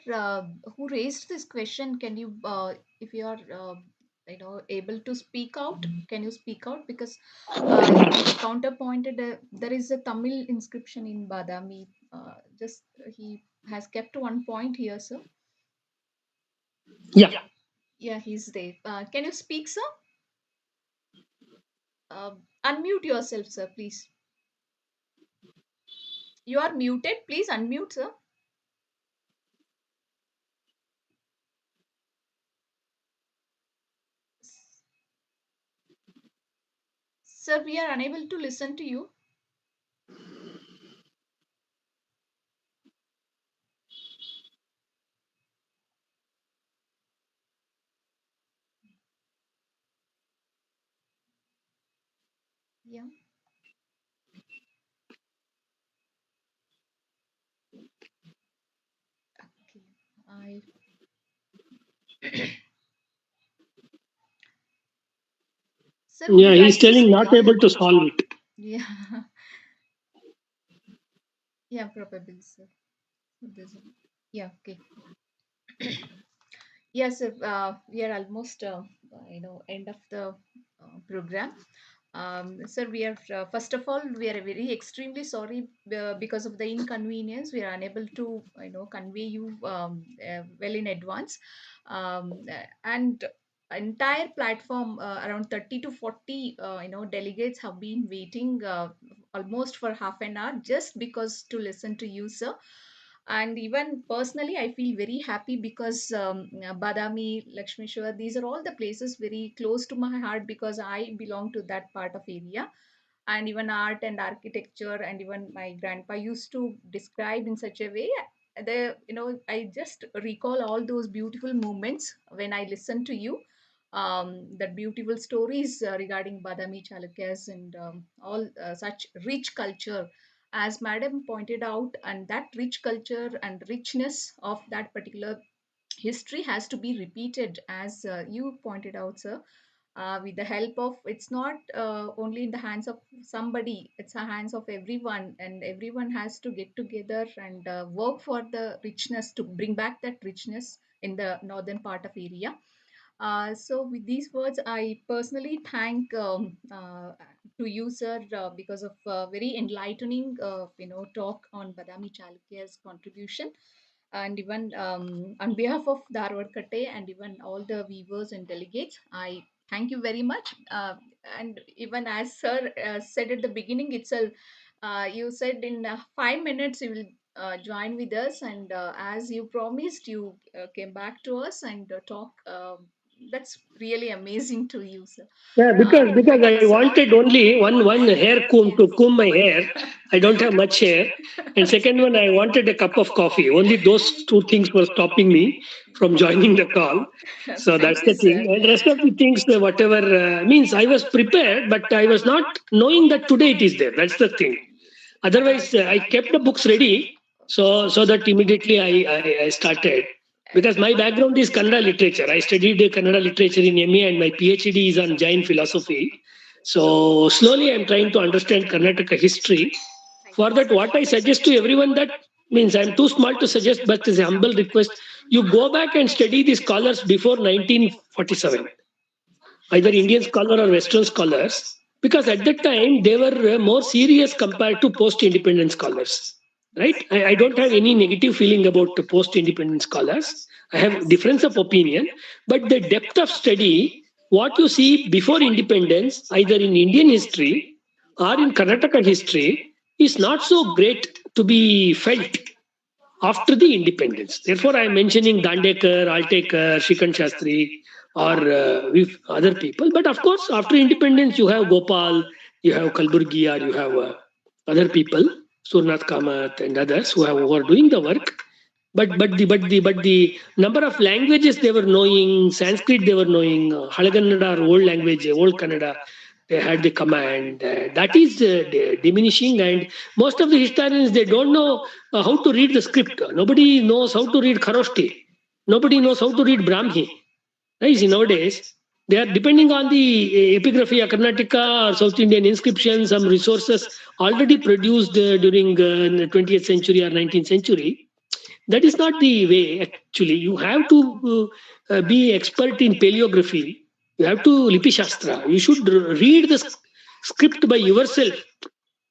who raised this question? Can you, if you are, able to speak out, can you speak out? Because he counterpointed. There is a Tamil inscription in Badami. Just he has kept one point here, sir. Yeah. Yeah, he's there. Can you speak, sir? Unmute yourself, sir, please. You are muted. Please unmute, sir. Sir, we are unable to listen to you. Yeah. Okay. I. Sir, would Yeah, you he's like to telling speak? not able to solve it. Yeah. Yeah, probably, sir. This, yeah, okay. Yes, sir. We are almost, end of the program. Sir, we are first of all, we are very extremely sorry because of the inconvenience. We are unable to, convey you well in advance, and entire platform around 30 to 40 delegates have been waiting almost for half an hour just because to listen to you, sir. And even personally, I feel very happy because Badami, Lakshmishwar, these are all the places very close to my heart because I belong to that part of area. And even art and architecture, and even my grandpa used to describe in such a way. I just recall all those beautiful moments when I listen to you. That beautiful stories regarding Badami, Chalukyas, and all such rich culture, as madam pointed out, and that rich culture and richness of that particular history has to be repeated, as you pointed out, sir. With the help of, it's not only in the hands of somebody, it's the hands of everyone, and everyone has to get together and work for the richness, to bring back that richness in the northern part of area. So with these words, I personally thank to you, sir, because of very enlightening, talk on Badami Chalukya's contribution. And even on behalf of Dharwad Katte and even all the viewers and delegates, I thank you very much. And even as sir said at the beginning itself, you said in 5 minutes you will join with us, and as you promised, you came back to us and talk. That's really amazing to you, sir. Yeah, because I So, wanted only one hair comb to comb my hair. I don't have much hair. And second one, I wanted a cup of coffee. Only those two things were stopping me from joining the call. So thank that's you, the sir. thing. And rest of the things, whatever means, I was prepared, but I was not knowing that today it is there. That's the thing. Otherwise, I kept the books ready, so that immediately I started. Because my background is Kannada literature. I studied Kannada literature in MA, and my PhD is on Jain philosophy. So slowly I'm trying to understand Karnataka history. For that, what I suggest to everyone, that means I'm too small to suggest, but as a humble request, you go back and study the scholars before 1947, either Indian scholar or Western scholars, because at that time they were more serious compared to post-independent scholars. Right? I don't have any negative feeling about the post-independent scholars. I have difference of opinion, but the depth of study, what you see before independence, either in Indian history or in Karnataka history, is not so great to be felt after the independence. Therefore, I am mentioning Dandekar, Altekar, Shikant Shastri, or with other people. But of course, after independence, you have Gopal, you have Kalburgi, or you have other people, Surnath Kamath and others who are doing the work. But the number of languages they were knowing, Sanskrit they were knowing, Halagannada, or old language, old Kannada, they had the command. That is diminishing, and most of the historians, they don't know how to read the script. Nobody knows how to read Kharoshti. Nobody knows how to read Brahmi. Right? Nowadays, they are depending on the epigraphy of Karnataka or South Indian inscriptions, some resources already produced during the 20th century or 19th century. That is not the way, actually. You have to be expert in paleography. You have to Lipi Shastra. You should read the script by yourself.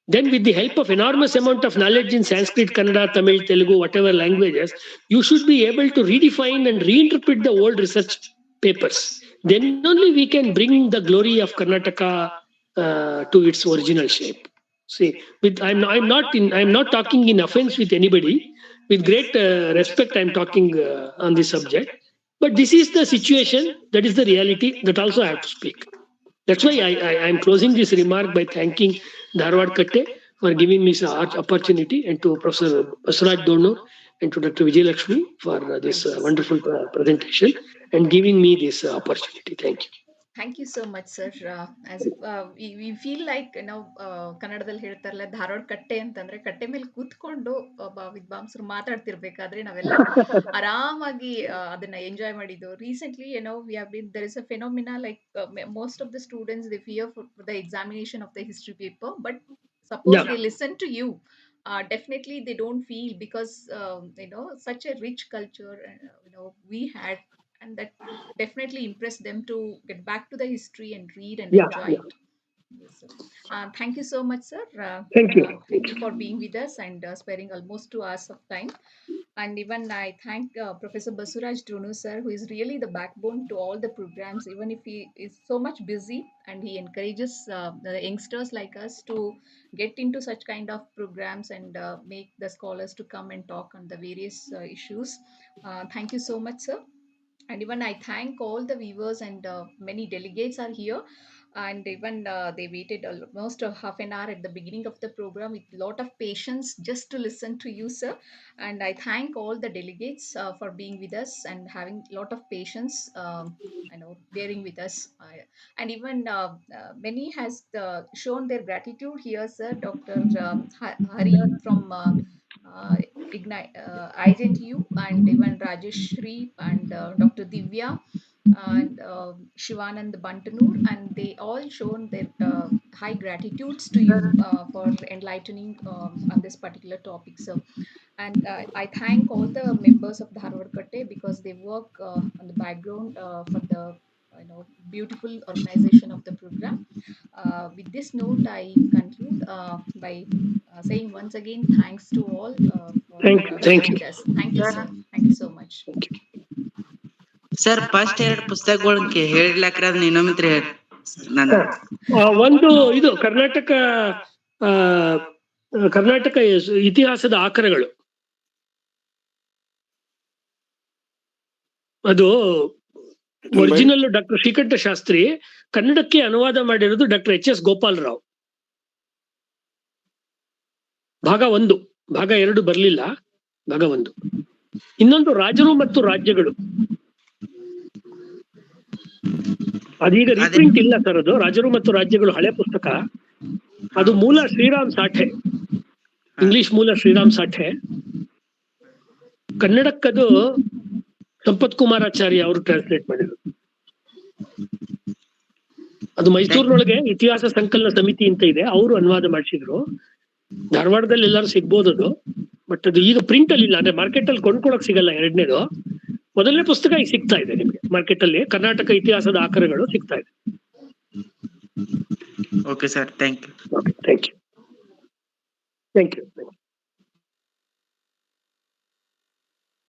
Then, with the help of enormous amount of knowledge in Sanskrit, Kannada, Tamil, Telugu, whatever languages, you should be able to redefine and reinterpret the old research papers. Then only we can bring the glory of Karnataka to its original shape. See, I'm not talking in offense with anybody. With great respect, I'm talking on this subject. But this is the situation. That is the reality. That also I have to speak. That's why I'm closing this remark by thanking Dharwad Katte for giving me this opportunity, and to Professor Basraj Donor and to Dr. Vijay for this Thank you, sir. wonderful presentation and giving me this opportunity. Thank you. Thank you so much, sir. As if we feel like, ಕನ್ನಡದಲ್ಲಿ ಹೇಳ್ತಾರಲ್ಲ ಧಾರವಾಡ ಕಟ್ಟೆ ಅಂತಂದ್ರೆ ಕಟ್ಟೆ ಮೇಲೆ ಕೂತ್ಕೊಂಡು ಒಬ್ಬ ವಿದ್ವಾಂಸರು ಮಾತಾಡ್ತಿರ್ಬೇಕಾದ್ರೆ ನಾವೆಲ್ಲ ಆರಾಮಾಗಿ ಅದನ್ನ ಎಂಜಾಯ್ ಮಾಡಿದ್ದು. Recently, we have been, there is a phenomena like most of the students, they fear for the examination of the history paper, but suppose Yeah. they listen to you. definitely they don't feel, because such a rich culture we had, and that definitely impressed them to get back to the history and read and Yeah, enjoy yeah. it. Yes, sir. Thank you so much, sir. Thank you. Thank you for being with us and sparing almost 2 hours of time. And even I thank Professor Basuraj Dronu, sir, who is really the backbone to all the programs, even if he is so much busy, and he encourages the youngsters like us to get into such kind of programs and make the scholars to come and talk on the various issues. Thank you so much, sir. And even I thank all the viewers, and many delegates are here, and even they waited almost a half an hour at the beginning of the program with lot of patience just to listen to you, sir. And I thank all the delegates for being with us and having lot of patience, bearing with us. And even many has shown their gratitude here, sir. Dr. Hari from Ignite, IGNTU, and even Rajeshri and Dr. Divya and Shivanand Bantanur, and they all shown their high gratitudes to you for enlightening on this particular topic. So, and I thank all the members of the Harvard Kate, because they work on the background for the beautiful organization of the program. With this note, I conclude by saying once again thanks to all for Thank you. being Thank you. with us. Thank you, sir. Thank you so much. Sir first ಎರಡು ಪುಸ್ತಕಗಳನ್ನ ಹೇಳಿಲಾಕ್ರ ಅದನ್ನ ಇನ್ನೊಮ್ಮೆ ಹೇಳಿ ನಾನು ಒಂದು ಇದು ಆ, ಕರ್ನಾಟಕ ಇತಿಹಾಸದ ಆಕರಗಳು. ಅದು ಒರಿಜಿನಲ್ ಡಾಕ್ಟರ್ ಶ್ರೀಕಂಠ ಶಾಸ್ತ್ರಿ, ಕನ್ನಡಕ್ಕೆ ಅನುವಾದ ಮಾಡಿರೋದು ಡಾಕ್ಟರ್ ಎಚ್.ಎಸ್. ಗೋಪಾಲರಾವ್. ಭಾಗ 1, ಭಾಗ 2 ಬರಲಿಲ್ಲ, ಭಾಗ 1. ಇನ್ನೊಂದು ರಾಜರು ಮತ್ತು ರಾಜ್ಯಗಳು, ಅದೀಗ ರೀಪ್ರಿಂಟ್ ಇಲ್ಲ ಸರ್. ಅದು ರಾಜರು ಮತ್ತು ರಾಜ್ಯಗಳು ಹಳೆ ಪುಸ್ತಕ. ಅದು ಮೂಲ ಶ್ರೀರಾಮ್ ಸಾಠೆ, ಇಂಗ್ಲಿಷ್ ಮೂಲ ಶ್ರೀರಾಮ್ ಸಾಠೆ. ಕನ್ನಡಕ್ಕದು ಸಂಪತ್ ಕುಮಾರಾಚಾರ್ಯ ಅವರು ಟ್ರಾನ್ಸ್ಲೇಟ್ ಮಾಡಿದ್ರು. ಅದು ಮೈಸೂರಿನೊಳಗೆ ಇತಿಹಾಸ ಸಂಕಲನ ಸಮಿತಿ ಅಂತ ಇದೆ, ಅವರು ಅನುವಾದ ಮಾಡಿಸಿದ್ರು. ಧಾರವಾಡದಲ್ಲಿ ಎಲ್ಲರೂ ಸಿಗ್ಬೋದು ಅದು, ಬಟ್ ಅದು ಈಗ ಪ್ರಿಂಟ್ ಅಲ್ಲಿ ಇಲ್ಲ, ಅಂದ್ರೆ ಮಾರ್ಕೆಟ್ ಅಲ್ಲಿ ಕೊಂಡ್ಕೊಳಕ್ ಸಿಗಲ್ಲ. ಎರಡನೇದು, ಮೊದಲನೇ ಪುಸ್ತಕ ಈಗ ಸಿಗ್ತಾ ಇದೆ ನಿಮಗೆ ಮಾರ್ಕೆಟ್ ಅಲ್ಲಿ, ಕರ್ನಾಟಕ ಇತಿಹಾಸದ ಆಕರಗಳು ಸಿಗ್ತಾ ಇದೆ. Okay sir, thank you. Thank you. Thank you.